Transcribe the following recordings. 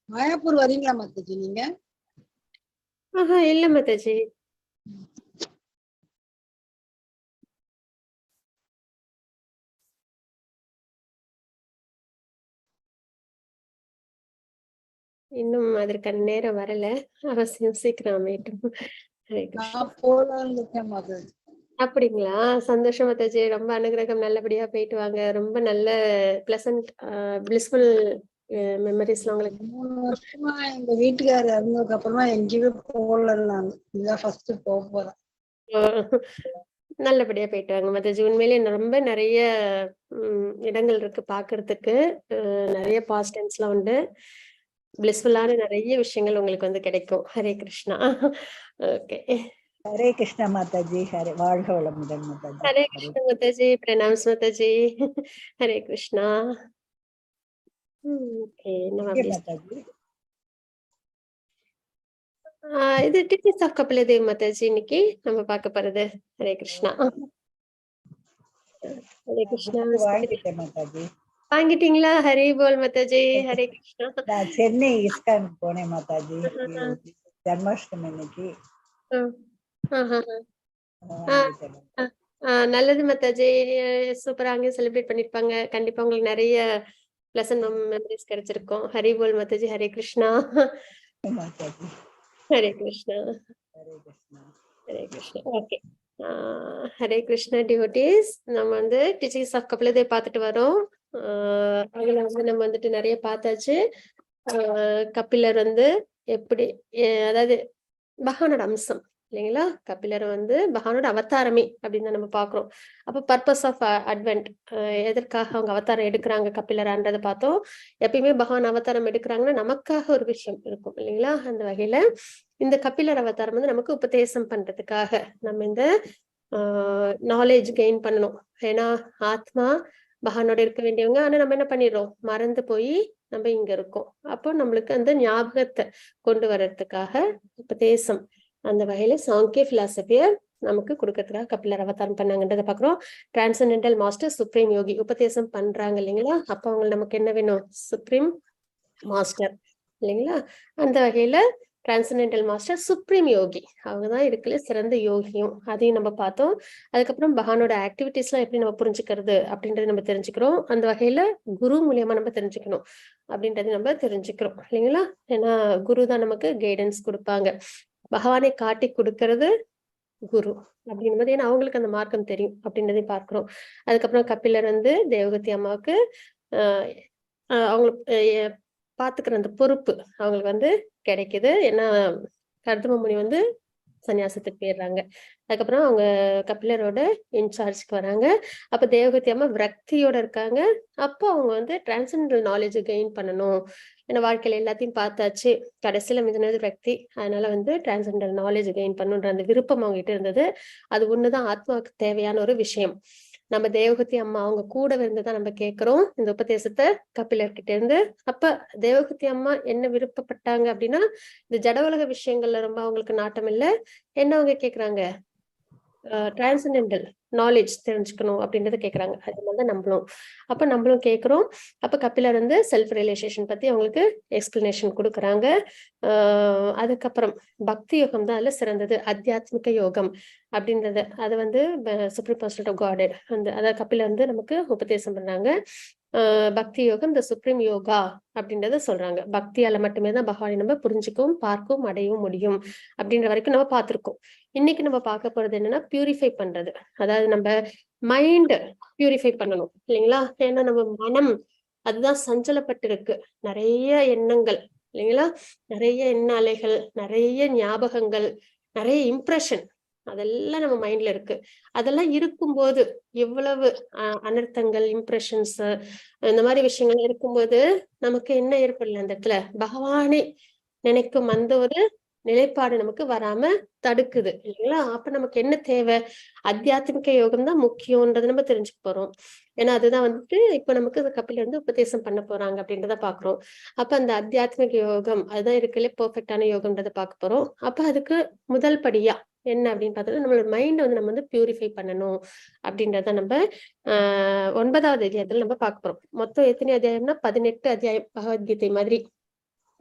மாயாப்பூர் வரீங்களா மாதாஜி நீங்க? இல்ல மாதாஜி. இன்னும் அதற்கான நேரம் வரல. அவசியம் சீக்கிரம் அமையட்டும். அப்படிங்களா? சந்தோஷம் மாதாஜி. ரொம்ப அனுகிரகம். நல்லபடியா போயிட்டு வாங்க. ரொம்ப நல்ல பிளசன்ட் பிளிஸ்ஃபுல் மெமரிஸ்லாம் உங்களுக்கு. 3 வருஷமா எங்க வீட்டுக்காரர் இறந்ததுக்கு அப்புறமா எங்கேயுமே போகல. நான் இதான் ஃபர்ஸ்ட் போக போறேன். நல்லபடியா போயிட்டு வாங்க மாதாஜி. உண்மையிலேயே ரொம்ப நிறைய இடங்கள் இருக்கு பாக்குறதுக்கு. நிறைய பாசிட்டிவ்ஸ்லாம் உண்டு. பிளிஸ்ஃபுல்லான நிறைய விஷயங்கள் உங்களுக்கு வந்து கிடைக்கும். ஹரே கிருஷ்ணா. ஓகே. ஹரே கிருஷ்ணா மாதாஜி. ஹரே வாழ்க வளமுடன் மாதாஜி. ஹரே கிருஷ்ணா மாதாஜி. பிரணாம்ஸ் மாதாஜி. ஹரே கிருஷ்ணா. ஓகே. மாதாஜி இது டீச்சர்ஸ் ஆஃப் கபில தேவ் மாதாஜி இன்னைக்கு நம்ம பார்க்க போறது. ஹரே கிருஷ்ணா. ஹரே கிருஷ்ணா. மாதாஜி வாங்கிட்டீங்களா? ஹரி போல் மாதாஜி. ஹரே கிருஷ்ணா. நான் சென்னை ISKCON போனேன் மாதாஜி ஜன்மாஷ்டமி அன்னைக்கு. நல்லது மாதாஜி. சூப்பரா அங்கே செலிப்ரேட் பண்ணிருப்பாங்க. கண்டிப்பா உங்களுக்கு நிறைய பிளசன்ட் மெமரிஸ் கிடைச்சிருக்கும். ஹரி போல் மாதாஜி. ஹரே கிருஷ்ணா. ஹரே கிருஷ்ணா. ஹரே கிருஷ்ணா. ஓகே. ஹரே கிருஷ்ணா டிவோட்டீஸ். நம்ம வந்து டீச்சிங்ஸ் ஆஃப் கபில தேவ் பார்த்துட்டு வரோம். அதுல வந்து நம்ம வந்துட்டு நிறைய பார்த்தாச்சு. கபிலர் வந்து எப்படி, அதாவது பகவானோட அம்சம் இல்லைங்களா? கபிலர் வந்து பகவானோட அவதாரமே அப்படின்னு நம்ம பாக்குறோம். அப்ப பர்பஸ் ஆஃப் அட்வென்ட், எதற்காக அவங்க அவதாரம் எடுக்கிறாங்க கபிலரான்றதை பார்த்தோம். எப்பயுமே பகவான் அவதாரம் எடுக்கிறாங்கன்னா நமக்காக ஒரு விஷயம் இருக்கும் இல்லைங்களா? அந்த வகையில இந்த கபிலர் அவதாரம் வந்து நமக்கு உபதேசம் பண்றதுக்காக நம்ம இந்த நாலேஜ் கெயின் பண்ணணும். ஏன்னா ஆத்மா பகவானோட இருக்க வேண்டியவங்க. ஆனா நம்ம என்ன பண்ணிடுறோம், மறந்து போய் நம்ம இங்க இருக்கோம். அப்போ நம்மளுக்கு அந்த ஞாபகத்தை கொண்டு வர்றதுக்காக உபதேசம், அந்த வகையில சாங்கிய பிலாசபிய நமக்கு கொடுக்கறதுக்காக கபிலர் அவதாரம் பண்ணாங்கன்றதை பாக்குறோம். டிரான்சென்டென்டல் மாஸ்டர், சுப்ரீம் யோகி உபதேசம் பண்றாங்க இல்லைங்களா? அப்ப அவங்க நமக்கு என்ன வேணும்? சுப்ரீம் மாஸ்டர் இல்லைங்களா? அந்த வகையில டிரான்சென்டென்டல் மாஸ்டர் சுப்ரீம் யோகி, அவங்கதான் இருக்குல்ல சிறந்த யோகியும். அதையும் நம்ம பார்த்தோம். அதுக்கப்புறம் பகவானோட ஆக்டிவிட்டிஸ் எல்லாம் எப்படி நம்ம புரிஞ்சுக்கிறது அப்படின்றத நம்ம தெரிஞ்சுக்கிறோம். அந்த வகையில குரு மூலியமா நம்ம தெரிஞ்சுக்கணும் அப்படின்றத நம்ம தெரிஞ்சுக்கிறோம் இல்லைங்களா? ஏன்னா குரு தான் நமக்கு கைடன்ஸ் கொடுப்பாங்க. பகவானை காட்டி கொடுக்கறது குரு அப்படின்றது. ஏன்னா அவங்களுக்கு அந்த மார்க்கம் தெரியும் அப்படின்றதையும் பார்க்கிறோம். அதுக்கப்புறம் கபிலர் வந்து தேவகத்தி அம்மாவுக்கு அவங்களுக்கு பாத்துக்கிற அந்த பொறுப்பு அவங்களுக்கு வந்து கிடைக்குது. ஏன்னா கர்தம முனி வந்து சன்னியாசத்துக்கு போயிடுறாங்க. அதுக்கப்புறம் அவங்க கபிலரோட இன்சார்ஜ்க்கு வராங்க. அப்ப தேவகத்தி அம்மா விரக்தியோட இருக்காங்க. அப்போ அவங்க வந்து டிரான்சென்டல் நாலேஜ் கெயின் பண்ணணும். ஏன்னா வாழ்க்கையில எல்லாத்தையும் பார்த்தாச்சு, கடைசியில மிஞ்சினது விரக்தி. அதனால வந்து டிரான்சென்டல் நாலேஜ் கெயின் பண்ணுன்ற அந்த விருப்பம் அவங்க கிட்ட இருந்தது. அது ஒண்ணுதான் ஆத்மாவுக்கு தேவையான ஒரு விஷயம். நம்ம தேவகத்தி அம்மா அவங்க கூட இருந்துதான் நம்ம கேட்கிறோம் இந்த உபதேசத்தை கபிலர்கிட்ட இருந்து. அப்ப தேவகத்தி அம்மா என்ன விருப்பப்பட்டாங்க அப்படின்னா, இந்த ஜட உலக விஷயங்கள்ல ரொம்ப அவங்களுக்கு நாட்டம் இல்லை. என்ன அவங்க கேக்குறாங்க? டிரான்சென்டென்டல் நாலேஜ் தெரிஞ்சுக்கணும் அப்படின்றத கேக்குறாங்க. அது மாதிரிதான் நம்மளும். அப்ப நம்மளும் கேட்கிறோம். அப்ப கபிலர் வந்து செல்ஃப் ரியலைசேஷன் பத்தி அவங்களுக்கு எக்ஸ்பிளனேஷன் கொடுக்குறாங்க. அதுக்கப்புறம் பக்தி யோகம் தான் அதுல சிறந்தது, அத்தியாத்மிக யோகம் அப்படின்றது. அது வந்து சுப்ரீம் பர்சன் ஆஃப் காட் அந்த அதாவது கபிலர் வந்து நமக்கு உபதேசம் பண்றாங்க. பக்தி யோகம் த சுப்ரீம் யோகா அப்படின்றத சொல்றாங்க. பக்தியால மட்டுமே தான் பகவானை நம்ம புரிஞ்சுக்கவும் பார்க்கவும் அடையவும் முடியும் அப்படின்ற வரைக்கும் நம்ம பார்த்திருக்கோம். இன்னைக்கு நம்ம பார்க்க போறது என்னன்னா பியூரிஃபை பண்றது. அதாவது நம்ம மைண்ட் பியூரிஃபை பண்ணணும் இல்லைங்களா? ஏன்னா நம்ம மனம் அதுதான் சஞ்சலப்பட்டு இருக்கு. நிறைய எண்ணங்கள் இல்லைங்களா? நிறைய எண்ண அலைகள், நிறைய ஞாபகங்கள், நிறைய இம்ப்ரெஷன் அதெல்லாம் நம்ம மைண்ட்ல இருக்கு. அதெல்லாம் இருக்கும்போது எவ்வளவு அனர்த்தங்கள், இம்ப்ரெஷன்ஸ், இந்த மாதிரி விஷயங்கள் இருக்கும்போது நமக்கு என்ன ஏற்படல, அந்த இடத்துல பகவானே நினைக்கும் அந்த ஒரு நிலைப்பாடு நமக்கு வராம தடுக்குது இல்லைங்களா? அப்ப நமக்கு என்ன தேவை? அத்தியாத்மிக யோகம் தான் முக்கியம்ன்றதை நம்ம தெரிஞ்சுக்க போறோம். ஏன்னா அதுதான் வந்துட்டு இப்ப நமக்கு கபிலர் வந்து உபதேசம் பண்ண போறாங்க அப்படின்றத பாக்குறோம். அப்ப அந்த அத்தியாத்மிக யோகம் அதுதான் இருக்குல்ல பெர்ஃபெக்டான யோகம்ன்றதை பார்க்க போறோம். அப்ப அதுக்கு முதல் படியா என்ன அப்படின்னு பார்த்தோம்னா, நம்மளோட மைண்டை வந்து நம்ம வந்து பியூரிஃபை பண்ணணும் அப்படின்றத நம்ம 9வது அத்தியாயத்துல நம்ம பார்க்க போறோம். மொத்தம் எத்தனை அத்தியாயம்னா 18 அத்தியாயம், பகவத்கீதை மாதிரி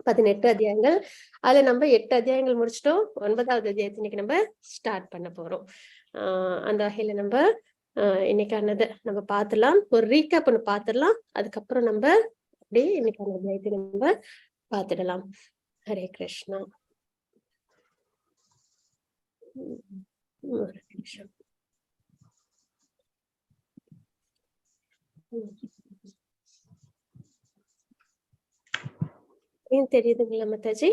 18 அத்தியாயங்கள். அதுல நம்ம 8 அத்தியாயங்கள் முடிச்சிட்டோம். 9வது அத்தியாயத்தை இன்னைக்கு நம்ம ஸ்டார்ட் பண்ண போறோம். அந்த வகையில நம்ம இன்னைக்கானதை நம்ம பார்த்துலாம். ஒரு ரீகேப் ஒன்று பார்த்துடலாம். அதுக்கப்புறம் நம்ம அப்படியே இன்னைக்கான அத்தியாயத்தை நம்ம பார்த்துடலாம். ஹரே கிருஷ்ணா. ஒரு நிமிஷம். தெரியுதுங்களா மாதாஜி?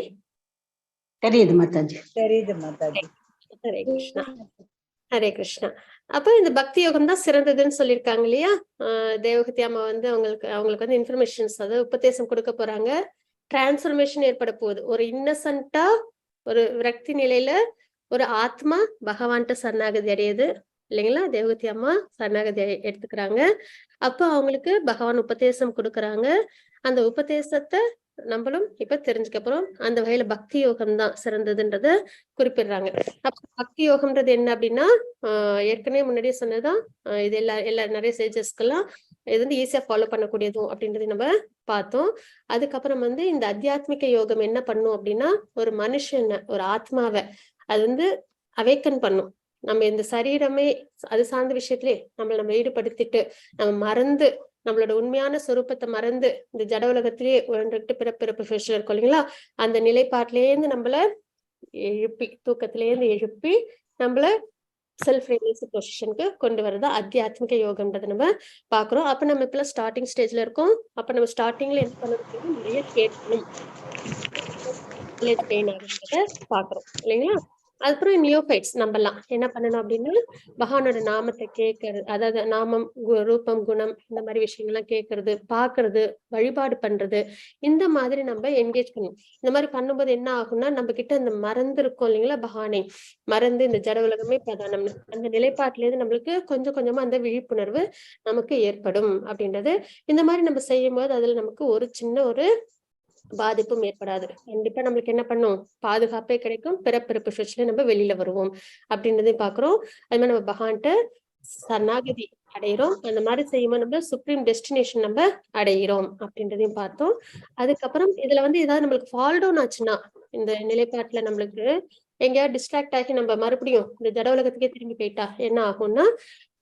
தெரியுது மாதாஜி. தெரியுது மாதாஜி. ஹரே கிருஷ்ணா. ஹரே கிருஷ்ணா. அப்ப இந்த பக்தி யோகம் தான் சிறந்ததுன்னு சொல்லியிருக்காங்க இல்லையா? தேவகத்தி அம்மா வந்து அவங்களுக்கு வந்து இன்ஃபர்மேஷன்ஸ், அதாவது உபதேசம் கொடுக்க போறாங்க. டிரான்ஸ்ஃபர்மேஷன் ஏற்பட போகுது. ஒரு இன்னசென்ட்டா ஒரு விரக்தி நிலையில ஒரு ஆத்மா பகவான்கிட்ட சரணாகதி அடையுது இல்லைங்களா? தேவகத்தி அம்மா சரணாகதி எடுத்துக்கிறாங்க. அப்ப அவங்களுக்கு பகவான் உபதேசம் கொடுக்கறாங்க. அந்த உபதேசத்தை நம்மளும் இப்ப தெரிஞ்சுக்க போறோம். அந்த வகையில பக்தி யோகம் தான் சிறந்ததுன்றத குறிப்பிடுறாங்க. அப்ப பக்தி யோகம்ன்றது என்ன அப்படின்னா, ஏற்கனவே முன்னாடியே சொன்னதுதான். இது எல்லா நிறைய சேஜஸ்க்கெல்லாம் இது வந்து ஈஸியா ஃபாலோ பண்ணக்கூடியதும் அப்படின்றது நம்ம பார்த்தோம். அதுக்கப்புறம் வந்து இந்த அத்தியாத்மிக யோகம் என்ன பண்ணும் அப்படின்னா, ஒரு மனுஷனை, ஒரு ஆத்மாவை அது வந்து அவேக்கன் பண்ணும். நம்ம இந்த சரீரமே அது சார்ந்த விஷயத்திலே நம்ம ஈடுபடுத்திட்டு நம்ம மறந்து நம்மளோட உண்மையான சொரூபத்தை மறந்து இந்த ஜட உலகத்திலேயே உழந்துட்டு பிறப்பிறப்பு ஃபேஷன் இருக்கும் இல்லைங்களா? அந்த நிலைப்பாட்டிலேருந்து நம்மள எழுப்பி, தூக்கத்திலேருந்து எழுப்பி நம்மள செல்ஃப் ரியலைஸ் பொசிஷனுக்கு கொண்டு வரதா அத்தியாத்மிக யோகம்ன்றதை நம்ம பாக்குறோம். அப்ப நம்ம இப்ப ஸ்டார்டிங் ஸ்டேஜ்ல இருக்கோம். அப்ப நம்ம ஸ்டார்டிங்ல என்ன பண்ணணும், நிறைய கேட்கணும், பாக்குறோம் இல்லைங்களா? அதுக்கப்புறம் நியோபைட்ஸ் நம்மலாம் என்ன பண்ணணும் அப்படின்னா, பகவானோட நாமத்தை கேட்கறது, அதாவது நாமம், ரூபம், குணம், இந்த மாதிரி விஷயங்கள்லாம் கேட்கறது, பாக்குறது, வழிபாடு பண்றது, இந்த மாதிரி நம்ம என்கேஜ் பண்ணணும். இந்த மாதிரி பண்ணும்போது என்ன ஆகும்னா, நம்ம கிட்ட இந்த மறந்து இருக்கோம் இல்லைங்களா, பகவானை மறந்து இந்த ஜட உலகமே பிரதானம், அந்த நிலைப்பாட்டில இருந்து நம்மளுக்கு கொஞ்சம் கொஞ்சமா அந்த விழிப்புணர்வு நமக்கு ஏற்படும் அப்படின்றது. இந்த மாதிரி நம்ம செய்யும் போது அதுல நமக்கு ஒரு சின்ன ஒரு பாதிப்பும் ஏற்படாது. கண்டிப்பா நம்மளுக்கு என்ன பண்ணும், பாதுகாப்பே கிடைக்கும். பிறப்பிறப்பு சுழற்சியில நம்ம வெளியில வருவோம் அப்படின்றதையும் பாக்குறோம். அது மாதிரி நம்ம பகவான்கிட்ட சரணாகதி அடையிறோம். அந்த மாதிரி செய்யும்போது நம்ம சுப்ரீம் டெஸ்டினேஷன் நம்ம அடையிறோம் அப்படின்றதையும் பார்த்தோம். அதுக்கப்புறம் இதுல வந்து ஏதாவது நம்மளுக்கு ஃபால் டவுன் ஆச்சுன்னா, இந்த நிலைப்பாட்டுல நம்மளுக்கு எங்கேயாவது டிஸ்ட்ராக்ட் ஆகி நம்ம மறுபடியும் இந்த ஜட உலகத்துக்கே திரும்பி போயிட்டா என்ன ஆகும்னா,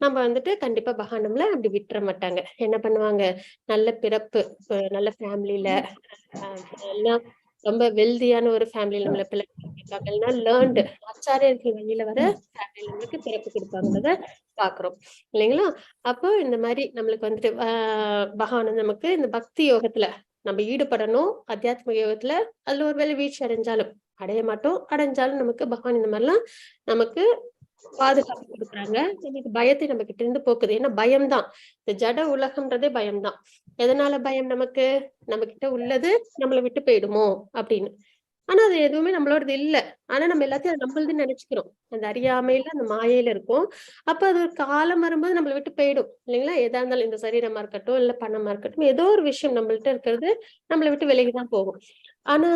நம்ம வந்துட்டு கண்டிப்பா பகவான் நம்மள அப்படி விட்டுற மாட்டாங்க. என்ன பண்ணுவாங்க, நல்ல பிறப்பு, நல்ல ஃபேமிலியில, எல்லாம் ரொம்ப வெல்தியான ஒரு ஃபேமிலியில நம்மள பிள்ளைங்க, லேர்ன்டு ஆச்சாரியர்கள் வழியில வர ஃபேமிலியில நம்மளுக்கு பிறப்பு கொடுப்பாங்கிறத பாக்குறோம் இல்லைங்களா? அப்போ இந்த மாதிரி நம்மளுக்கு வந்துட்டு பகவான் வந்து நமக்கு இந்த பக்தி யோகத்துல நம்ம ஈடுபடணும். அத்தியாத்மிக யோகத்துல அதுல ஒரு வேலை வீழ்ச்சி அடைஞ்சாலும் அடைய மாட்டோம், அடைஞ்சாலும் நமக்கு பகவான் இந்த மாதிரிலாம் நமக்கு பாதுகாப்பு கொடுக்குறாங்க. நமக்கு பயத்தை நம்ம கிட்ட இருந்து போக்குது. ஏன்னா பயம்தான், இந்த ஜட உலகம்ன்றதே பயம்தான். எதனால பயம் நமக்கு, நம்ம கிட்ட உள்ளது நம்மளை விட்டு போயிடுமோ அப்படின்னு. ஆனா அது எதுவுமே நம்மளோடது இல்ல. ஆனா நம்ம எல்லாத்தையும் நம்மளதுன்னு நினைச்சுக்கிறோம். அந்த அறியாமையில, அந்த மாயையில இருக்கும். அப்ப அது ஒரு காலம் வரும்போது நம்மளை விட்டு போயிடும் இல்லைங்களா? எதா இருந்தாலும் இந்த சரீரமா இருக்கட்டும், இல்ல பணமா இருக்கட்டும், ஏதோ ஒரு விஷயம் நம்மள்ட்ட இருக்கிறது நம்மளை விட்டு விலகிதான் போகும். ஆனா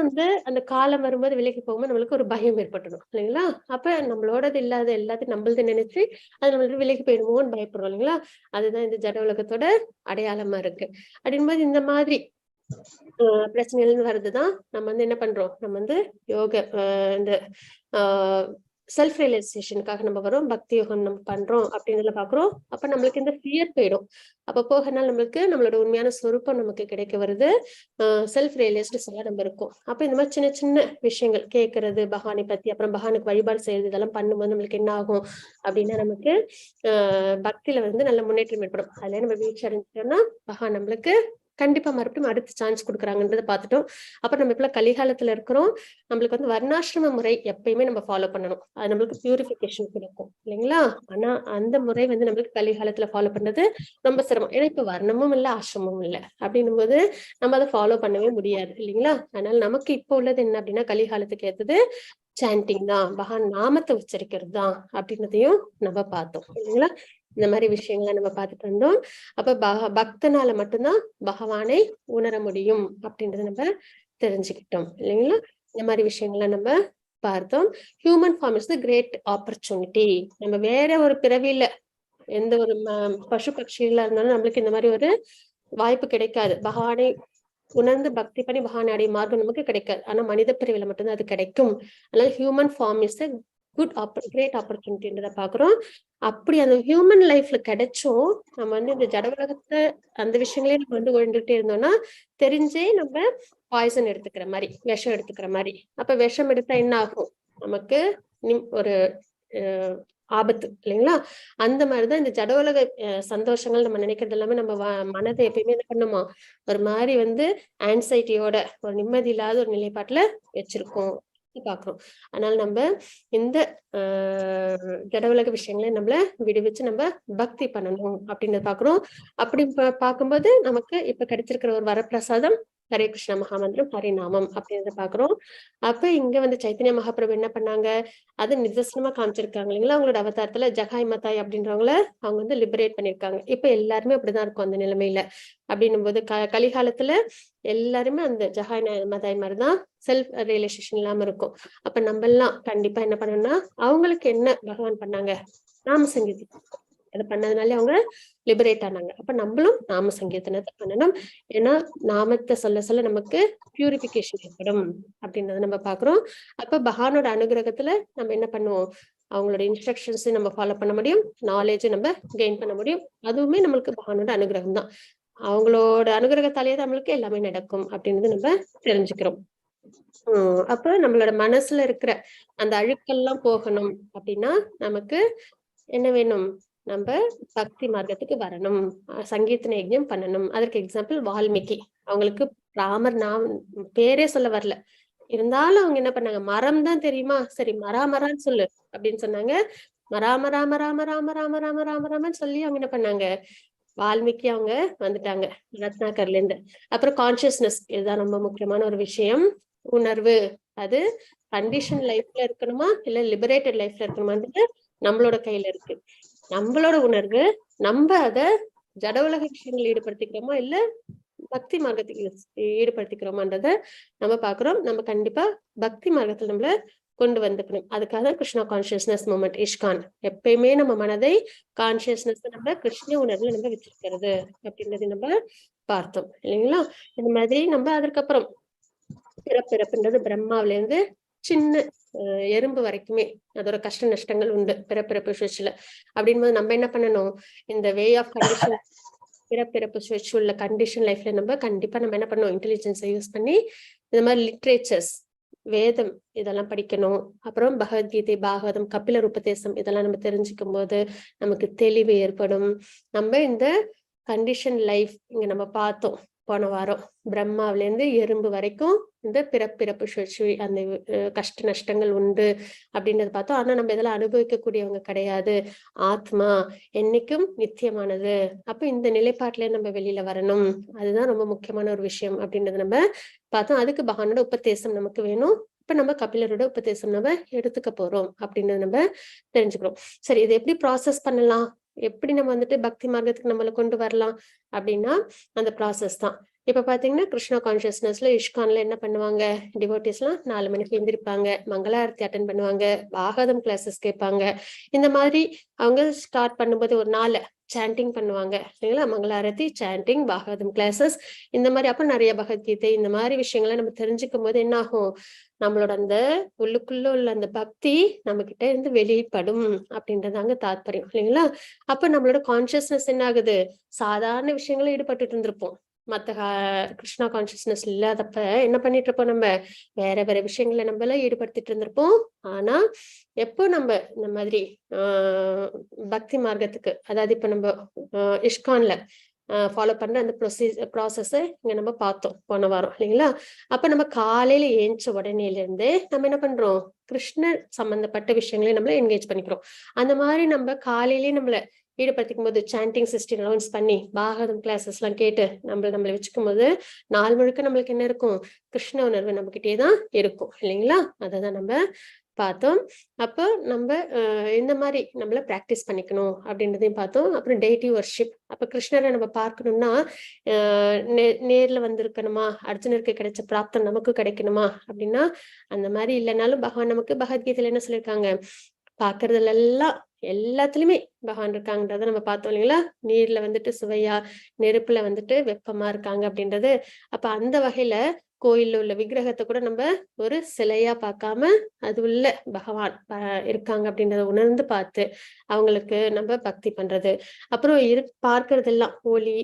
அந்த காலம் வரும்போது விலகி போகும்போது நம்மளுக்கு ஒரு பயம் ஏற்பட்டுடும் இல்லைங்களா? அப்ப நம்மளோடது இல்லாத எல்லாத்தையும் நம்மளது நினைச்சு அது நம்மளுக்கு விலகி போயிடுமோன்னு பயப்படுறோம் இல்லைங்களா? அதுதான் இந்த ஜட உலகத்தோட அடையாளமா இருக்கு. அப்படின்போது இந்த மாதிரி பிரச்சனைகள் வருதுதான் நம்ம வந்து என்ன பண்றோம், நம்ம வந்து யோக இந்த செல்ஃப் ரியலைசேஷனுக்காக நம்ம வரோம், பக்தி யோகம் நம்ம பண்றோம் அப்படின்றத பாக்குறோம். அப்ப நம்மளுக்கு இந்த ஃபியர் போயிடும். அப்ப போகனால நம்மளுக்கு நம்மளோட உண்மையான சொரூபம் நமக்கு கிடைக்க வருது. செல்ஃப் ரியலைஸ்டு சொல்ல நம்ம இருக்கும். அப்ப இந்த மாதிரி சின்ன சின்ன விஷயங்கள் கேட்கறது பகவானை பத்தி, அப்புறம் பகவானுக்கு வழிபாடு செய்யறது, இதெல்லாம் பண்ணும்போது நம்மளுக்கு என்ன ஆகும் அப்படின்னா, நமக்கு பக்தியில வந்து நல்ல முன்னேற்றம் ஏற்படும். அதுல நம்ம வீழ்ச்சி அடைஞ்சிட்டோம்னா பகவான் நம்மளுக்கு கண்டிப்பா மறுபடியும் அடுத்த சான்ஸ் கொடுக்குறாங்கன்றத பார்த்துட்டோம். அப்ப நம்ம இப்ப கலிகாலத்துல இருக்கிறோம். நம்மளுக்கு வந்து வர்ணாசிரம முறை எப்பயுமே நம்ம ஃபாலோ பண்ணணும். அது நம்மளுக்கு பியூரிபிகேஷன் கொடுக்கும் இல்லைங்களா? ஆனா அந்த முறை வந்து நம்மளுக்கு கலிகாலத்துல ஃபாலோ பண்றது ரொம்ப சிரமம். ஏன்னா இப்ப வர்ணமும் இல்லை, ஆசிரமும் இல்லை. அப்படின்னும் போது நம்ம அதை ஃபாலோ பண்ணவே முடியாது இல்லைங்களா? அதனால நமக்கு இப்போ உள்ளது என்ன அப்படின்னா, கலிகாலத்துக்கு ஏற்றது சாண்டிங் தான், பகவான் நாமத்தை உச்சரிக்கிறது தான் அப்படின்றதையும் நம்ம பார்த்தோம் இல்லைங்களா? இந்த மாதிரி விஷயங்களை நம்ம பார்த்துட்டு வந்தோம். அப்ப பக்தனால மட்டும்தான் பகவானை உணர முடியும் அப்படின்றத நம்ம தெரிஞ்சுக்கிட்டோம் இல்லைங்களா? இந்த மாதிரி விஷயங்களை நம்ம பார்த்தோம். Human form is the great opportunity. நம்ம வேற ஒரு பிறவியில எந்த ஒரு பசு பட்சிகளா இருந்தாலும் நம்மளுக்கு இந்த மாதிரி ஒரு வாய்ப்பு கிடைக்காது. பகவானை உணர்ந்து பக்தி பண்ணி பகவானை அடைய மார்க்கம் நமக்கு கிடைக்காது. ஆனா மனித பிரிவுல மட்டும்தான் அது கிடைக்கும். அதனால human form is a great ஆப்பர்ச்சுனிட்டின்றத பாக்குறோம். அப்படி அந்த ஹியூமன் லைஃப்ல கிடைச்சும் நம்ம வந்து இந்த ஜட உலகத்தை அந்த விஷயங்களே நம்ம வந்து ஒழுந்துகிட்டே இருந்தோம்னா தெரிஞ்சே நம்ம பாய்சன் எடுத்துக்கிற மாதிரி, விஷம் எடுத்துக்கிற மாதிரி. அப்ப விஷம் எடுத்தா என்ன ஆகும்? நமக்கு ஒரு ஆபத்து இல்லைங்களா? அந்த மாதிரிதான் இந்த ஜட உலக சந்தோஷங்கள் நம்ம நினைக்கிறது எல்லாமே நம்ம மனதை எப்பயுமே என்ன பண்ணுமா, ஒரு மாதிரி வந்து ஆன்சைட்டியோட ஒரு நிம்மதி இல்லாத ஒரு நிலைப்பாட்டுல வச்சிருக்கோம் பாக்குறோம். அதனால நம்ம இந்த ஜட உலக விஷயங்களை நம்மள விடுவிச்சு நம்ம பக்தி பண்ணணும் அப்படின்னு பாக்குறோம். அப்படி பார்க்கும்போது நமக்கு இப்ப கிடைச்சிருக்கிற ஒரு வரப்பிரசாதம் ஹரே கிருஷ்ண மகாமந்திரம் ஹரிநாமம் அப்படின்றத பாக்குறோம். அப்ப இங்க வந்து சைத்தன்ய மகாபிரபு என்ன பண்ணாங்க, அது நிதர்சனமா காமிச்சிருக்காங்க இல்லைங்களா? அவங்களோட அவதாரத்துல ஜகாய் மத்தாய் அப்படின்றவங்கள அவங்க வந்து லிபரேட் பண்ணிருக்காங்க. இப்ப எல்லாருமே அப்படிதான் இருக்கும் அந்த நிலைமையில. அப்படின்னும் போது கலிகாலத்துல எல்லாருமே அந்த ஜகாய் மதாய் மாதிரிதான் செல்ஃப் ரியலைசேஷன் இல்லாம இருக்கும். அப்ப நம்ம எல்லாம் கண்டிப்பா என்ன பண்ணணும்னா, அவங்களுக்கு என்ன பகவான் பண்ணாங்க, நாம சங்கீதம் அது பண்ணதுனால அவங்க லிபரேட் ஆனாங்க. அப்ப நம்மளும் நாம சங்கீர்த்தனத்தை பண்ணணும். ஏன்னா நாமத்தை சொல்ல சொல்ல நமக்கு பியூரிபிகேஷன் ஏற்படும் அப்படின்றத நம்ம பாக்குறோம். அப்ப பகவானோட அனுகிரகத்துல நம்ம என்ன பண்ணுவோம், அவங்களோட இன்ஸ்ட்ரக்ஷன்ஸ் நம்ம ஃபாலோ பண்ண முடியும், நாலேஜ் நம்ம கெயின் பண்ண முடியும். அதுவுமே நம்மளுக்கு பகவானோட அனுகிரகம் தான். அவங்களோட அனுகிரகத்தாலேயே நம்மளுக்கு எல்லாமே நடக்கும் அப்படின்றது நம்ம தெரிஞ்சுக்கிறோம். அப்ப நம்மளோட மனசுல இருக்கிற அந்த அழுக்கெல்லாம் போகணும் அப்படின்னா நமக்கு என்ன வேணும், நம்ம பக்தி மார்க்கத்துக்கு வரணும், சங்கீர்த்தன யஜ்ஞம் பண்ணணும். அதற்கு எக்ஸாம்பிள் வால்மீகி. அவங்களுக்கு ராமர் பேரே சொல்ல வரல, இருந்தாலும் அவங்க என்ன பண்ணாங்க, மரம் தான் தெரியுமா, சரி மராமரான்னு சொல்லு அப்படின்னு சொன்னாங்க. மராம ராம ராம ராம ராம ராம ராம ராமன்னு சொல்லி அவங்க என்ன பண்ணாங்க, வால்மீகி அவங்க வந்துட்டாங்க ரத்னாகர்ல இருந்து. அப்புறம் கான்சியஸ்னஸ், இதுதான் ரொம்ப முக்கியமான ஒரு விஷயம். உணர்வு அது கண்டிஷன் லைஃப்ல இருக்கணுமா இல்ல லிபரேட்டட் லைஃப்ல இருக்கணுமான்றது நம்மளோட கையில இருக்கு. நம்மளோட உணர்வு நம்ம அத ஜட உலக விஷயங்கள் ஈடுபடுத்திக்கிறோமா இல்ல பக்தி மார்க்கத்துக்கு ஈடுபடுத்திக்கிறோமான்றத நம்ம பாக்குறோம். நம்ம கண்டிப்பா பக்தி மார்க்கத்துல நம்மள கொண்டு வந்துக்கணும். அதுக்காக கிருஷ்ணா கான்சியஸ்னஸ் மூமெண்ட் ISKCON எப்பயுமே நம்ம மனதை கான்சியஸ்னஸ் நம்ம கிருஷ்ண உணர்வுல நம்ம வச்சிருக்கிறது அப்படின்றது நம்ம பார்த்தோம் இல்லைங்களா? இந்த மாதிரி நம்ம அதுக்கப்புறம் பிறப்புன்றது பிரம்மாவில இருந்து சின்ன எறும்பு வரைக்குமே அதோட கஷ்ட நஷ்டங்கள் உண்டு பிறப்பிறப்பு சுவிட்ச்ல. அப்படின்போது நம்ம என்ன பண்ணணும், இந்த வே ஆஃப் கண்டிஷன் பிறப்பிறப்பு சுவிட்ச் உள்ள கண்டிஷன் லைஃப்ல நம்ம கண்டிப்பா நம்ம என்ன பண்ணணும், இன்டெலிஜென்ஸை யூஸ் பண்ணி இந்த மாதிரி லிட்ரேச்சர்ஸ், வேதம் இதெல்லாம் படிக்கணும். அப்புறம் பகவத்கீதை, பாகவதம், கபிலர் உபதேசம் இதெல்லாம் நம்ம தெரிஞ்சுக்கும் போது நமக்கு தெளிவு ஏற்படும். நம்ம இந்த கண்டிஷன் லைஃப் இங்க நம்ம பார்த்தோம் போன வாரம், பிரம்மாவில இருந்து எறும்பு வரைக்கும் இந்த பிறப்பிறப்பு சுழற்சி அந்த கஷ்ட நஷ்டங்கள் உண்டு அப்படின்றத பார்த்தோம். ஆனா நம்ம இதெல்லாம் அனுபவிக்கக்கூடியவங்க கிடையாது. ஆத்மா என்னைக்கும் நித்தியமானது. அப்ப இந்த நிலைப்பாட்டுல நம்ம வெளியில வரணும். அதுதான் ரொம்ப முக்கியமான ஒரு விஷயம் அப்படின்றத நம்ம பார்த்தோம். அதுக்கு பகவானோட உபதேசம் நமக்கு வேணும். இப்ப நம்ம கபிலரோட உபதேசம் நம்ம எடுத்துக்க போறோம் அப்படின்னு நம்ம தெரிஞ்சுக்கிறோம். சரி, இது எப்படி ப்ராசஸ் பண்ணலாம், எப்படி நம்ம வந்துட்டு பக்தி மார்க்கத்துக்கு நம்மள கொண்டு வரலாம் அப்படின்னா அந்த ப்ராசஸ் தான். இப்ப பாத்தீங்கன்னா கிருஷ்ணா கான்சியஸ்னஸ்ல ISKCONல என்ன பண்ணுவாங்க, டிவோட்டிஸ் எல்லாம் 4 மணிக்கு எழுந்திருப்பாங்க, மங்களாரத்தி அட்டன் பண்ணுவாங்க, பாகவதம் கிளாஸஸ் கேட்பாங்க. இந்த மாதிரி அவங்க ஸ்டார்ட் பண்ணும்போது ஒரு நாளை சாண்டிங் பண்ணுவாங்க இல்லைங்களா? மங்களாரத்தி, சாண்டிங், பாகவதம் கிளாஸஸ் இந்த மாதிரி. அப்புறம் நிறைய பகவத்கீதை இந்த மாதிரி விஷயங்களை நம்ம தெரிஞ்சுக்கும் போது என்ன ஆகும், நம்மளோட அந்த உள்ளுக்குள்ள உள்ள அந்த பக்தி நம்ம கிட்ட இருந்து வெளிப்படும் அப்படின்றதாங்க தாத்பரியம் இல்லைங்களா? அப்ப நம்மளோட கான்சியஸ்னஸ் என்ன ஆகுது, சாதாரண விஷயங்களும் ஈடுபட்டு இருந்திருப்போம். மத்த கிருஷ்ணா கான்சியஸ்னஸ் இல்லாதப்ப என்ன பண்ணிட்டு இருப்போம், நம்ம வேற வேற விஷயங்களை நம்ம எல்லாம் ஈடுபடுத்திட்டு இருந்திருப்போம். ஆனா எப்போ நம்ம இந்த மாதிரி பக்தி மார்க்கத்துக்கு, அதாவது இப்ப நம்ம ISKCONல ஃபாலோ பண்ற அந்த ப்ராசஸ் இங்க நம்ம பார்த்தோம் போன வாரம் இல்லைங்களா? அப்ப நம்ம காலையில ஏஞ்ச உடனேல இருந்தே நம்ம என்ன பண்றோம், கிருஷ்ணர் சம்பந்தப்பட்ட விஷயங்களை நம்மள என்கேஜ் பண்ணிக்கிறோம். அந்த மாதிரி நம்ம காலையிலேயே நம்மள ஈடுபடுத்திக்கும் போது சாண்டிங் 16 ரவுண்ட்ஸ் பண்ணி பாகவதம் கிளாஸஸ் எல்லாம் கேட்டு நம்மள வச்சுக்கும் போது நாள் முழுக்க நம்மளுக்கு என்ன இருக்கும், கிருஷ்ண உணர்வு நம்ம கிட்டே தான் இருக்கும் இல்லைங்களா? அததான் நம்ம பார்த்தோம். அப்போ நம்ம இந்த மாதிரி நம்மள பிராக்டிஸ் பண்ணிக்கணும் அப்படின்றதையும் பார்த்தோம். அப்புறம் டெய்டி வர்ஷிப். அப்ப கிருஷ்ணரை நம்ம பார்க்கணும்னா நேர்ல வந்திருக்கணுமா, அர்ஜுனருக்கு கிடைச்ச பிராப்தம் நமக்கு கிடைக்கணுமா அப்படின்னா அந்த மாதிரி இல்லைனாலும் பகவான் நமக்கு பகவத்கீதையில என்ன சொல்லியிருக்காங்க, பாக்குறதுல எல்லாம் எல்லாத்துலயுமே பகவான் இருக்காங்கன்றத நம்ம பார்த்தோம் இல்லைங்களா. நீர்ல வந்துட்டு சுவையா, நெருப்புல வந்துட்டு வெப்பமா இருக்காங்க அப்படின்றது. அப்ப அந்த வகையில கோயில்ல உள்ள விக்கிரகத்தை கூட நம்ம ஒரு சிலையா பார்க்காம அது உள்ள பகவான் இருக்காங்க அப்படின்றத உணர்ந்து பார்த்து அவங்களுக்கு நம்ம பக்தி பண்றது. அப்புறம் பார்க்கறது எல்லாம் ஒளி,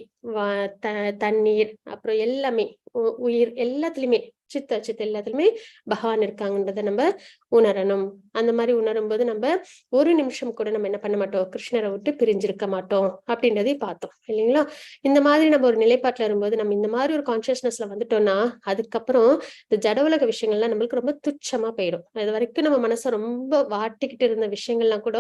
தண்ணீர், அப்புறம் எல்லாமே உயிர் எல்லாத்துலயுமே சித்த எல்லாத்துலயுமே பகவான் இருக்காங்கன்றத நம்ம உணரணும். அந்த மாதிரி உணரும் போது நம்ம ஒரு நிமிஷம் கூட நம்ம என்ன பண்ண மாட்டோம், கிருஷ்ணரை விட்டு பிரிஞ்சிருக்க மாட்டோம் அப்படின்றதையும் பார்த்தோம் இல்லைங்களா. இந்த மாதிரி நம்ம ஒரு நிலைப்பாட்டுல வரும்போது நம்ம இந்த மாதிரி ஒரு கான்சியஸ்னஸ்ல வந்துட்டோம்னா அதுக்கப்புறம் இந்த ஜட உலக விஷயங்கள்லாம் நம்மளுக்கு ரொம்ப துச்சமா போயிடும். அது வரைக்கும் நம்ம மனசை ரொம்ப வாட்டிக்கிட்டு இருந்த விஷயங்கள்லாம் கூட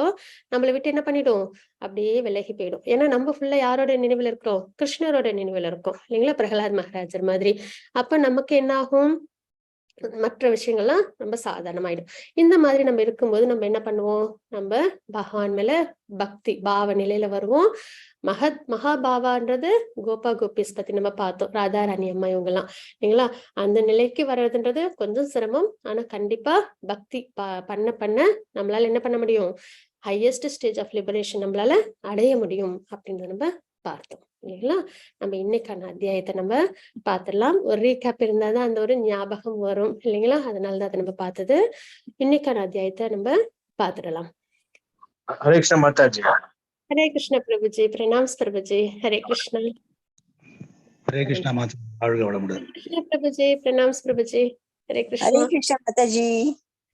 நம்மளை விட்டு என்ன பண்ணிடும், அப்படியே விலகி போயிடும். ஏன்னா நம்ம ஃபுல்லா யாரோட நினைவுல இருக்கிறோம், கிருஷ்ணரோட நினைவுல இருக்கோம் இல்லைங்களா, பிரகலாத் மகாராஜர் மாதிரி. அப்ப நமக்கு என்ன ஆகும், மற்ற விஷயங்கள்லாம் ரொம்ப சாதாரணமாயிடும். இந்த மாதிரி நம்ம இருக்கும்போது நம்ம என்ன பண்ணுவோம், நம்ம பகவான் மேல பக்தி பாவ நிலையில வருவோம். மகாபாவான்றது கோபா கோபிஸ் பத்தி நம்ம பார்த்தோம், ராதா ராணி அம்மா இவங்க எல்லாம் இல்லைங்களா. அந்த நிலைக்கு வர்றதுன்றது கொஞ்சம் சிரமம். ஆனா கண்டிப்பா பக்தி பண்ண பண்ண நம்மளால என்ன பண்ண முடியும், ஹையஸ்ட் ஸ்டேஜ் ஆஃப் லிபரேஷன் நம்மளால அடைய முடியும் அப்படின்றத நம்ம பார்த்தோம் இல்லைங்களா. நம்ம இன்னைக்கான அத்தியாயத்தை நம்ம பார்த்துடலாம். ஒரு ரீகேப் இருந்தாதான் அந்த ஒரு ஞாபகம் வரும் இல்லைங்களா, அதனாலதான் அதை நம்ம பார்த்தது. இன்னைக்கான அத்தியாயத்தை நம்ம பார்த்துடலாம். ஹரே கிருஷ்ண மாதாஜி. ஹரே கிருஷ்ண பிரபுஜி, பிரணாம்ஸ் பிரபுஜி. ஹரே கிருஷ்ணா. ஹரே கிருஷ்ண மாதாஜி, வாழ்க வளமுடன். கிருஷ்ண பிரபுஜி, பிரணாம்ஸ் பிரபுஜி. ஹரே கிருஷ்ணா. हरे कृष्ण माताजी।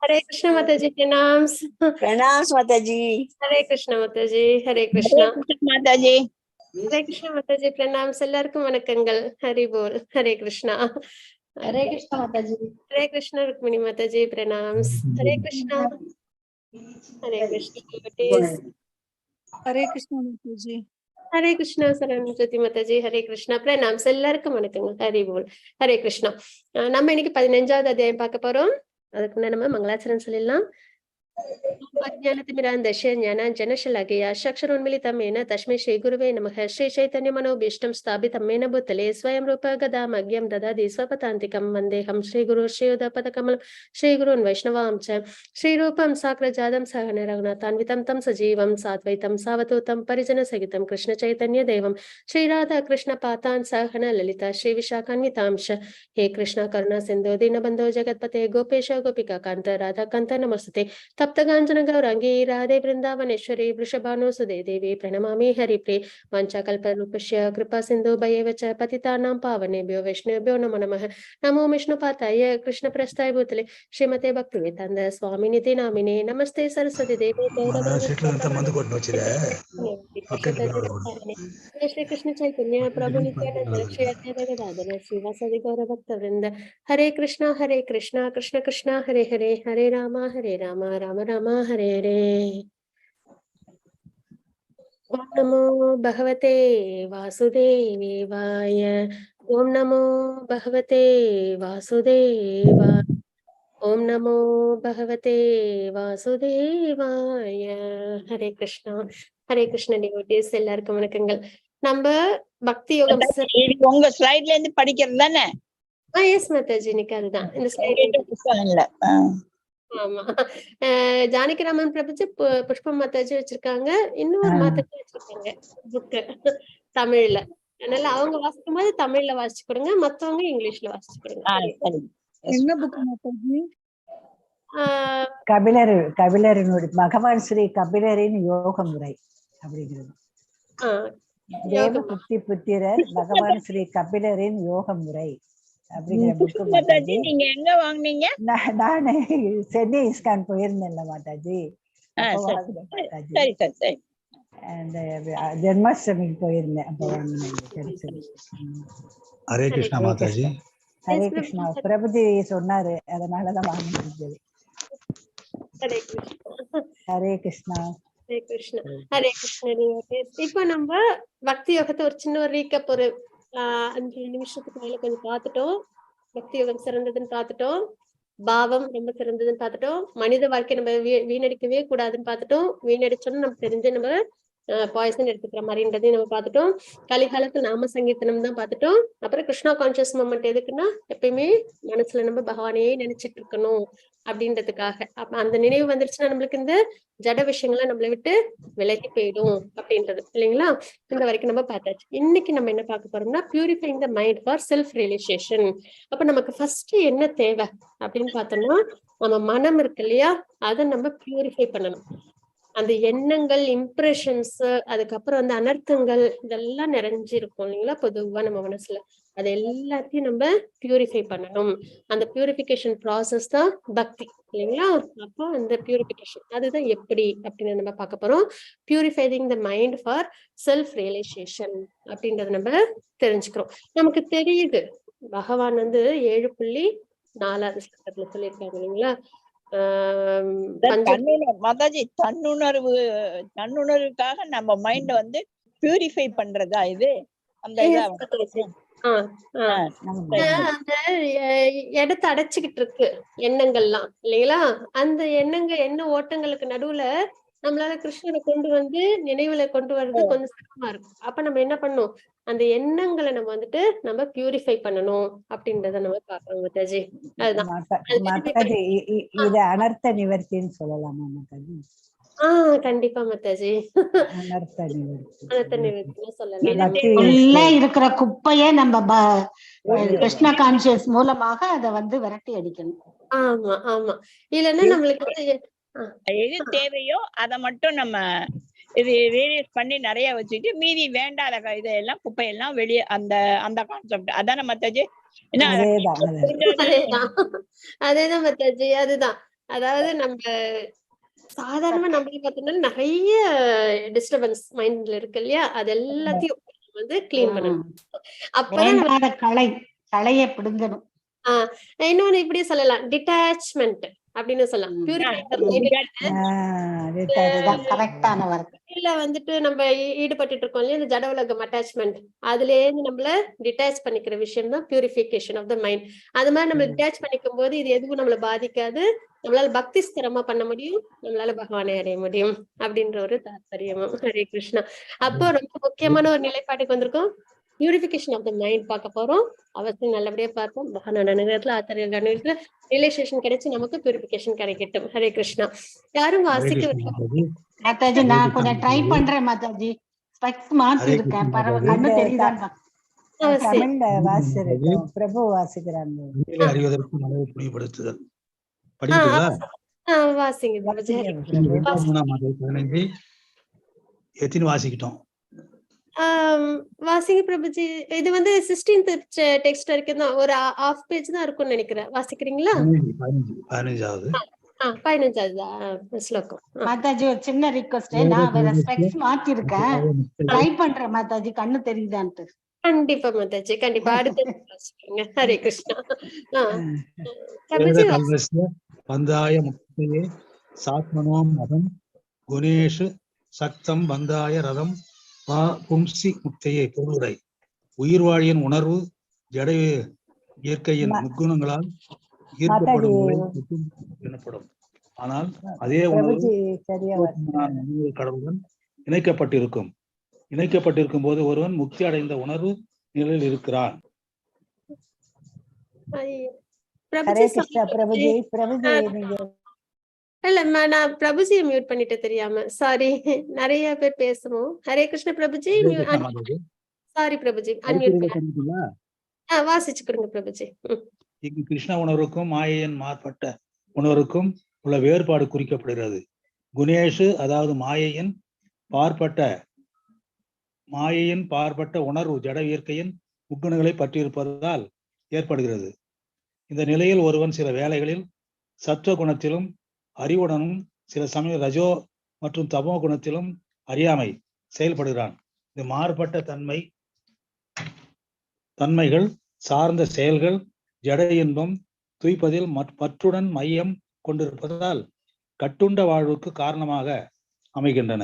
ஹரே கிருஷ்ண மாதாஜி, பிரணாம்ஸ். प्रणाम माताजी। ஹரே கிருஷ்ண மாதாஜி. ஹரே கிருஷ்ணா. माताजी। ஹரே கிருஷ்ண மாதாஜி, பிரணாம்ஸ். எல்லாருக்கும் வணக்கங்கள். ஹரி போல். ஹரே கிருஷ்ணா. ஹரே கிருஷ்ணா மாதாஜி. ஹரே கிருஷ்ண ருக்மிணி மாதாஜி, பிரணாம்ஸ். ஹரே கிருஷ்ணா. ஹரே கிருஷ்ணா. ஹரே கிருஷ்ணா மாதாஜி. ஹரே கிருஷ்ணா சரண்ஜோதி மாதாஜி. ஹரே கிருஷ்ணா. பிரணாம்ஸ். எல்லாருக்கும் வணக்கங்க. ஹரி போல். ஹரே கிருஷ்ணா. நம்ம இன்னைக்கு 15வது அத்தியாயம் பார்க்க போறோம். அதுக்கு முன்னாடி நம்ம மங்களாச்சரணம் சொல்லிடலாம். अज्ञानतिमिरान्धस्य ज्ञानाञ्जनशलाकया चक्षुरुन्मीलितं येन तस्मै श्रीगुरुवे नमः। श्रीचैतन्यमनोभीष्टं स्थापितं येन भूतले स्वयं रूप गदामह्यं ददाति स्वपदान्तिकं वन्देऽहं श्रीगुरुं श्रीयुतपदकमलं श्रीगुरून् वैष्णवां च श्रीरूपं साग्रजातं सहन रघुनाथान्वितं तं सजीवं साद्वैतं सावधूतं परिजनसहितं कृष्णचैतन्यदेवं श्रीराधा कृष्णपातान् सहन ललिता श्रीविशाखान्वितां च। हे कृष्ण करुणा सिन्धो दीनबन्धो जगत्पते गोपेश गोपिकान्त राधाकान्त नमस्ते। तप्तकाञ्चन गौरांगी राधे वृंदावनेश्वरी वृषभानुसुते देवी प्रणमामि हरिप्रिये। वाञ्छाकल्पतरुभ्यश्च कृपा सिन्धु भयेव च पतितानां पावनेभ्यो वैष्णवेभ्यो नमो नमः। नमो विष्णुपादाय कृष्णप्रस्थाय भूतले श्रीमते भक्तिवेदान्त स्वामिनिति नामिने। नमस्ते सरस्वती देवे श्री कृष्ण चैतन्य प्रभु नित्यानंद श्री अद्वैत गदाधर श्रीवासादि गौर भक्तवृंद। हरे कृष्णा कृष्ण कृष्ण हरे हरे, हरे राम राम राम हरे हरे। ओम नमो भगवते वासुदेवाय। ओम नमो भगवते वासुदेवाय। ओम नमो भगवते वासुदेवाय। हरे कृष्ण डिवोटीஸ் எல்லாருக்கும் வணக்கங்கள். நம்ம பக்தி யோகம் உங்க ஸ்லைட்ல இருந்து படிக்கிறது தானே? எஸ் மாதாஜி, இன்னைக்கு அதுதான் இந்த ஸ்லைட். ஆமா, ஜானகிராமன் பிரபுஜி புஷ்பம் மாதாஜி வச்சிருக்காங்க, இன்னொரு மாதாஜி வச்சிருக்காங்க புக்கு தமிழ்ல. அதனால அவங்க வாசிக்கும் போது தமிழ்ல வாசிச்சு கொடுங்க, மத்தவங்க இங்கிலீஷ்ல வாசிச்சு கொடுங்க. என்ன புக் மாதாஜி? கபிலரினுடைய பகவான் ஸ்ரீ கபிலரின் யோக முறை அப்படிங்கிறது. தேவ புத்தி புத்திரர் பகவான் ஸ்ரீ கபிலரின் யோக முறை அப்படிங்கிற புக்கு மாதாஜி. நீங்க எங்க வாங்குனீங்க? நானு சென்னை இஸ்கான் போயிருந்தேன்ல மாதாஜி. சரி சரி சரி. அந்த ஜென்மாஷ்டமிக்கு போயிருந்தேன், அப்ப வாங்கினேன். ஹரே கிருஷ்ணா மாதாஜி. ஹரே கிருஷ்ணா பிரபுஜி சொன்னாரு, அதனாலதான் வாங்க முடிஞ்சது. ஹரே கிருஷ்ணா. ஹரே கிருஷ்ணா. ஹரே கிருஷ்ண. இப்ப நம்ம பக்தி யோகத்தை ஒரு சின்ன ஒரு ரீகப், ஒரு 5 நிமிஷத்துக்கு மேல கொஞ்சம் பார்த்துட்டோம். பக்தி யோகம் சிறந்ததுன்னு பார்த்துட்டோம், பாவம் ரொம்ப சிறந்ததுன்னு பார்த்துட்டோம், மனித வாழ்க்கை நம்ம வீணடிக்கவே கூடாதுன்னு பார்த்துட்டோம், வீணடிச்சோம்னு நம்ம தெரிஞ்சு நம்ம பாய்சன் எடுத்துக்கிற மாதிரின்றதையும் நம்ம பார்த்துட்டோம். கலிகாலத்துல நாம சங்கீர்த்தனம் தான் பார்த்துட்டோம். அப்புறம் கிருஷ்ணா கான்சியஸ் மூமெண்ட் எதுக்குன்னா எப்பயுமே மனசுல நம்ம பகவானையே நினைச்சிட்டு இருக்கணும் அப்படின்றதுக்காக. அப்ப அந்த நினைவு வந்துருச்சுன்னா நம்மளுக்கு இந்த ஜட விஷயங்கள்லாம் நம்மளை விட்டு விலகி போயிடும் அப்படின்றது இல்லைங்களா? இந்த வரைக்கும் நம்ம பார்த்தாச்சு. இன்னைக்கு நம்ம என்ன பார்க்க போறோம்னா purifying the mind for self realization. அப்ப நமக்கு ஃபர்ஸ்ட் என்ன தேவை அப்படின்னு பார்த்தோம்னா, நம்ம மனம் இருக்கு இல்லையா, அதை நம்ம பியூரிஃபை பண்ணணும். அந்த எண்ணங்கள், இம்ப்ரெஷன்ஸ், அதுக்கப்புறம் அந்த அனர்த்தங்கள் இதெல்லாம் நிறைஞ்சிருக்கும் இல்லைங்களா பொதுவா நம்ம மனசுல. அது எல்லாத்தையும் நம்ம பியூரிஃபை பண்ணணும். அந்த பியூரிஃபிகேஷன் ப்ராசஸ் தான் பக்தி இல்லைங்களா? அப்போ அந்த பியூரிஃபிகேஷன் அதுதான் எப்படி அப்படின்னு நம்ம பார்க்க போறோம். Purifying the mind for self realization அப்படின்றத நம்ம தெரிஞ்சுக்கிறோம். நமக்கு தெரியுது பகவான் வந்து 7.4 ஸ்லோகத்துல சொல்லியிருக்காங்க இல்லைங்களா? மாதாஜி தன்னுணர்வுக்காக நம்ம மைண்ட வந்து பியூரிஃபை பண்றதா இது? அந்த அந்த இடத்தை அடைச்சுக்கிட்டு இருக்கு எண்ணங்கள்லாம் இல்லைங்களா? அந்த எண்ண ஓட்டங்களுக்கு நடுவுல நம்மளால கிருஷ்ணரை கொண்டு வந்து நினைவுல கொண்டு வர்றது கொஞ்சம் சிரமமா இருக்கும். அப்ப நம்ம என்ன பண்ணணும், அந்த எண்ணங்களை நம்ம வந்துட்டு நம்ம பியூரிஃபை பண்ணணும் அப்படின்றத நம்ம பாக்குறோம் மாதாஜி. அதுதான் இது அனர்த்த நிவர்த்தின்னு சொல்லலாமா மாதாஜி? கண்டிப்பா மாதாஜி, அனர்த்த நிவர்த்தி. அனர்த்த நிவர்த்தின்னு சொல்லலாம். உள்ள இருக்கிற குப்பையை நம்ம கிருஷ்ண கான்சியஸ் மூலமாக அதை வந்து விரட்டி அடிக்கணும். ஆமா ஆமா, இல்லன்னா நம்மளுக்கு எது தேவையோ அதை மட்டும் நம்ம இது ரியலைஸ் பண்ணி நிறைய வச்சுட்டு மீதி வேண்டாத இதெல்லாம் குப்பையெல்லாம் வெளியே அந்த அந்த கான்செப்ட் அதான மாதாஜி? அதேதான் மாதாஜி, அதுதான். அதாவது நம்ம சாதாரணமா நம்மளுக்கு பார்த்தோம்னா நிறைய டிஸ்டர்பன்ஸ் மைண்ட்ல இருக்கு இல்லையா, அது எல்லாத்தையும் வந்து கிளீன் பண்ணணும். அப்பதான் களைய பிடுங்கணும். இன்னொன்னு இப்படி சொல்லலாம், டிட்டாச்மெண்ட் அப்படின்னு சொல்லலாம். இல்ல வந்துட்டு நம்ம ஈடுபட்டு இருக்கோம் இல்லையா, இந்த ஜட உலகம் அட்டாச்மெண்ட், அதுல இருந்து நம்மள டிட்டாச் பண்ணிக்கிற விஷயம் தான் பியூரிஃபிகேஷன் ஆஃப் த மைண்ட். அது மாதிரி நம்ம டிட்டாச் பண்ணிக்கும் போது இது எதுவும் நம்மள பாதிக்காது, நம்மளால பக்தி ஸ்திரமா பண்ண முடியும், நம்மளால பகவானை அடைய முடியும் அப்படின்ற ஒரு தாற்பயமும். ஹரே கிருஷ்ணா. அப்போ ரொம்ப முக்கியமான ஒரு நிலைப்பாட்டுக்கு வந்திருக்கோம், பியூரிஃபிகேஷன் ஆஃப் த மைண்ட் பார்க்க போறோம். அவசியம் நல்லபடியா பார்ப்போம். பகவானோட நேரத்துல ஆத்தரியல் நேரத்துல ரியலைசேஷன் கிடைச்சு நமக்கு பியூரிஃபிகேஷன் கிடைக்கட்டும். ஹரே கிருஷ்ணா. யாரும் வாசிக்க மாதாஜி, நான் கொஞ்சம் ட்ரை பண்றேன் மாதாஜி. ஸ்பெக்ஸ் மாத்தி இருக்கேன், பரவாயில்ல, கண்ணு தெரியுதான்னு பிரபு வாசிக்கிறாங்க. அறிவதற்கு மனதை புரியப்படுத்துதல் படிக்கிறீங்களா? வாசிங்க. 15 எத்தனை வாசிக்கிட்டோம்? வாசிங்க பிரபுஜி. இது வந்து 16th டெக்ஸ்ட் வரைக்கும் தான், ஒரு ஹாஃப் பேஜ் தான் இருக்கும்னு நினைக்கிறேன். வாசிக்கிறீங்களா? 15வது 15வது ஸ்லோகம். மாதாஜி, ஒரு சின்ன ரிக்வெஸ்ட், நான் வேற ஸ்பெக்ஸ் மாத்தி இருக்கேன், ட்ரை பண்றேன் மாதாஜி, கண்ணு தெரியுதான்ட்டு. கண்டிப்பா மாதாஜி, கண்டிப்பா. அடுத்து வாசிக்கிறீங்க. ஹரே கிருஷ்ணா. பந்தாய முக்தியே சாத்மனோம் மதம் குணேஷு சக்தம் பந்தாய ரதம் பும்சி முக்தியை பொருளுரை. உயிர்வாழியின் உணர்வு ஜட இயற்கையின் முக்குணங்களால் ஈர்க்கப்படும் எனப்படும். ஆனால் அதே உணர்வு கடவுளுடன் இணைக்கப்பட்டிருக்கும் போது ஒருவன் முக்தி அடைந்த உணர்வு நிலையில் இருக்கிறான். இல்ல, நான் பிரபுஜியை மியூட் பண்ணிட்டு தெரியாம, சாரி. நிறைய பேர் பேசணும். ஹரே கிருஷ்ண பிரபுஜி. சாரி பிரபுஜி, வாசிச்சு கொடுங்க பிரபுஜி. இங்கு கிருஷ்ண உணர்வுக்கும் மாயையின் மாறுபட்ட உணர்வுக்கும் உள்ள வேறுபாடு குறிக்கப்படுகிறது. குணேஷு அதாவது மாயையின் பார்ப்பட்ட உணர்வு ஜட இயற்கையின் முக்குணங்களை பற்றியிருப்பதால் ஏற்படுகிறது. இந்த நிலையில் ஒருவன் சில வேளைகளில் சத்துவ குணத்திலும் அறிவுடனும், சில சமயம் ரஜோ மற்றும் தமோ குணத்திலும் அறியாமை செயல்படுகிறான். இந்த மாறுபட்ட தன்மைகள் சார்ந்த செயல்கள் ஜட இன்பம் துய்ப்பதில் பற்றுடன் மையம் கொண்டிருப்பதால் கட்டுண்ட வாழ்வுக்கு காரணமாக அமைகின்றன.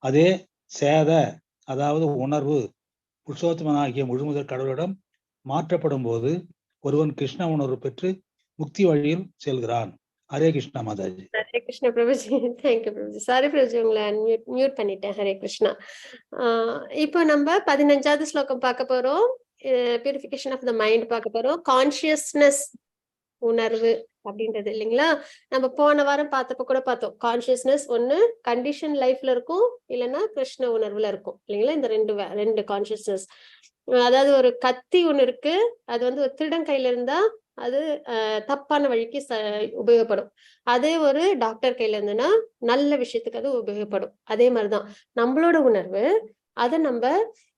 அதே சேத அதாவது உணர்வு புருஷோத்தமனாகிய முழுமுதற் கடவுளிடம் மாற்றப்படும் போது ஒருவன் கிருஷ்ண உணர்வு பெற்று முக்தி வழியில் செல்கிறான். ஹரே கிருஷ்ணா மாதாஜி. ஹரே கிருஷ்ணா பிரபுஜி. தேங்க்யூ பிரபுஜி. சாரி பிரபுஜி, உங்களை மியூட் பண்ணிட்டேன். ஹரே கிருஷ்ணா. இப்போ நம்ம 15வது ஸ்லோகம் பார்க்க போறோம். பியூரிஃபிகேஷன் ஆஃப் த மைண்ட் பார்க்க போறோம். கான்சியஸ்னஸ் உணர்வு அப்படின்றது இல்லைங்களா? நம்ம போன வாரம் பார்த்தப்ப கூட பார்த்தோம். கான்சியஸ்னஸ் ஒண்ணு கண்டிஷன் லைஃப்ல இருக்கும், இல்லைன்னா கிருஷ்ண உணர்வுல இருக்கும் இல்லைங்களா? இந்த ரெண்டு கான்சியஸ்னஸ். அதாவது ஒரு கத்தி ஒண்ணு இருக்கு, அது வந்து ஒரு திருடன் கையில இருந்தா அது தப்பான வழிக்கு உபயோகப்படும். அதே ஒரு டாக்டர் கையில இருந்துன்னா நல்ல விஷயத்துக்கு அது உபயோகப்படும். அதே மாதிரிதான் நம்மளோட உணர்வு, அதை நம்ம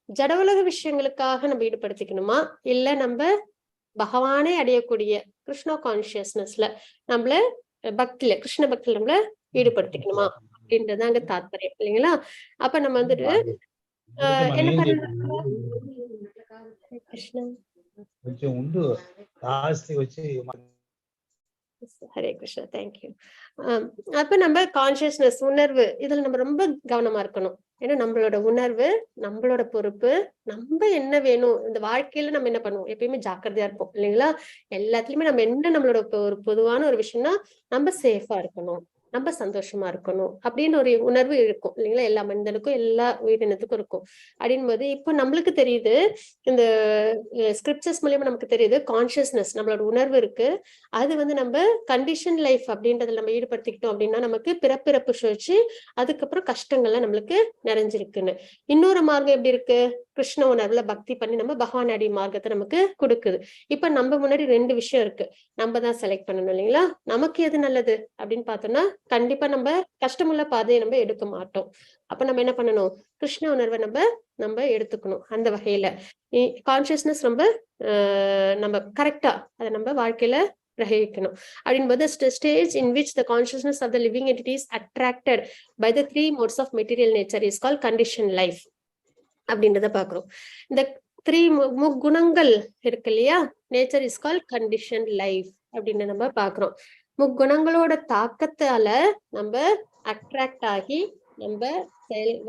ஜட உலக விஷயங்களுக்காக நம்ம ஈடுபடுத்திக்கணுமா, இல்ல நம்ம பகவானே அடையக்கூடிய கிருஷ்ண கான்சியஸ்னஸ்ல நம்மள பக்தியில கிருஷ்ண பக்தியில நம்மள ஈடுபடுத்திக்கணுமா அப்படின்றதாங்க தாத்பரியம் இல்லைங்களா? அப்ப நம்ம வந்துட்டு என்ன பண்ணணும்? கிருஷ்ணா ஹரே கிருஷ்ணா, தேங்க்யூ. அப்ப நம்ம கான்சியஸ்னஸ் உணர்வு இதுல நம்ம ரொம்ப கவனமா இருக்கணும். ஏன்னா நம்மளோட உணர்வு நம்மளோட பொறுப்பு. நம்ம என்ன வேணும் இந்த வாழ்க்கையில நம்ம என்ன பண்ணுவோம், எப்பயுமே ஜாக்கிரதையா இருப்போம் இல்லைங்களா? எல்லாத்துலயுமே நம்ம என்ன நம்மளோட ஒரு பொதுவான ஒரு விஷயம்னா நம்ம சேஃபா இருக்கணும், நம்ம சந்தோஷமா இருக்கணும் அப்படின்னு ஒரு உணர்வு இருக்கும் இல்லைங்களா? எல்லா மனிதனுக்கும் எல்லா உயிரினத்துக்கும் இருக்கும். அப்படின் போது இப்போ நம்மளுக்கு தெரியுது, இந்த ஸ்கிரிப்சர்ஸ் மூலியமா நமக்கு தெரியுது கான்சியஸ்னஸ் நம்மளோட உணர்வு இருக்கு. அது வந்து நம்ம கண்டிஷன் லைஃப் அப்படின்றதுல நம்ம ஈடுபடுத்திக்கிட்டோம் அப்படின்னா நமக்கு பிறப்பிறப்பு சுழற்சி, அதுக்கப்புறம் கஷ்டங்கள்லாம் நம்மளுக்கு நிறைஞ்சிருக்குன்னு. இன்னொரு மார்க்கம் எப்படி இருக்கு, கிருஷ்ண உணர்வுல பக்தி பண்ணி நம்ம பகவான் அடி மார்க்கத்தை நமக்கு கொடுக்குது. இப்ப நம்ம முன்னாடி ரெண்டு விஷயம் இருக்கு, நம்ம தான் செலக்ட் பண்ணணும் இல்லைங்களா? நமக்கு எது நல்லது அப்படின்னு பார்த்தோம்னா கண்டிப்பா நம்ம கஷ்டமுள்ள பாதையை நம்ம எடுக்க மாட்டோம். அப்ப நம்ம என்ன பண்ணணும், கிருஷ்ண உணர்வை நம்ம எடுத்துக்கணும். அந்த வகையில கான்சியஸ்னஸ் நம்ம கரெக்டா அதை நம்ம வாழ்க்கையில கிரகிக்கணும். அப்படின்போது stage in which the consciousness of the living entity is attracted by the 3 modes of material nature is called conditioned life அப்படின்றத பாக்குறோம். இந்த 3 முக்குணங்கள் இருக்கு இல்லையா, nature is call condition life அப்படின்னு நம்ம பாக்குறோம். முக்குணங்களோட தாக்கத்தால நம்ம அட்ராக்ட் ஆகி நம்ம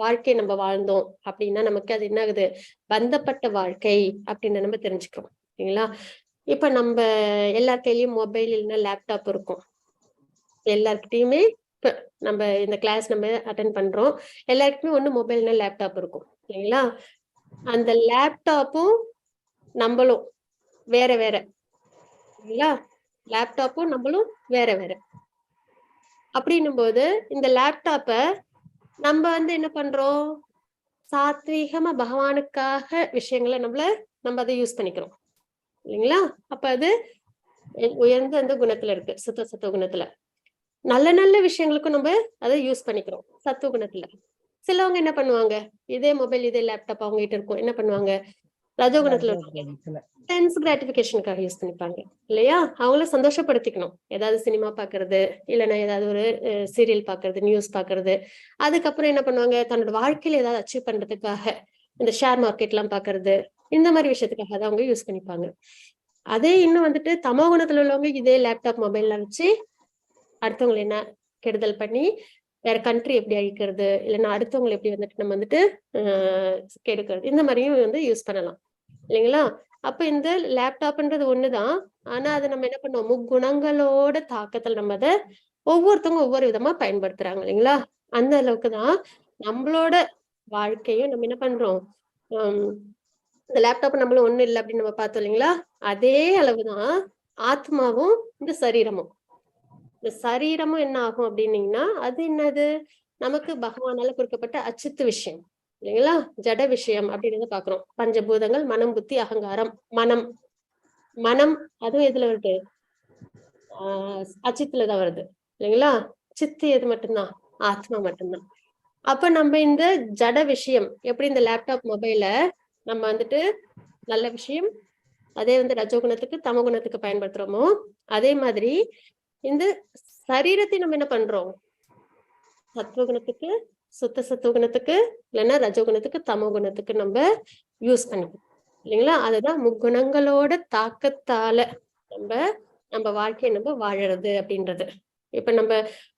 வாழ்க்கை நம்ம வாழ்ந்தோம் அப்படின்னா நமக்கு அது என்ன ஆகுது, பந்தப்பட்ட வாழ்க்கை அப்படின்னு நம்ம தெரிஞ்சுக்கிறோம் சரிங்களா? இப்ப நம்ம எல்லார் கையிலயும் மொபைல் இல்லைன்னா லேப்டாப் இருக்கும். எல்லார்கிட்டயுமே இப்ப நம்ம இந்த கிளாஸ் நம்ம அட்டென்ட் பண்றோம், எல்லாருக்குமே ஒண்ணு மொபைல்னா லேப்டாப் இருக்கும் இல்லைங்களா? அந்த லேப்டாப்பும் நம்மளும் வேற வேற இல்லைங்களா? லேப்டாப்பும் நம்மளும் வேற வேற. அப்படின்னும் போது இந்த லேப்டாப்ப நம்ம வந்து என்ன பண்றோம், சாத்வீகமா பகவானுக்காக விஷயங்களை நம்ம அதை யூஸ் பண்ணிக்கிறோம் இல்லைங்களா? அப்ப அது உயர்ந்த அந்த குணத்துல இருக்கு, சத்துவ குணத்துல. நல்ல நல்ல விஷயங்களுக்கும் நம்ம அதை யூஸ் பண்ணிக்கிறோம் சத்துவ குணத்துல. சிலவங்க என்ன பண்ணுவாங்க, இதே மொபைல் இதே லேப்டாப் அவங்க கிட்ட இருக்கும், என்ன பண்ணுவாங்க, ரஜோகுணத்துல சென்ஸ் கிராட்டிபிகேஷனுக்காக யூஸ் பண்ணிப்பாங்க இல்லையா? அவங்கள சந்தோஷப்படுத்திக்கணும், ஏதாவது சினிமா பாக்குறது, இல்லைன்னா ஏதாவது ஒரு சீரியல் பாக்குறது, நியூஸ் பாக்குறது. அதுக்கப்புறம் என்ன பண்ணுவாங்க, தன்னோட வாழ்க்கையில ஏதாவது அச்சீவ் பண்றதுக்காக இந்த ஷேர் மார்க்கெட் எல்லாம் பாக்குறது, இந்த மாதிரி விஷயத்துக்காக அதை அவங்க யூஸ் பண்ணிப்பாங்க. அதே இன்னும் வந்துட்டு தமோ குணத்துல உள்ளவங்க இதே லேப்டாப் மொபைல்லாம் வச்சு அடுத்தவங்களை என்ன கெடுதல் பண்ணி வேற கண்ட்ரி எப்படி அழிக்கிறது, இல்லைன்னா அடுத்தவங்களை எப்படி வந்துட்டு நம்ம வந்துட்டு கெடுக்கிறது, இந்த மாதிரியும் யூஸ் பண்ணலாம் இல்லைங்களா? அப்ப இந்த லேப்டாப்ன்றது ஒண்ணுதான், ஆனா அதை நம்ம என்ன பண்ணுவோம், முக்குணங்களோட தாக்கத்துல நம்ம அதை ஒவ்வொருத்தவங்க ஒவ்வொரு விதமா பயன்படுத்துறாங்க இல்லைங்களா? அந்த அளவுக்கு தான் நம்மளோட வாழ்க்கையும் நம்ம என்ன பண்றோம், இந்த லேப்டாப் நம்மளும் ஒண்ணும் இல்லை அப்படின்னு நம்ம பார்த்தோம் இல்லைங்களா? அதே அளவுதான் ஆத்மாவும் இந்த சரீரமும். இந்த சரீரமும் என்ன ஆகும் அப்படின்னீங்கன்னா அது என்னது, நமக்கு பகவானால கொடுக்கப்பட்ட அச்சித்து விஷயம் இல்லைங்களா, ஜட விஷயம் அப்படின்னு பாக்குறோம். பஞ்சபூதங்கள், மனம், புத்தி, அகங்காரம். மனம் அதுவும் எதுல வருது, அச்சித்துலதான் வருது இல்லைங்களா? சித்து எது மட்டும்தான், ஆத்மா மட்டும்தான். அப்ப நம்ம இந்த ஜட விஷயம் எப்படி இந்த லேப்டாப் மொபைல நம்ம வந்துட்டு நல்ல விஷயம், அதே ரஜோகுணத்துக்கு தமோ குணத்துக்கு பயன்படுத்துறோமோ, அதே மாதிரி இந்த சரீரத்தை நம்ம என்ன பண்றோம், சத்துவகுணத்துக்கு, சத்துவகுணத்துக்கு, இல்லைன்னா ரஜோகுணத்துக்கு, தமோ குணத்துக்கு நம்ம யூஸ் பண்ணிக்கணும் இல்லைங்களா? அதுதான் முக்குணங்களோட தாக்கத்தால நம்ம வாழ்க்கையை நம்ம வாழறது அப்படின்றது. இப்ப நம்ம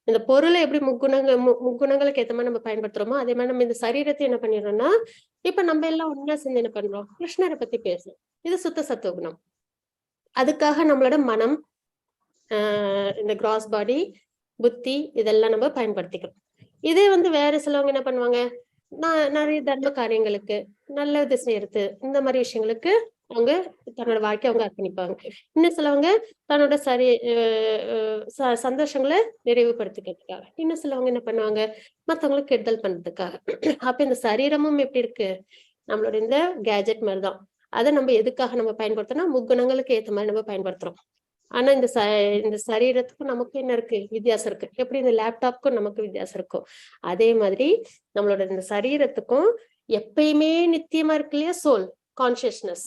இந்த பொருளை எப்படி முக்குணங்களுக்கு ஏத்த மாதிரி நம்ம பயன்படுத்துறோமோ, அதே மாதிரி நம்ம இந்த சரீரத்தை என்ன பண்ணிடுறோம்னா, இப்ப நம்ம எல்லாம் ஒன்னா சேர்ந்து என்ன பண்றோம், கிருஷ்ணரை பத்தி பேசுறோம். இது சுத்த சத்துவகுணம். அதுக்காக நம்மளோட மனம், இந்த கிராஸ் பாடி, புத்தி, இதெல்லாம் நம்ம பயன்படுத்திக்கிறோம். இதே வேற சிலவங்க என்ன பண்ணுவாங்க, நிறைய தர்ம காரியங்களுக்கு, நல்லது செய்யறது, இந்த மாதிரி விஷயங்களுக்கு அவங்க தன்னோட வாழ்க்கையை அவங்க அர்ப்பணிப்பாங்க. இன்னும் சிலவங்க தன்னோட சந்தோஷங்களை நிறைவுபடுத்திக்கிறதுக்காக, இன்னும் சிலவங்க என்ன பண்ணுவாங்க, மத்தவங்களுக்கு கெடுதல் பண்றதுக்காக. அப்ப இந்த சரீரமும் எப்படி இருக்கு, நம்மளோட இந்த கேஜெட் மாதிரிதான். அதை நம்ம எதுக்காக நம்ம பயன்படுத்தணும், முக்குணங்களுக்கு ஏத்த மாதிரி நம்ம பயன்படுத்துறோம். ஆனா இந்த சரீரத்துக்கும் நமக்கும் என்ன இருக்கு, வித்தியாசம் இருக்கு. எப்படி இந்த லேப்டாப்க்கும் நமக்கு வித்தியாசம் இருக்கும், அதே மாதிரி நம்மளோட இந்த சரீரத்துக்கும் எப்பயுமே நித்தியமா இருக்கு இல்லையா, சோல் கான்சியஸ்னஸ்,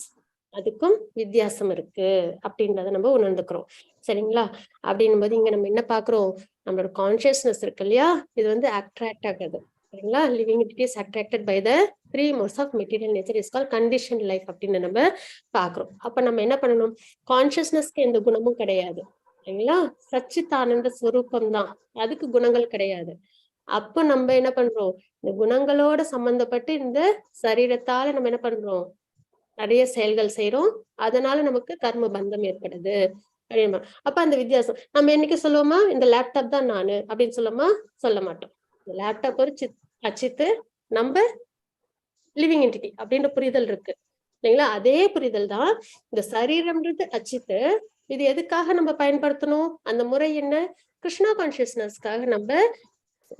அதுக்கும் வித்தியாசம் இருக்கு அப்படின்றத நம்ம உணர்ந்துக்கிறோம். சரிங்களா? அப்படின்னும் போது இங்க நம்ம என்ன பாக்குறோம், நம்மளோட கான்சியஸ்னஸ் இருக்கு இல்லையா, இது வந்து அட்ராக்ட் ஆகுது. சரிங்களா? Living it is attracted by the 3 modes of material nature is called conditioned life அப்படின்னு நம்ம பாக்குறோம். அப்ப நம்ம என்ன பண்ணணும், கான்சியஸ்னஸ்க்கு எந்த குணமும் கிடையாது. சரிங்களா? சச்சிதானந்த ஸ்வரூபம் தான், அதுக்கு குணங்கள் கிடையாது. அப்ப நம்ம என்ன பண்றோம், இந்த குணங்களோட சம்பந்தப்பட்டு இந்த சரீரத்தால நம்ம என்ன பண்றோம், நிறைய செயல்கள் செய்யறோம். அதனால நமக்கு கர்ம பந்தம் ஏற்படுது அப்படின்னா. அப்ப அந்த வித்தியாசம் நம்ம என்னைக்கு சொல்லுவோமா, இந்த லேப்டாப் தான் நானு அப்படின்னு சொல்லுவோமா, சொல்ல மாட்டோம். இந்த லேப்டாப் ஒரு அச்சித்து, நம்ம லிவிங் என்டிட்டி அப்படின்ற புரிதல் இருக்கு இல்லைங்களா? அதே புரிதல் தான் இந்த சரீரம்ன்றது அச்சித்து. இது எதுக்காக நம்ம பயன்படுத்தணும், அந்த முறை என்ன, கிருஷ்ணா கான்சியஸ்னஸ்க்காக. நம்ம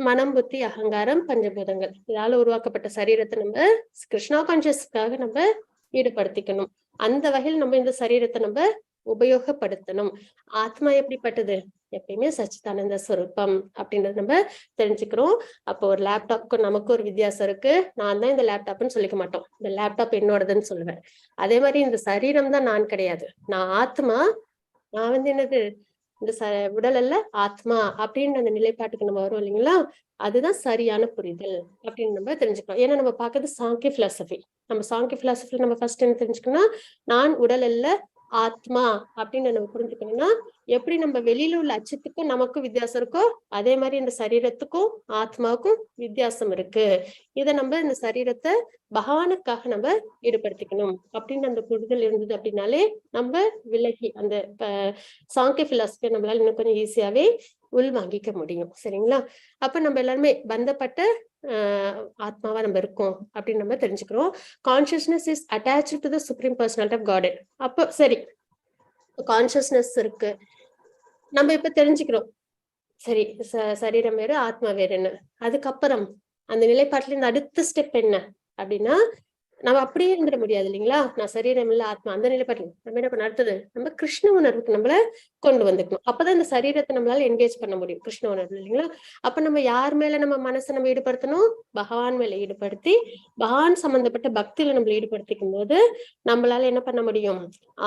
மனம், புத்தி, அகங்காரம், பஞ்சபூதங்கள் இதால உருவாக்கப்பட்ட சரீரத்தை நம்ம கிருஷ்ணா கான்சியஸ்க்காக நம்ம ஈடுபடுத்திக்கணும். அந்த வகையில் நம்ம இந்த சரீரத்தை நம்ம உபயோகப்படுத்தணும். ஆத்மா எப்படிப்பட்டது, எப்பயுமே சச்சிதானந்த ஸ்வரூபம் அப்படின்றத நம்ம தெரிஞ்சுக்கிறோம். அப்போ ஒரு லேப்டாப்க்கும் நமக்கு ஒரு வித்தியாசம் இருக்கு. நான் தான் இந்த லேப்டாப்னு சொல்லிக்க மாட்டோம், இந்த லேப்டாப் என்னோடதுன்னு சொல்லுவேன். அதே மாதிரி இந்த சரீரம் தான் நான் கிடையாது, நான் ஆத்மா. நான் வந்து என்னது, இந்த உடல் அல்ல ஆத்மா அப்படின்ற அந்த நிலைப்பாட்டுக்கு நம்ம வரும் இல்லைங்களா, அதுதான் சரியான புரிதல் அப்படின்னு நம்ம தெரிஞ்சுக்கலாம். ஏன்னா நம்ம பார்க்கறது சாங்கிய பிலாசபி. நம்ம சாங்கிய பிலாசபில நம்ம ஃபர்ஸ்ட் என்ன தெரிஞ்சுக்கணும்னா, நான் உடல் அல்ல ஆத்மா அப்படின்னு நம்ம புரிஞ்சுக்கணும்னா, எப்படி நம்ம வெளியில உள்ள அச்சத்துக்கும் நமக்கும் வித்தியாசம் இருக்கோ, அதே மாதிரி இந்த சரீரத்துக்கும் ஆத்மாவுக்கும் வித்தியாசம் இருக்கு. இதை நம்ம இந்த சரீரத்தை பகவானுக்காக நம்ம ஈடுபடுத்திக்கணும் அப்படின்னு அந்த புரிதல் இருந்தது அப்படின்னாலே நம்ம விலகி அந்த சாங்கிய பிலாசபி நம்மளால இன்னும் கொஞ்சம் ஈஸியாவே உள் வாங்கிக்க முடியும். சரிங்களா? அப்ப நம்ம எல்லாருமே பந்தப்பட்ட ஆத்மாவா நம்ம இருக்கோம் அப்படின்னு நம்ம தெரிஞ்சுக்கிறோம். Consciousness is attached to the supreme personality of God. அப்போ சரி, கான்சியஸ்னஸ் இருக்கு, நம்ம இப்ப தெரிஞ்சுக்கிறோம், சரி சரீரம் வேறு ஆத்மா வேறுன்னு. அதுக்கப்புறம் அந்த நிலைப்பாட்டுல இருந்து அடுத்த ஸ்டெப் என்ன அப்படின்னா, நம்ம அப்படியே இருந்துட முடியாது இல்லைங்களா, நான் சரீரம் இல்ல ஆத்மா அந்த நிலைப்பாட்டில் நம்ம என்ன பண்ண, அடுத்தது நம்ம கிருஷ்ண உணர்வுக்கு நம்மள கொண்டு வந்துக்கணும். அப்பதான் இந்த சரீரத்தை நம்மளால என்கேஜ் பண்ண முடியும் கிருஷ்ண உணர்வு இல்லைங்களா. அப்ப நம்ம யார் மேல நம்ம மனசை நம்ம ஈடுபடுத்தணும், பகவான் மேல ஈடுபடுத்தி பகவான் சம்பந்தப்பட்ட பக்தியில நம்மள ஈடுபடுத்திக்கும் போது நம்மளால என்ன பண்ண முடியும்,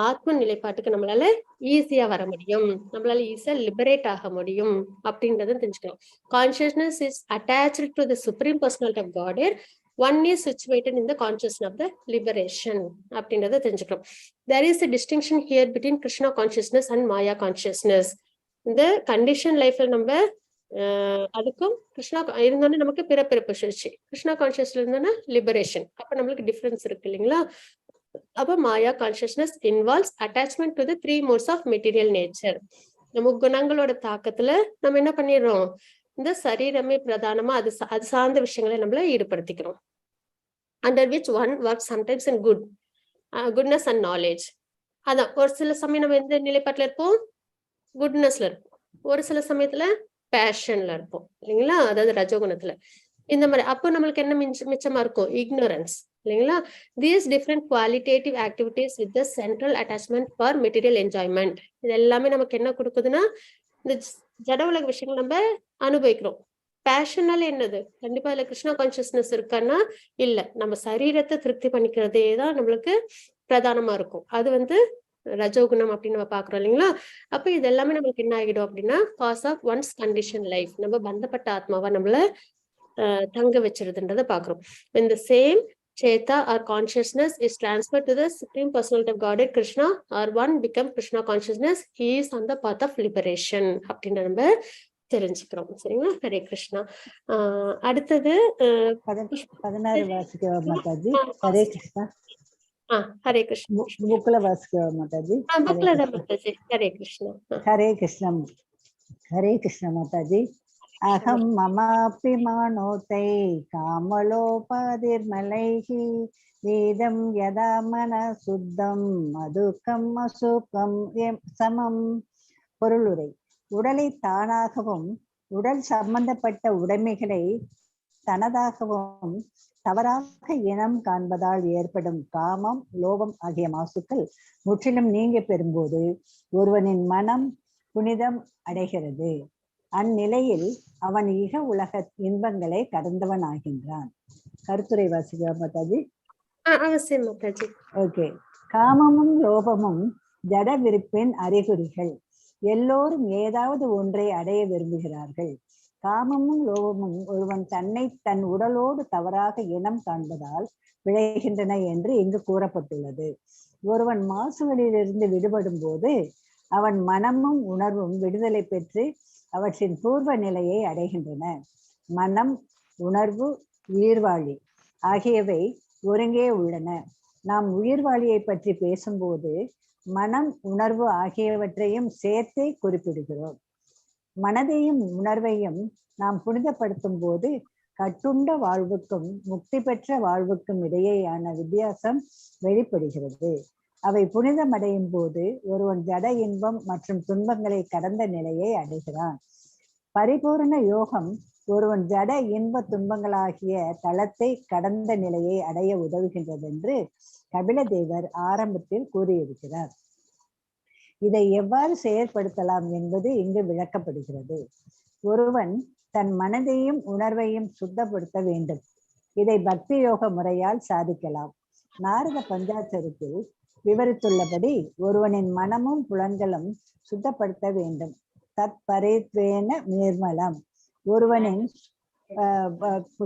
ஆத்ம நிலைப்பாட்டுக்கு நம்மளால ஈஸியா வர முடியும், நம்மளால ஈஸியா லிபரேட் ஆக முடியும் அப்படின்றத தெரிஞ்சுக்கலாம். Consciousness is attached to the supreme personality of God. One is situated in the consciousness of the liberation அப்படின்றத தெரிஞ்சுக்கிறோம். There is a distinction here between Krishna consciousness and Maya consciousness. இந்த கண்டிஷன் லைஃப்ல நம்ம அதுக்கும் கிருஷ்ணா இருந்தோன்னா நமக்கு பிறப்பிறப்பு சுழற்சி, கிருஷ்ணா கான்சியஸ்ல இருந்தோன்னா லிபரேஷன். அப்ப நம்மளுக்கு டிஃபரன்ஸ் இருக்கு இல்லைங்களா. அப்ப maya consciousness involves attachment to the 3 modes of material nature. நம்ம குணங்களோட தாக்கத்துல நம்ம என்ன பண்ணிடுறோம், இந்த சரீரமே பிரதானமா அது சார்ந்த விஷயங்களை நம்மள ஈடுபடுத்திக்கிறோம். under which one works sometimes in goodness and knowledge. அதான் ஒரு சில சமயம் நம்ம எந்த நிலைப்பாட்டுல இருப்போம், குட்னஸ்ல இருப்போம், ஒரு சில சமயத்துல பேஷன்ல இருப்போம் இல்லைங்களா, அதாவது ரஜோகுணத்துல இந்த மாதிரி. அப்போ நம்மளுக்கு என்ன மிச்சமா இருக்கும், இக்னோரன்ஸ் இல்லைங்களா. These different qualitative activities with the central attachment for material enjoyment, இது எல்லாமே நமக்கு என்ன கொடுக்குதுன்னா, இந்த ஜட உலக விஷயங்கள் நம்ம அனுபவிக்கிறோம். பேஷனால என்னது, கண்டிப்பா இதுல கிருஷ்ணா கான்சியஸ்னஸ் இருக்கான்னா இல்ல, நம்ம சரீரத்தை திருப்தி பண்ணிக்கிறதே தான் நம்மளுக்கு பிரதானமா இருக்கும். அது வந்து ரஜோகுணம் அப்படின்னு நம்ம பாக்குறோம் இல்லைங்களா. அப்ப இது எல்லாமே நம்மளுக்கு என்ன ஆகிடும் அப்படின்னா, cause of one's condition life, நம்ம பந்தப்பட்ட ஆத்மாவா நம்மள தங்க வச்சிருதுன்றத பாக்குறோம். In the same Cheta or consciousness is transferred to the Supreme Personality of Godhead Krishna, or one become Krishna consciousness, he is on the path of liberation அப்படின்னு நம்ம தெரிஞ்சுக்கிறோம். சரிங்களா? ஹரே கிருஷ்ணா. அடுத்தது 16 வாசிக்கவா மாதாஜி? ஹரே கிருஷ்ணா. ஹரே கிருஷ்ணா. புக்ல வாசிக்கவா மாதாஜி? புக்ல தான் மாதாஜி. ஹரே கிருஷ்ணா. ஹரே கிருஷ்ணா. ஹரே கிருஷ்ணா மாதாஜி. அகம் மமாபி மானோதை காமலோபாதிர்மலைஹி வேதம் யதா மன சுத்தம் மதுக்கம் அசுக்கம் சமம். பொருளுரை. உடலை தானாகவும் உடல் சம்பந்தப்பட்ட உடைமைகளை தனதாகவும் தவறாக இனம் காண்பதால் ஏற்படும் காமம், லோபம் ஆகிய மாசுக்கள் முற்றிலும் நீங்க பெறும்போது ஒருவனின் மனம் புனிதம் அடைகிறது. அந்நிலையில் அவன் இக உலக இன்பங்களை கடந்தவன் ஆகின்றான். கருத்துரை வாசிக்க மாதாஜி. அவசியம் மாதாஜி. ஓகே. காமமும் லோபமும் ஜட விருப்பின் அறிகுறிகள். எல்லோரும் ஏதாவது ஒன்றை அடைய விரும்புகிறார்கள். காமமும் லோபமும் ஒருவன் தன்னை தன் உடலோடு தவறாக இனம் காண்பதால் விளைகின்றன என்று இங்கு கூறப்பட்டுள்ளது. ஒருவன் மாசுகளிலிருந்து விடுபடும் போது அவன் மனமும் உணர்வும் விடுதலை பெற்று அவற்றின் பூர்வ நிலையை அடைகின்றன. மனம், உணர்வு, உயிர்வாழி ஆகியவை ஒருங்கே உள்ளன. நாம் உயிர்வாழியை பற்றி பேசும்போது மனம், உணர்வு ஆகியவற்றையும் சேர்த்தே குறிப்பிடுகிறோம். மனதையும் உணர்வையும் நாம் புனிதப்படுத்தும் போது கட்டுண்ட வாழ்வுக்கும் முக்தி பெற்ற வாழ்வுக்கும் இடையேயான வித்தியாசம் வெளிப்படுகிறது. அவை புனிதமடையும் போது ஒருவன் ஜட இன்பம் மற்றும் துன்பங்களை கடந்த நிலையை அடைகிறான். பரிபூர்ண யோகம் ஒருவன் ஜட இன்ப துன்பங்களாகிய தளத்தை கடந்த நிலையை அடைய உதவுகின்றது என்று கபில தேவர் ஆரம்பத்தில் கூறியிருக்கிறார். இதை எவ்வாறு செயற்படுத்தலாம் என்பது இங்கு விளக்கப்படுகிறது. ஒருவன் தன் மனதையும் உணர்வையும் சுத்தப்படுத்த வேண்டும். இதை பக்தி யோக முறையால் சாதிக்கலாம். நாரத பஞ்சாட்சரத்தில் விவரித்துள்ளபடி ஒருவனின் மனமும் புலன்களும் சுத்தப்படுத்த வேண்டும். தற்பரித்வேன நிர்மலம். ஒருவனின்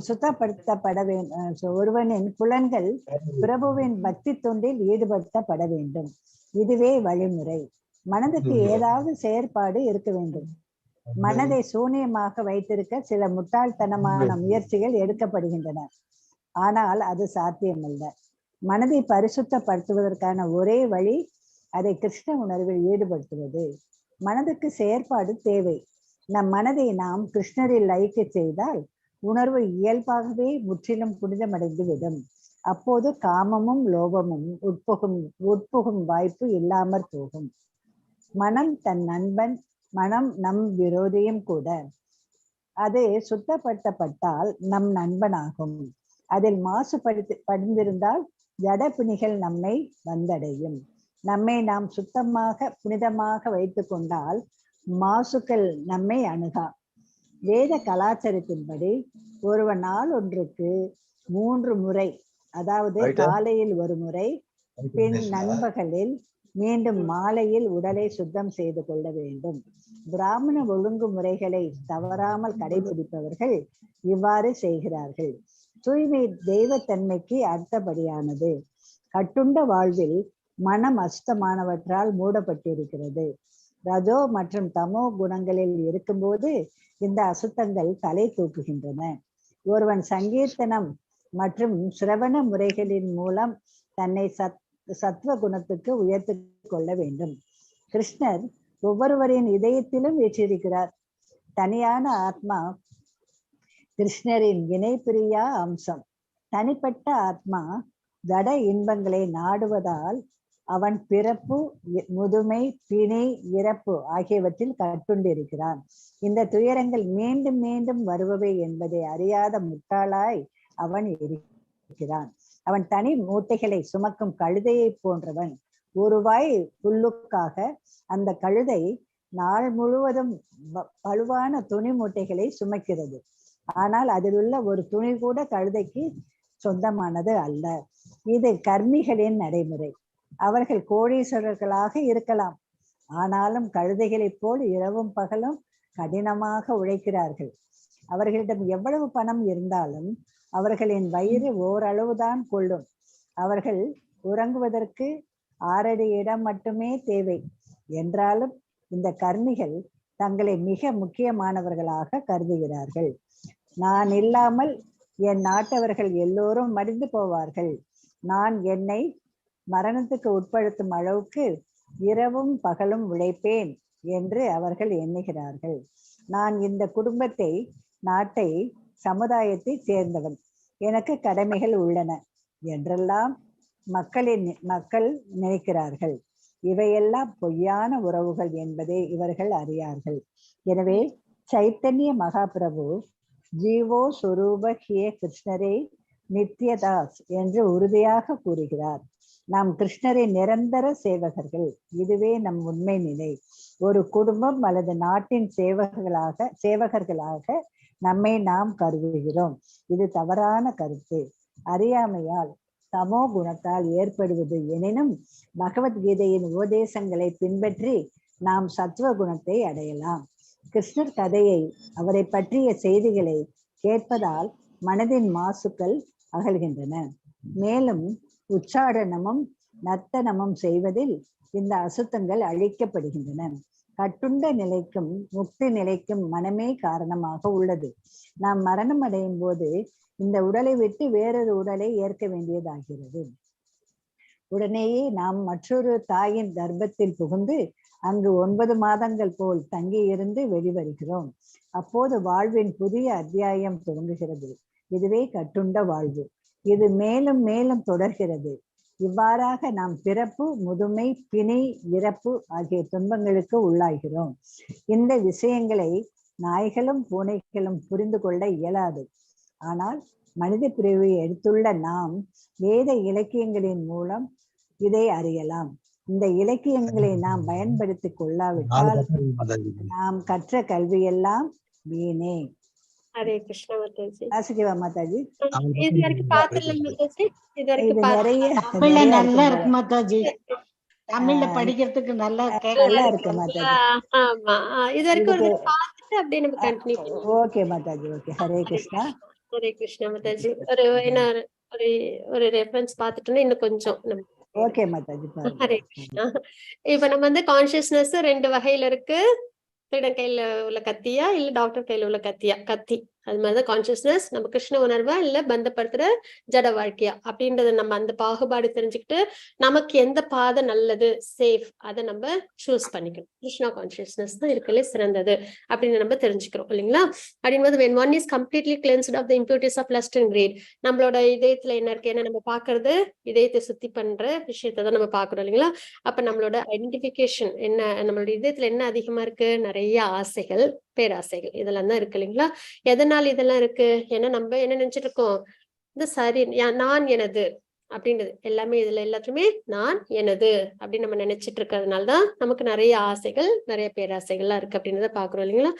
சுத்தப்படுத்தப்பட வேண்டும். ஒருவனின் புலன்கள் பிரபுவின் பக்தி தொண்டில் ஈடுபடுத்தப்பட வேண்டும். இதுவே வழிமுறை. மனதுக்கு ஏதாவது செயற்பாடு இருக்க வேண்டும். மனதை சூன்யமாக வைத்திருக்க சில முட்டாள்தனமான முயற்சிகள் எடுக்கப்படுகின்றன. ஆனால் அது சாத்தியமல்ல. மனதை பரிசுத்தப்படுத்துவதற்கான ஒரே வழி அதை கிருஷ்ண உணர்வில் ஈடுபடுத்துவது. மனதுக்கு செயற்பாடு தேவை. நம் மனதை நாம் கிருஷ்ணரில் லயிக்க செய்தால் உணர்வு இயல்பாகவே முற்றிலும் புனிதமடைந்து விடும். அப்போது காமமும் லோபமும் உட்புகும் வாய்ப்பு இல்லாமற் போகும். மனம் தன் நண்பன், மனம் நம் விரோதியும் கூட. அது சுத்தப்படுத்தப்பட்டால் நம் நண்பனாகும். அதில் படிந்திருந்தால் ஜட பிணிகள் நம்மை வந்தடையும். நம்மை நாம் சுத்தமாக புனிதமாக வைத்து கொண்டால் மாசுக்கள் நம்மை அணுகா. வேத கலாச்சாரத்தின்படி ஒருவன் நாள் ஒன்றுக்கு 3 முறை, அதாவது காலையில் ஒரு முறை, பின் நண்பகலில், மீண்டும் மாலையில் உடலை சுத்தம் செய்து கொள்ள வேண்டும். பிராமண ஒழுங்கு முறைகளை தவறாமல் கடைபிடிப்பவர்கள் இவ்வாறு செய்கிறார்கள். தூய்மை தெய்வத்தன்மைக்கு அடுத்தபடியானது. கட்டுண்ட வாழ்வில் மனம் அசுத்தமானவற்றால் மூடப்பட்டிருக்கிறது. ரஜோ மற்றும் தமோ குணங்களில் இருக்கும்போது இந்த அசுத்தங்கள் தலை தூக்குகின்றன. ஒருவன் சங்கீர்த்தனம் மற்றும் சிரவண முறைகளின் மூலம் தன்னை சத்வ குணத்துக்கு உயர்த்தி கொள்ள வேண்டும். கிருஷ்ணர் ஒவ்வொருவரின் இதயத்திலும் வீற்றிருக்கிறார். தனியான ஆத்மா கிருஷ்ணரின் இணைப்பிரியா அம்சம். தனிப்பட்ட ஆத்மா ஜட இன்பங்களை நாடுவதால் அவன் பிறப்பு, முதுமை, பிணை, இறப்பு ஆகியவற்றில் கட்டுண்டிருக்கிறான். இந்த துயரங்கள் மீண்டும் மீண்டும் வருபவை என்பதை அறியாத முட்டாளாய் அவன் இருக்கிறான். அவன் தனி மூட்டைகளை சுமக்கும் கழுதையை போன்றவன். ஒரு வாய் புல்லுக்காக அந்த கழுதை நாள் முழுவதும் வலுவான துணி மூட்டைகளை சுமக்கிறது. ஆனால் அதில் உள்ள ஒரு துணி கூட கழுதைக்கு சொந்தமானது அல்ல. இது கர்மிகளின் நடைமுறை. அவர்கள் கோடீஸ்வரர்களாக இருக்கலாம், ஆனாலும் கழுதைகளைப் போல் இரவும் பகலும் கடினமாக உழைக்கிறார்கள். அவர்களிடம் எவ்வளவு பணம் இருந்தாலும் அவர்களின் வயிறு ஓரளவுதான் கொள்ளும். அவர்கள் உறங்குவதற்கு 6 அடி இடம் மட்டுமே தேவை. என்றாலும் இந்த கர்மிகள் தங்களை மிக முக்கியமானவர்களாக கருதுகிறார்கள். நான் இல்லாமல் என் நாட்டவர்கள் எல்லோரும் மடிந்து போவார்கள். நான் என்னை மரணத்துக்கு உட்படுத்தும் அளவுக்கு இரவும் பகலும் உழைப்பேன் என்று அவர்கள் எண்ணுகிறார்கள். நான் இந்த குடும்பத்தை, நாட்டை, சமுதாயத்தை சேர்ந்தவன். எனக்கு கடமைகள் உள்ளன. என்றெல்லாம் மக்கள் நினைக்கிறார்கள். இவையெல்லாம் பொய்யான உறவுகள் என்பதை இவர்கள் அறியார்கள். எனவே சைத்தன்ய மகாபிரபு ஜீவோ சொரூப ஹே கிருஷ்ணரே நித்யதாஸ் என்று உறுதியாக கூறுகிறார். நாம் கிருஷ்ணரின் நிரந்தர சேவகர்கள். இதுவே நம் உண்மை நிலை. ஒரு குடும்பம் அல்லது நாட்டின் சேவகர்களாக நம்மை நாம் கருதுகிறோம். இது தவறான கருத்து. அறியாமையால் தமோ குணத்தால் ஏற்படுவது. எனினும் பகவத்கீதையின் உபதேசங்களை பின்பற்றி நாம் சத்துவ குணத்தை அடையலாம். கிருஷ்ணர் கதையை, அவரை பற்றிய செய்திகளை கேட்பதால் மனதின் மாசுக்கள் அகல்கின்றன. மேலும் உச்சாடனமும் நர்த்தனமும் செய்வதில் இந்த அசுத்தங்கள் அழிக்கப்படுகின்றன. கட்டுண்ட நிலைக்கும் முக்தி நிலைக்கும் மனமே காரணமாக உள்ளது. நாம் மரணம் அடையும் போது இந்த உடலை விட்டு வேறொரு உடலை ஏற்க வேண்டியதாகிறது. உடனேயே நாம் மற்றொரு தாயின் கர்ப்பத்தில் புகுந்து அங்கு 9 மாதங்கள் போல் தங்கி இருந்து வெளிவருகிறோம். அப்போது வாழ்வின் புதிய அத்தியாயம் துவங்குகிறது. இதுவே கட்டுண்ட வாழ்வு. இது மேலும் மேலும் தொடர்கிறது. இவ்வாறாக நாம் பிறப்பு, முதுமை, பிணி, இறப்பு ஆகிய துன்பங்களுக்கு உள்ளாகிறோம். இந்த விஷயங்களை நாய்களும் பூனைகளும் புரிந்து கொள்ள இயலாது. ஆனால் மனித பிரிவை எடுத்துள்ள நாம் வேத இலக்கியங்களின் மூலம் இதை அறியலாம். இந்த இலக்கியங்களை நாம் பயன்படுத்திக் கொள்ளாவிட்டால் நாம் கற்ற கல்வியெல்லாம் வீணே. ஹரே கிருஷ்ணா மாதாஜி. வாசுதேவா மாதாஜி, இது வரைக்கும் பாத்துடலாம் மாதாஜி. இது இது வரைக்கும் நிறைய தமிழ்ல நல்லா இருக்கு மாதாஜி. தமிழ்ல படிக்கிறதுக்கு நல்லா நல்லா இருக்கு மாதாஜி. ஆமா, இது வரைக்கும் ஒரு தடவை பார்த்துட்டு அப்படியே நம்ம கண்டினியூ பண்ணுவோம். Okay Mataji, okay. ஹரே கிருஷ்ணா. ஹரே கிருஷ்ணா மாதாஜி. என்ன ஒரு ரெஃபரன்ஸ் பார்த்துட்டோம்னா இன்னும் கொஞ்சம் நம்ம. ஓகே மாதாஜி. ஹரே கிருஷ்ணா. இப்ப நம்ம வந்து கான்சியஸ்னஸ் 2 வகையில இருக்கு. திருடன் கையில உள்ள கத்தியா இல்ல டாக்டர் கையில உள்ள கத்தி. அது மாதிரிதான் கான்சியஸ்னஸ். நம்ம கிருஷ்ண உணர்வா இல்ல பந்தப்படுத்துற ஜட வாழ்க்கையா அப்படின்றத நம்ம அந்த பாகுபாடு தெரிஞ்சுக்கிட்டு நமக்கு எந்த பாதை நல்லது, சேஃப், அதை நம்ம சூஸ் பண்ணிக்கணும். கிருஷ்ணா கான்சியஸ்னஸ் தான் இருக்கலே சிறந்தது அப்படின்னு நம்ம தெரிஞ்சுக்கிறோம் இல்லைங்களா? அப்படின்போது when one is completely cleansed of the impurities of lust and greed, நம்மளோட இதயத்துல என்ன இருக்கு, என்ன நம்ம பாக்குறது, இதயத்தை சுத்தி பண்ற விஷயத்தை தான் நம்ம பாக்குறோம் இல்லைங்களா? அப்ப நம்மளோட ஐடென்டிபிகேஷன் என்ன, நம்மளோட இதயத்துல என்ன அதிகமா இருக்கு, நிறைய ஆசைகள், பேராசைகள், இதெல்லாம் தான் இருக்கு இல்லைங்களா? எதனால இதெல்லாம் இருக்கு? ஏன்னா நம்ம என்ன நினைச்சிட்டு இருக்கோம், இந்த சரி நான் எனது அப்படின்றது எல்லாமே, இதுல எல்லாத்துமே நான் எனது அப்படின்னு நம்ம நினைச்சிட்டு இருக்கிறதுனாலதான் நமக்கு நிறைய ஆசைகள், நிறைய பேராசைகள்லாம் இருக்கு அப்படின்றத பாக்குறோம் இல்லைங்களா?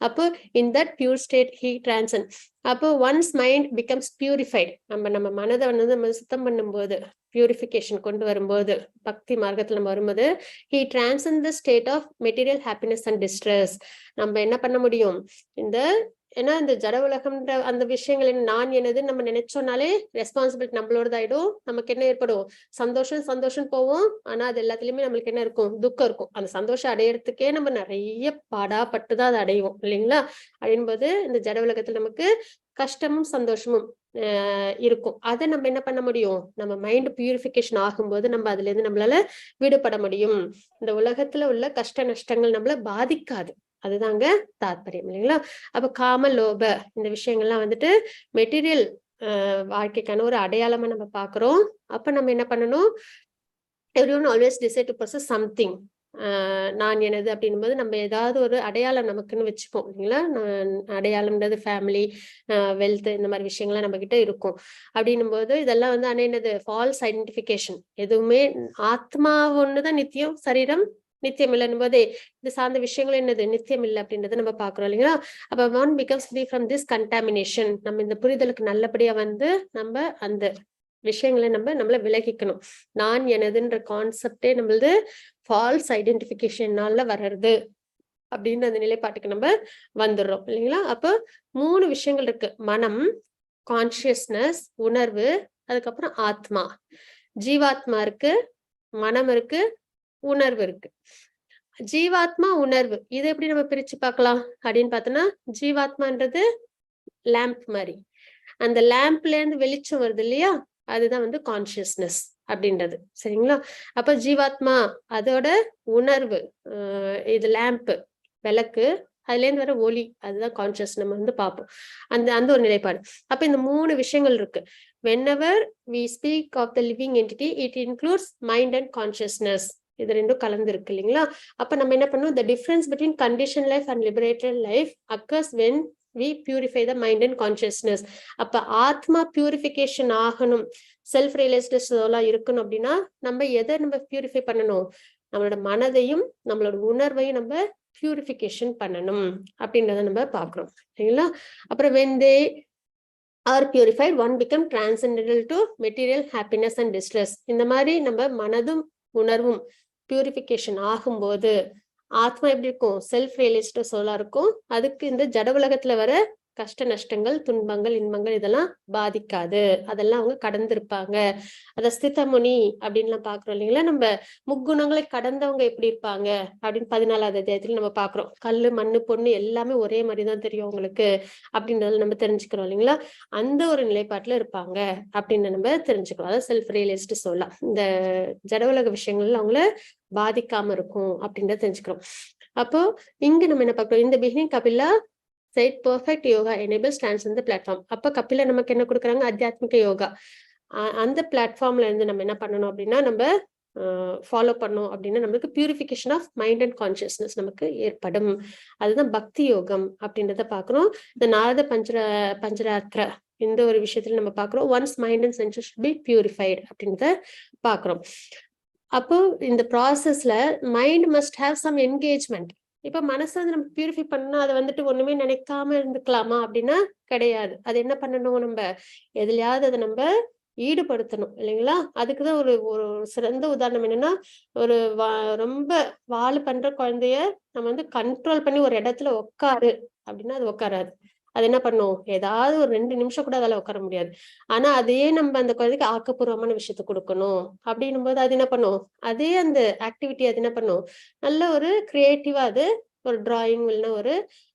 அப்போ in that pure state he transcend. அப்போ once mind becomes purified, நம்ம மனதை வந்து நம்ம சுத்தம் பண்ணும்போது, பியூரிஃபிகேஷன் கொண்டு வரும்போது, பக்தி மார்க்கத்துல நம்ம வரும்போது he transcend the state of material happiness and distress. நம்ம என்ன பண்ண முடியும், ஏன்னா இந்த ஜட உலகம்ன்ற அந்த விஷயங்கள் நான் எனது நம்ம நினைச்சோம்னாலே ரெஸ்பான்சிபிலிட்டி நம்மளோடதாயிடும். நமக்கு என்ன ஏற்படும், சந்தோஷம் போவோம். ஆனா அது எல்லாத்துலயுமே நம்மளுக்கு என்ன இருக்கும், துக்கம் இருக்கும். அந்த சந்தோஷம் அடையறதுக்கே நம்ம நிறைய பாடாப்பட்டுதான் அதை அடைவோம் இல்லைங்களா? அப்படின்போது இந்த ஜட உலகத்துல நமக்கு கஷ்டமும் சந்தோஷமும் இருக்கும். அதை நம்ம என்ன பண்ண முடியும், நம்ம மைண்ட் பியூரிஃபிகேஷன் ஆகும்போது நம்ம அதுல இருந்து நம்மளால விடுபட முடியும். இந்த உலகத்துல உள்ள கஷ்ட நஷ்டங்கள் நம்மள பாதிக்காது. அதுதாங்க தாத்பரியம் இல்லைங்களா? அப்ப காம லோப இந்த விஷயங்கள்லாம் வந்துட்டு மெட்டீரியல் வாழ்க்கைக்கான ஒரு அடையாளமா நம்ம பாக்குறோம். அப்ப நம்ம என்ன பண்ணணும், everyone always decide to possess something. நான் எனது அப்படின்னும் போது நம்ம ஏதாவது ஒரு அடையாளம் நமக்குன்னு வச்சுப்போம் இல்லைங்களா? அடையாளம்ன்றது ஃபேமிலி, வெல்த், இந்த மாதிரி விஷயங்கள்லாம் நம்ம கிட்ட இருக்கும். அப்படின்னும் போது இதெல்லாம் வந்து என்னது, ஃபால்ஸ் ஐடென்டிபிகேஷன். எதுவுமே ஆத்மா ஒண்ணுதான் நித்தியம், சரீரம் நித்தியம் இல்லைன்னும் போதே இது சார்ந்த விஷயங்கள் என்னது நித்தியம் இல்லை அப்படின்றத நம்ம பாக்குறோம் இல்லைங்களா? அப்ப one becomes free from this contamination. நம்ம இந்த புரிதலுக்கு நல்லபடியா வந்து நம்ம அந்த விஷயங்களை நம்மள விலகிக்கணும். நான் எனதுன்ற கான்செப்டே நம்மளது ஃபால்ஸ் ஐடென்டிபிகேஷனால வர்றது அப்படின்ற அந்த நிலைப்பாட்டுக்கு நம்ம வந்துடுறோம் இல்லைங்களா? அப்போ 3 விஷயங்கள் இருக்கு, மனம், கான்சியஸ்னஸ், உணர்வு, அதுக்கப்புறம் ஆத்மா. ஜீவாத்மா இருக்கு, மனம் இருக்கு, உணர்வு இருக்கு. ஜீவாத்மா, உணர்வு, இதை எப்படி நம்ம பிரிச்சு பார்க்கலாம் அப்படின்னு பார்த்தோம்னா, ஜீவாத்மான்றது லேம்ப் மாதிரி, அந்த லேம்ப்ல இருந்து வெளிச்சம் வருது இல்லையா, அதுதான் வந்து கான்சியஸ்னஸ் அப்படின்றது. சரிங்களா? அப்ப ஜீவாத்மா அதோட உணர்வு, இது லேம்ப், விளக்கு, அதுல இருந்து வர ஒளி, அதுதான் கான்சியஸ் நம்ம வந்து பார்ப்போம். அந்த அந்த ஒரு நிலைப்பாடு. அப்ப இந்த 3 விஷயங்கள் இருக்கு. whenever we speak of the living entity, it includes mind and consciousness. இது ரெண்டும் கலந்து இருக்கு இல்லைங்களா? அப்ப நம்ம என்ன பண்ணணும், the difference between conditioned life and liberated life occurs when we purify the mind and consciousness. அப்ப ஆத்மா பியூரிஃபிகேஷன் ஆகணும், செல்ஃப் ரியலைஸ்டு சோலா இருக்கணும் அப்படின்னா நம்ம எதை நம்ம பியூரிஃபை பண்ணணும், நம்மளோட மனதையும் நம்மளோட உணர்வையும் நம்ம பியூரிஃபிகேஷன் பண்ணணும் அப்படின்றத நம்ம பாக்குறோம் சரிங்களா? அப்புறம் when they are purified, one become transcendental to material happiness and distress. இந்த மாதிரி நம்ம மனதும் உணர்வும் பியூரிஃபிகேஷன் ஆகும்போது ஆத்மா எப்படி இருக்கும், செல்ஃப் ரியலைஸ்டு சோலா இருக்கும். அதுக்கு இந்த ஜட உலகத்துல வர கஷ்ட நஷ்டங்கள், துன்பங்கள், இன்பங்கள் இதெல்லாம் பாதிக்காது. அதெல்லாம் அவங்க கடந்திருப்பாங்க. அத ஸ்திதமுனி அப்படின்லாம் பாக்குறோம் இல்லைங்களா? நம்ம முக்குணங்களை கடந்தவங்க எப்படி இருப்பாங்க அப்படின்னு 14வது அத்தியாயத்துல நம்ம பாக்குறோம். கல்லு, மண்ணு, பொண்ணு எல்லாமே ஒரே மாதிரிதான் தெரியும் அவங்களுக்கு அப்படின்றத நம்ம தெரிஞ்சுக்கிறோம் இல்லைங்களா? அந்த ஒரு நிலைப்பாட்டுல இருப்பாங்க அப்படின்னு நம்ம தெரிஞ்சுக்கிறோம். அதாவது செல்ஃப் ரியலைஸ்டு சோலா இந்த ஜட உலக விஷயங்கள்ல அவங்கள பாதிக்காம இருக்கும் அப்படின்றத தெரிஞ்சுக்கிறோம். அப்போ இங்க நம்ம என்ன பாக்குறோம், இந்த beginning Kapila said perfect yoga enables transcend the platform. அப்ப கபிலா நமக்கு என்ன கொடுக்குறாங்க, ஆத்தியாத்மிக யோகா. அந்த பிளாட்ஃபார்ம்ல இருந்து நம்ம என்ன பண்ணணும் அப்படின்னா நம்ம ஃபாலோ பண்ணோம் அப்படின்னா நம்மளுக்கு purification of mind and consciousness நமக்கு ஏற்படும். அதுதான் பக்தி யோகம் அப்படின்றத பாக்குறோம். இந்த நாரத பஞ்சராத்திர இந்த ஒரு விஷயத்துல நம்ம பாக்குறோம், one's mind and senses should be purified அப்படின்றத பாக்குறோம். அப்போ இந்த ப்ராசஸ்ல mind must have some engagement. இப்ப மனசை வந்து நம்ம பியூரிஃபை பண்ணா அதை வந்துட்டு ஒண்ணுமே நினைக்காம இருந்துக்கலாமா அப்படின்னா கிடையாது. அது என்ன பண்ணணும், நம்ம எதுலயாவது அதை நம்ம ஈடுபடுத்தணும் இல்லைங்களா? அதுக்குதான் ஒரு ஒரு சிறந்த உதாரணம் என்னன்னா, ஒரு ரொம்ப வாழ பண்ற குழந்தைய நம்ம வந்து கண்ட்ரோல் பண்ணி ஒரு இடத்துல உட்காரு அப்படின்னா அது உட்காராது. அது என்ன பண்ணும், ஏதாவது ஒரு 2 நிமிஷம் கூட அதால உட்கார முடியாது. ஆனா அதே நம்ம அந்த குழந்தைக்கு ஆக்கப்பூர்வமான விஷயத்த கொடுக்கணும் அப்படின்னும் போது அது என்ன பண்ணும், அதே அந்த ஆக்டிவிட்டி அது என்ன பண்ணும், நல்ல ஒரு கிரியேட்டிவா அது ஒரு டிராயிங் இல்லைன்னா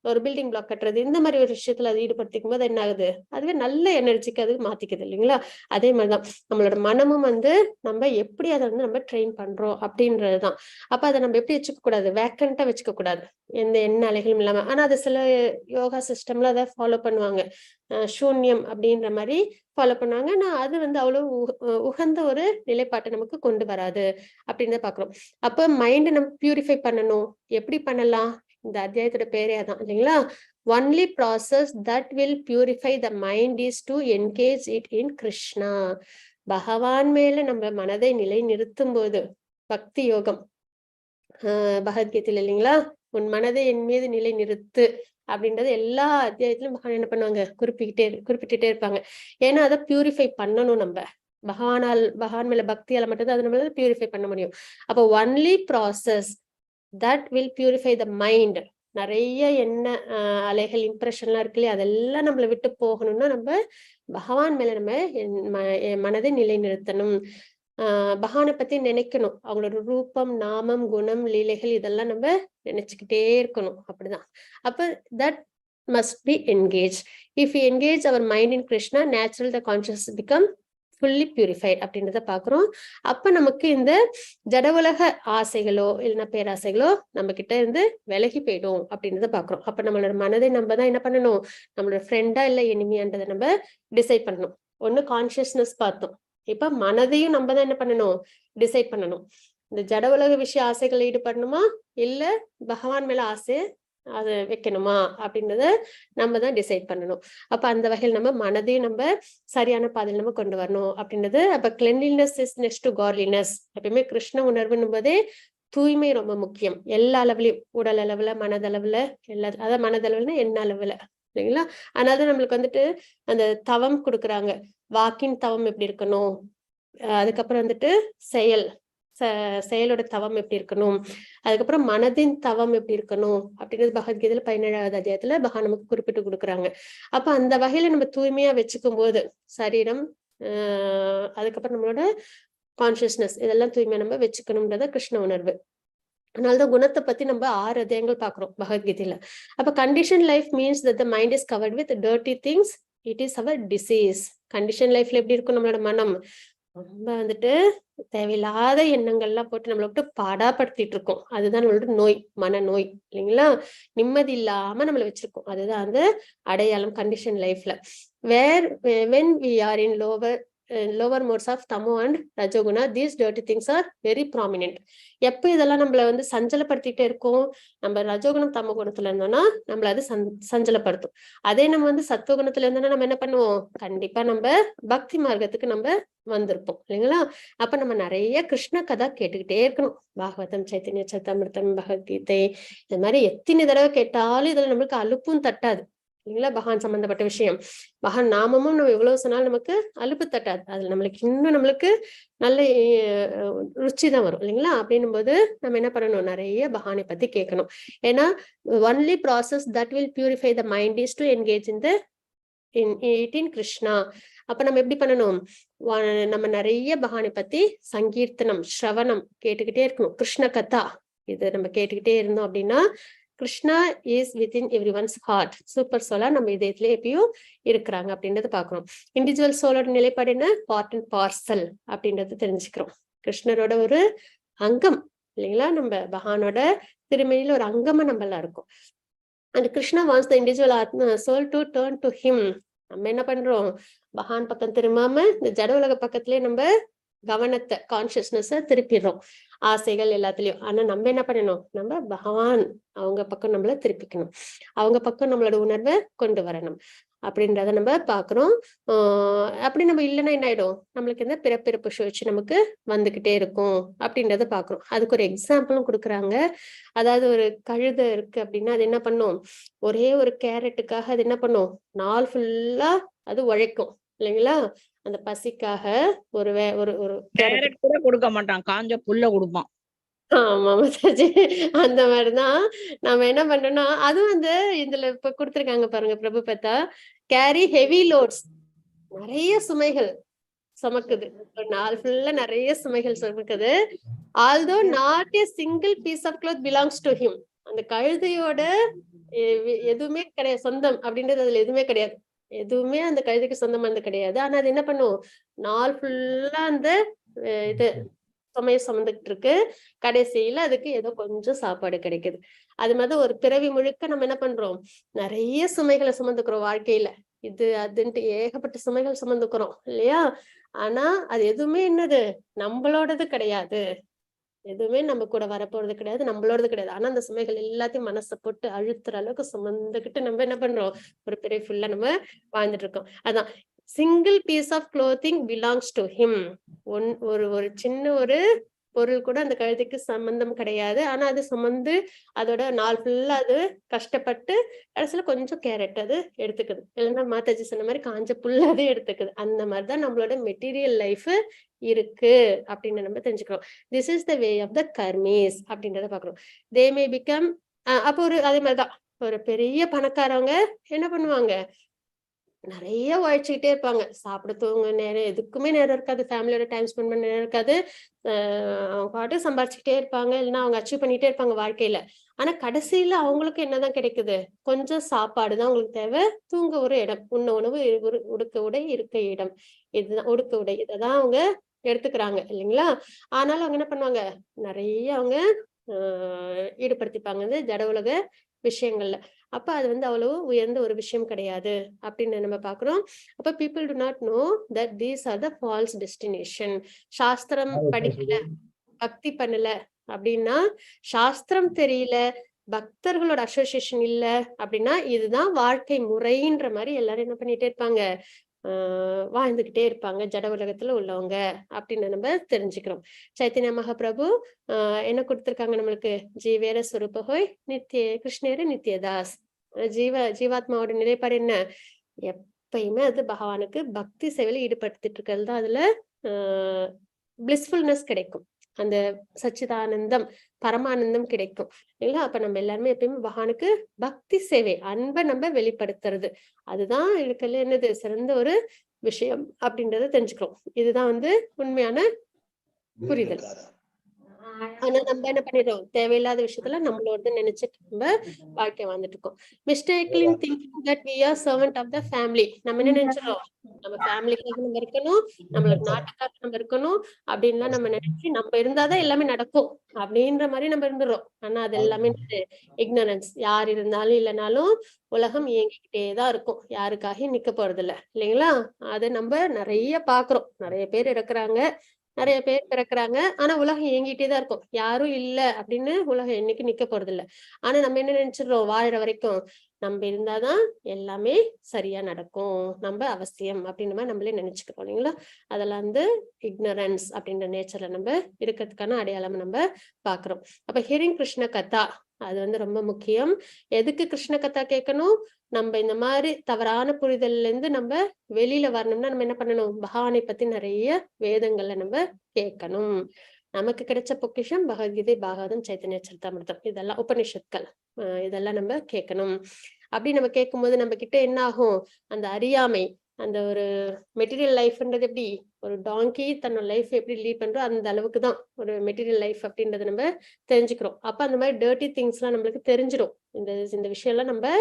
ஒரு பில்டிங் பிளாக் கட்டுறது இந்த மாதிரி ஒரு விஷயத்துல அது ஈடுபடுத்திக்கும் போது என்ன ஆகுது, அதுவே நல்ல எனர்ஜிக்கு அது மாத்திக்குது இல்லைங்களா? அதே மாதிரிதான் நம்மளோட மனமும் வந்து நம்ம எப்படி அதை வந்து நம்ம ட்ரெயின் பண்றோம் அப்படின்றதுதான். அப்ப அதை நம்ம எப்படி வச்சுக்க கூடாது, வேக்கண்டா வச்சுக்க கூடாது, எந்த எண்ண அலைகளும் இல்லாம. ஆனா அது சில யோகா சிஸ்டம்ல அதை ஃபாலோ பண்ணுவாங்க, சூன்யம் அப்படின்ற மாதிரி ஃபாலோ பண்ணுவாங்க. ஆனா அது வந்து அவ்வளவு உகந்த ஒரு நிலைப்பாட்டை நமக்கு கொண்டு வராது அப்படின்னு பாக்குறோம். அப்ப மைண்ட் நம்ம பியூரிஃபை பண்ணணும். எப்படி பண்ணலாம், இந்த அத்தியாயத்தோட பேரே அதான் இல்லைங்களா? Only process that will purify the mind is to engage it in Krishna. பகவான் மேல நம்ம மனதை நிலை நிறுத்தும் போது பக்தி யோகம் பகவத்கீதையில இல்லைங்களா, உன் மனதை என் மீது நிலை நிறுத்து அப்படின்றது எல்லா அத்தியாயத்திலும் பகவான் என்ன பண்ணுவாங்க, குறிப்பிட்டுட்டே இருப்பாங்க. ஏன்னா அதை பியூரிஃபை பண்ணணும். நம்ம பகவான் மேல பக்தியால மட்டும்தான் அதை நம்மளால பியூரிஃபை பண்ண முடியும். அப்போ only process that will purify the mind. நிறைய என்ன அலைகள் இம்ப்ரெஷன்லாம் இருக்கு இல்லையா, அதெல்லாம் நம்மளை விட்டு போகணும்னா நம்ம பகவான் மேல நம்ம மனதை நிலை நிறுத்தணும். பகவானை பத்தி நினைக்கணும், அவங்களோட ரூபம், நாமம், குணம், லீலைகள் இதெல்லாம் நம்ம நினைச்சுக்கிட்டே இருக்கணும். அப்படிதான். அப்ப that must be engage. If you engage our mind in Krishna, natural the conscious become fully purified அப்படின்றத பாக்குறோம். அப்ப நமக்கு இந்த ஜட உலக ஆசைகளோ இல்லைன்னா பேராசைகளோ நம்ம கிட்ட இருந்து விலகி போயிடும் அப்படின்றத பாக்குறோம். அப்ப நம்மளோட மனதை நம்ம தான் என்ன பண்ணணும், நம்மளோட ஃப்ரெண்டா இல்ல எனிமியான்றதை நம்ம டிசைட் பண்ணணும். ஒண்ணு கான்சியஸ்னஸ் பார்த்தோம், இப்ப மனதையும் நம்ம தான் என்ன பண்ணணும், டிசைட் பண்ணணும். இந்த ஜட உலக விஷய ஆசைகளை ஈடுபடணுமா இல்ல பகவான் மேல ஆசை அதை வைக்கணுமா அப்படின்றத நம்ம தான் டிசைட் பண்ணணும். அப்ப அந்த வகையில் நம்ம மனதையும் நம்ம சரியான பாதையில் நம்ம கொண்டு வரணும் அப்படின்றது. அப்ப cleanliness is next to godliness. எப்பயுமே கிருஷ்ண உணர்வுன்னும் போதே தூய்மை ரொம்ப முக்கியம். எல்லா அளவுலயும், உடல் அளவுல, மனதளவுல, எல்லா அதாவது மனதளவுல எண்ண அளவுல இல்லைங்களா? அதனால நம்மளுக்கு வந்துட்டு அந்த தவம் கொடுக்குறாங்க. வாக்கின் தவம் எப்படி இருக்கணும், அதுக்கப்புறம் வந்துட்டு செயலோட தவம் எப்படி இருக்கணும், அதுக்கப்புறம் மனதின் தவம் எப்படி இருக்கணும் அப்படின்றது பகவத்கீதையில 17வது அத்தியாயத்துல பகவான் நமக்கு குறிப்பிட்டு கொடுக்குறாங்க. அப்ப அந்த வகையில நம்ம தூய்மையா வச்சுக்கும் போது சரீரம், அதுக்கப்புறம் நம்மளோட கான்சியஸ்னஸ் இதெல்லாம் தூய்மையா நம்ம வச்சுக்கணும்ன்றத கிருஷ்ண உணர்வு. அதனாலதான் குணத்தை பத்தி நம்ம 6 அத்தியாயங்கள் பாக்குறோம் பகவத்கீதையில. அப்ப condition life means that the mind is covered with dirty things, it is our disease. Condition லைஃப்ல எப்படி இருக்கும் நம்மளோட மனம், ரொம்ப வந்துட்டு தேவையில்லாத எண்ணங்கள்லாம் போட்டு நம்மளை விட்டு பாடாப்படுத்திட்டு இருக்கோம். அதுதான் நம்மளோட நோய், மனநோய் இல்லைங்களா? நிம்மதி இல்லாம நம்மளை வச்சிருக்கோம். அதுதான் அந்த அடையாளம் கண்டிஷன் லைஃப்ல. when we are in lower modes of தமோ and ரஜோகுணா, these dirty things are very prominent. எப்ப இதெல்லாம் நம்மள வந்து சஞ்சலப்படுத்திட்டே இருக்கும், நம்ம ரஜோகுணம் தமோ குணத்துல இருந்தோம்னா நம்மள அது சஞ்சலப்படுத்தும். அதே நம்ம வந்து சத்துவகுணத்துல இருந்தோம்னா நம்ம என்ன பண்ணுவோம், கண்டிப்பா நம்ம பக்தி மார்க்கத்துக்கு நம்ம வந்திருப்போம் இல்லைங்களா? அப்ப நம்ம நிறைய கிருஷ்ண கதை கேட்டுக்கிட்டே இருக்கணும். பாகவதம், சைத்தன்ய சரிதாமிர்தம், பகவத்கீதை, இந்த மாதிரி எத்தனை தடவை கேட்டாலும் இதுல நம்மளுக்கு அலுப்பும் தட்டாது இல்லைங்களா? பகவான் சம்பந்தப்பட்ட விஷயம், பகவான் நாமமும் நம்ம எவ்வளவு சொன்னாலும் நமக்கு அலுப்பு தட்டாது. அதுல நம்மளுக்கு நல்ல ருச்சி தான் வரும் இல்லைங்களா? அப்படின்னும் போது நம்ம என்ன பண்ணணும், நிறைய பகவானை பத்தி கேட்கணும். ஏன்னா only process that will purify the mind is to engage இன் கிருஷ்ணா. அப்ப நம்ம எப்படி பண்ணணும், நம்ம நிறைய பகவானை பத்தி சங்கீர்த்தனம், ஸ்ரவணம் கேட்டுக்கிட்டே இருக்கணும். கிருஷ்ண கதா இது நம்ம கேட்டுக்கிட்டே இருந்தோம் அப்படின்னா Krishna is within every one's heart. Super சோலா நம்ம இதயத்துல எப்பயும் இருக்கிறாங்க அப்படின்றத பாக்குறோம். இண்டிவிஜுவல் சோலோட நிலைப்பாடு என்ன, பார்ட் அண்ட் பார்சல் அப்படின்றத தெரிஞ்சுக்கிறோம். கிருஷ்ணரோட ஒரு அங்கம் இல்லைங்களா? நம்ம பகவானோட திருமணியில ஒரு அங்கமா நம்ம எல்லாம் இருக்கும். And Krishna wants the individual soul to turn to him. நம்ம என்ன பண்றோம், பகவான் பக்கம் திரும்பாம இந்த ஜட உலக பக்கத்திலேயே நம்ம கவனத்தை, கான்சியஸ்னஸ திருப்பிடுறோம், ஆசைகள் எல்லாத்துலயும். ஆனா நம்ம என்ன பண்ணணும், நம்ம பகவான் அவங்க பக்கம் நம்மள திருப்பிக்கணும், அவங்க பக்கம் நம்மளோட உணர்வை கொண்டு வரணும் அப்படின்றத நம்ம பாக்குறோம். அப்படி நம்ம இல்லைன்னா என்ன ஆயிடும், நம்மளுக்கு இந்த பிறப்பிறப்பு சுழற்சி நமக்கு வந்துகிட்டே இருக்கும் அப்படின்றத பாக்குறோம். அதுக்கு ஒரு எக்ஸாம்பிளும் கொடுக்குறாங்க. அதாவது ஒரு கழுதை இருக்கு அப்படின்னா அது என்ன பண்ணும், ஒரே ஒரு கேரட்டுக்காக அது என்ன பண்ணும், நாள் ஃபுல்லா அது உழைக்கும் இல்லைங்களா? அந்த பசிக்காக ஒரு கேரட் கூட கொடுக்க மாட்டான், காஞ்ச புல்ல கொடுப்பான். ஆமா மாதாஜி, அந்த மாதிரிதான் நம்ம என்ன பண்ணோம்னா, அதுவும் அந்த இதுல இப்ப கொடுத்திருக்காங்க பாருங்க, பிரபு பத்தா கேரி ஹெவி லோட்ஸ், நிறைய சுமைகள் சுமக்குது, ஒரு நாள் ஃபுல்லா நிறைய சுமைகள் சுமக்குது. Although not a single piece of cloth belongs to him. அந்த கழுதையோட எதுவுமே கிடையாது சொந்தம் அப்படின்றது அதுல எதுவுமே கிடையாது, எதுவுமே அந்த கழுதைக்கு சொந்தமானது கிடையாது. ஆனா அது என்ன பண்ணும், நாள் ஃபுல்லா அந்த இது சுமையை சுமந்துகிட்டு இருக்கு. கடைசியில அதுக்கு ஏதோ கொஞ்சம் சாப்பாடு கிடைக்குது. அது மாதிரி ஒரு பிறவி முழுக்க நம்ம என்ன பண்றோம், நிறைய சுமைகளை சுமந்துக்கிறோம் வாழ்க்கையில, இது அதுன்ட்டு ஏகப்பட்ட சுமைகள் சுமந்துக்கிறோம் இல்லையா? ஆனா அது எதுவுமே என்னது நம்மளோடது கிடையாது, எதுவுமே நம்ம கூட வரப்போறது கிடையாது, நம்மளோடது கிடையாது. ஆனா அந்த சுமைகள் எல்லாத்தையும் மனசை போட்டு அழுத்துற அளவுக்கு சுமந்துக்கிட்டு நம்ம என்ன பண்றோம், ஒரு பிறவி ஃபுல்லா நம்ம வாழ்ந்துட்டு இருக்கோம். அதான் single piece of clothing belongs to him. ஒரு சின்ன ஒரு பொருள் கூட அந்த கழுதைக்கு சம்பந்தம் கிடையாது. ஆனா அது சுமந்து அதோட நாள் ஃபுல்லா அது கஷ்டப்பட்டு கடைசியில கொஞ்சம் கேரட் அது எடுத்துக்குது, இல்லைன்னா மாதாஜி சொன்ன மாதிரி காஞ்ச புல் அது எடுத்துக்குது. அந்த மாதிரிதான் நம்மளோட மெட்டீரியல் லைஃப் இருக்கு அப்படின்னு நம்ம தெரிஞ்சுக்கிறோம். This is the way of the karmis அப்படின்றத பாக்குறோம். They may become. அப்போ அதே மாதிரிதான் ஒரு பெரிய பணக்காரவங்க என்ன பண்ணுவாங்க, நிறைய உழைச்சுக்கிட்டே இருப்பாங்க, சாப்பிட தூங்க நேரம் எதுக்குமே நேரம் இருக்காது, ஃபேமிலியோட டைம் ஸ்பெண்ட் பண்ண நேரம் இருக்காது, அவங்க பாட்டு சம்பாரிச்சுக்கிட்டே இருப்பாங்க, இல்லைன்னா அவங்க அச்சீவ் பண்ணிட்டே இருப்பாங்க வாழ்க்கையில. ஆனா கடைசியில அவங்களுக்கு என்னதான் கிடைக்குது, கொஞ்சம் சாப்பாடு தான் அவங்களுக்கு தேவை, தூங்க ஒரு இடம், உண்ண உணவு, உடுக்க உடை, இருக்க இடம், இதுதான் உடுக்க உடை, இதைதான் அவங்க எடுத்துக்கிறாங்க இல்லைங்களா? ஆனாலும் அவங்க என்ன பண்ணுவாங்க, நிறைய அவங்க ஈடுபடுத்திப்பாங்க இந்த ஜட உலக விஷயங்கள்ல. அப்ப அது அவ்வளவு உயர்ந்த ஒரு விஷயம் கிடையாது அப்படின்னு நம்ம பாக்குறோம். அப்ப people do not know that these are the false destination. சாஸ்திரம் படிக்கல, பக்தி பண்ணல அப்படின்னா, சாஸ்திரம் தெரியல, பக்தர்களோட அசோசியேஷன் இல்ல அப்படின்னா, இதுதான் வாழ்க்கை முறைன்ற மாதிரி எல்லாரும் என்ன பண்ணிட்டே இருப்பாங்க, வாழ்ந்துகிட்டே இருப்பாங்க ஜட உலகத்துல உள்ளவங்க அப்படின்னு நம்ம தெரிஞ்சுக்கிறோம். சைத்தன்ய மகாபிரபு என்ன கொடுத்திருக்காங்க நம்மளுக்கு, ஜீவேர ஸ்வரூபஹோய் நித்திய கிருஷ்ணேர நித்தியதாஸ். ஜீவாத்மாவோட நிலைப்பாடு என்ன, எப்பயுமே அது பகவானுக்கு பக்தி சேவையில ஈடுபடுத்திட்டு இருக்கிறது தான் அதுல பிளிஸ்ஃபுல்னஸ் கிடைக்கும், அந்த சச்சிதானந்தம் பரமானந்தம் கிடைக்கும் இல்லைங்களா? அப்ப நம்ம எல்லாருமே எப்பயுமே பகவானுக்கு பக்தி சேவை, அன்பை நம்ம வெளிப்படுத்துறது, அதுதான் இருக்கல என்னது சிறந்த ஒரு விஷயம் அப்படின்றத தெரிஞ்சுக்கிறோம். இதுதான் உண்மையான புரிதல். ஆனா நம்ம என்ன பண்ணிடுறோம், தேவையில்லாத விஷயத்துல நம்மளோட நினைச்சிட்டு நம்ம வாழ்க்கை வாழ்ந்துட்டு இருக்கோம். Mistakenly thinking that we are servant of the family. நம்ம என்ன நினைச்சிடறோம், நம்ம ஃபேமிலிக்காக நம்ம இருக்கணும், நம்மளோட நாட்டுக்காக நம்ம இருக்கணும் அப்படின்லாம் நம்ம நினைச்சு நம்ம இருந்தாதான் எல்லாமே நடக்கும் அப்படின்ற மாதிரி நம்ம இருந்துடுறோம். ஆனா அது எல்லாமே இக்னரன்ஸ். யார் இருந்தாலும் இல்லைனாலும் உலகம் இயங்கிக்கிட்டே தான் இருக்கும், யாருக்காக நிக்க போறது இல்லைங்களா? அதை நம்ம நிறைய பாக்குறோம். நிறைய பேர் இருக்கிறாங்க, நிறைய பேர் பிறக்கிறாங்க, ஆனா உலகம் இயங்கிட்டே தான் இருக்கும். யாரும் இல்ல அப்படின்னு உலகம் என்னைக்கு நிக்க போறது இல்ல. ஆனா நம்ம என்ன நினைச்சிடறோம், வாழற வரைக்கும் நம்ம இருந்தாதான் எல்லாமே சரியா நடக்கும், நம்ம அவசியம் அப்படின்ற மாதிரி நம்மளே நினைச்சுக்கிறோம் இல்லைங்களா? அதெல்லாம் வந்து இக்னரன்ஸ் அப்படின்ற நேச்சர்ல நம்ம இருக்கிறதுக்கான அடையாளம் நம்ம பாக்குறோம். அப்ப ஹியரிங் கிருஷ்ண கதா அது வந்து ரொம்ப முக்கியம். எதுக்கு கிருஷ்ண கதா கேட்கணும், நம்ம இந்த மாதிரி தவறான புரிதல்ல இருந்து நம்ம வெளியில வரணும்னா நம்ம என்ன பண்ணணும், பகவானை பத்தி நிறைய வேதங்கள்ல நம்ம கேட்கணும். நமக்கு கிடைச்ச பொக்கிஷம் பகவத்கீதை, பாகவதம், சைத்தன்ய சரிதாமிர்தம், இதெல்லாம் உபனிஷத்கள், இதெல்லாம் நம்ம கேட்கணும். அப்படி நம்ம கேட்கும்போது நம்ம கிட்ட என்ன ஆகும், அந்த அறியாமை, அந்த ஒரு மெட்டீரியல் லைஃப்ன்றது எப்படி ஒரு டாங்கி தன்னோட லைஃப் எப்படி லீட் பண்றோம் அந்த அளவுக்கு தான் ஒரு மெட்டீரியல் லைஃப் அப்படின்றத நம்ம தெரிஞ்சுக்கிறோம். அப்ப அந்த மாதிரி டர்ட்டி திங்ஸ் எல்லாம் நம்மளுக்கு தெரிஞ்சிடும். இந்த விஷயம் எல்லாம் நம்ம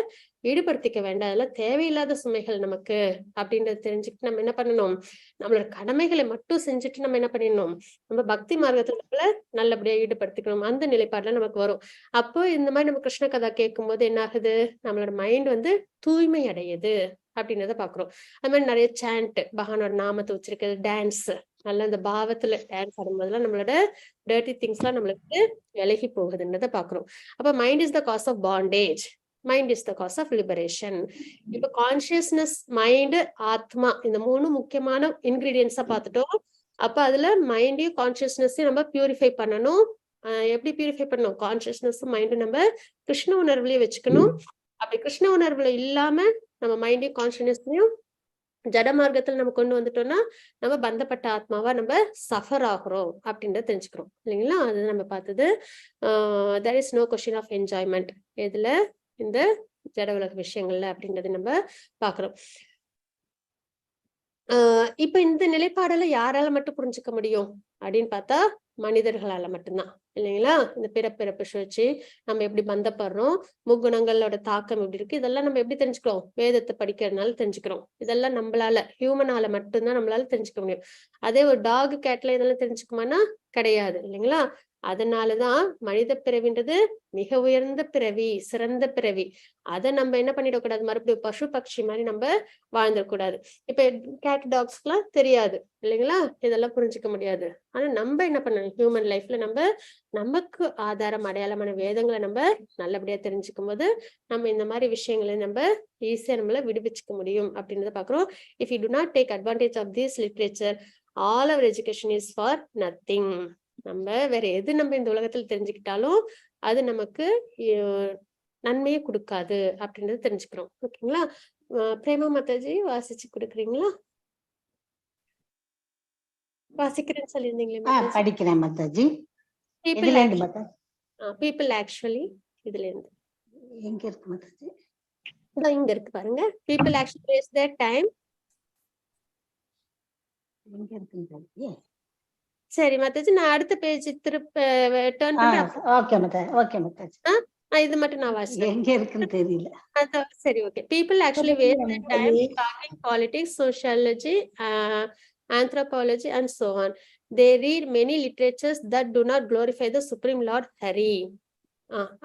ஈடுபடுத்திக்க வேண்டாம், அதெல்லாம் தேவையில்லாத சுமைகள் நமக்கு அப்படின்றத தெரிஞ்சுக்கிட்டு நம்ம என்ன பண்ணணும், நம்மளோட கடமைகளை மட்டும் செஞ்சுட்டு நம்ம என்ன பண்ணிடணும், நம்ம பக்தி மார்க்கத்துல நம்மள நல்லபடியா ஈடுபடுத்திக்கணும். அந்த நிலைப்பாடுல நமக்கு வரும். அப்போ இந்த மாதிரி நம்ம கிருஷ்ண கதா கேட்கும் போது என்ன ஆகுது, நம்மளோட மைண்ட் வந்து தூய்மை அடையுது அப்படின்றத பாக்குறோம். அது மாதிரி நிறைய சாண்ட், பகவானோட நாமத்தை வச்சிருக்கிறது, டான்ஸ், நல்ல அந்த பாவத்துல டான்ஸ் ஆடும்போதெல்லாம் நம்மளோட டர்ட்டி திங்ஸ் எல்லாம் நம்மளுக்கு விலகி போகுதுன்றத பாக்குறோம். அப்ப mind is the cause of bondage, mind is the cause of liberation. இப்ப கான்சியஸ்னஸ், மைண்ட், ஆத்மா, இந்த மூணு முக்கியமான இன்கிரீடியன்ஸா பார்த்துட்டோம். அப்ப அதுல மைண்டையும் கான்சியஸ்னஸையும் நம்ம பியூரிஃபை பண்ணணும். எப்படி பியூரிஃபை பண்ணணும், கான்சியஸ்னஸ் மைண்டும் நம்ம கிருஷ்ண உணர்வுலயே வச்சுக்கணும். அப்படி கிருஷ்ண உணர்வுல இல்லாம நம்ம மைண்டையும் கான்சியஸ்னஸையும் ஜட மார்க்கத்துல நம்ம கொண்டு வந்துட்டோம்னா நம்ம பந்தப்பட்ட ஆத்மாவா நம்ம சஃபர் ஆகுறோம் அப்படின்றத தெரிஞ்சுக்கிறோம் இல்லைங்களா? அது நம்ம பார்த்தது. There is no question of enjoyment இதுல, இந்த ஜட உலக விஷயங்கள்ல அப்படின்றத நம்ம பாக்குறோம். இப்ப இந்த நிலைப்பாடுல யாரால மட்டும் புரிஞ்சுக்க முடியும் அப்படின்னு பார்த்தா மனிதர்களால மட்டும்தான் இல்லைங்களா? இந்த பிறப்பிறப்பு சுழற்சி, நம்ம எப்படி பந்தப்படுறோம், முக்குணங்களோட தாக்கம் எப்படி இருக்கு, இதெல்லாம் நம்ம எப்படி தெரிஞ்சுக்கிறோம், வேதத்தை படிக்கிறதுனால தெரிஞ்சுக்கிறோம். இதெல்லாம் நம்மளால, ஹியூமனால மட்டும்தான் நம்மளால தெரிஞ்சுக்க முடியும். அதே ஒரு டாக், கேட்ல இதெல்லாம் தெரிஞ்சுக்குமானா கிடையாது இல்லைங்களா? அதனாலதான் மனித பிறவின்றது மிக உயர்ந்த பிறவி, சிறந்த பிறவி. அதை நம்ம என்ன பண்ணிடக்கூடாது, மறுபடியும் பசு பட்சி மாதிரி நம்ம வாழ்ந்துடக்கூடாது. இப்ப கேட் டாக்ஸ்க்கு எல்லாம் தெரியாது இல்லைங்களா, இதெல்லாம் புரிஞ்சுக்க முடியாது. ஆனா நம்ம என்ன பண்ணணும், ஹியூமன் லைஃப்ல நம்ம நமக்கு ஆதாரம் அடையாளமான வேதங்களை நம்ம நல்லபடியா தெரிஞ்சுக்கும் போது நம்ம இந்த மாதிரி விஷயங்களை நம்ம ஈஸியா நம்மள விடுவிச்சுக்க முடியும் அப்படின்றத பாக்குறோம். If you do not take advantage of this literature, all our education is for nothing. நம்ம வேற எது நம்ம இந்த உலகத்துல தெரிஞ்சுக்கிட்டாலும் அது நமக்கு நன்மையை கொடுக்காது அப்படின்றத தெரிஞ்சுக்கிறோம். ஓகேங்களா? பிரேமா மாதாஜி வாசிச்சு கொடுக்குறீங்களா? வாசிக்கிறேன்னு சொல்லியிருந்தீங்களே. படிக்கிறேன் மாதாஜி. பீப்புள் ஆக்சுவலி இதுல இருந்து எங்க இருக்கு மாதாஜி? இங்க இருக்கு பாருங்க. People actually waste their time. எங்க இருக்கு? சரி மாதாஜி, நான் அடுத்த பேஜ் திருப்ப டர்ன் பண்றேன். Okay Mataji, okay Mataji. இது மட்டும் நான் வாசிக்கிறேன், எங்க இருக்குன்னு தெரியல. சரி okay. People actually waste their time talking politics, sociology, anthropology and so on. They read many literatures that do not glorify the Supreme Lord Hari.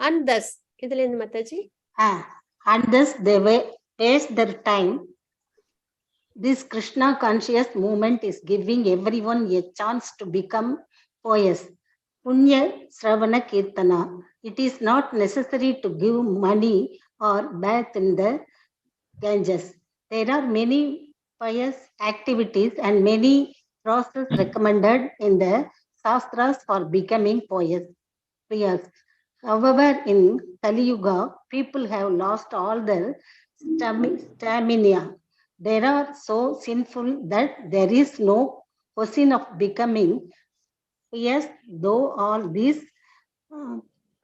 And thus, இதுல இருந்து Mataji, and thus they waste their time. This Krishna conscious movement is giving everyone a chance to become pious. Punya Sravana Kirtana. It is not necessary to give money or bath in the Ganges. There are many pious activities and many processes recommended in the Shastras for becoming pious. However, in Kali Yuga, people have lost all their stamina. They are so sinful that there is no question of becoming pious, though all these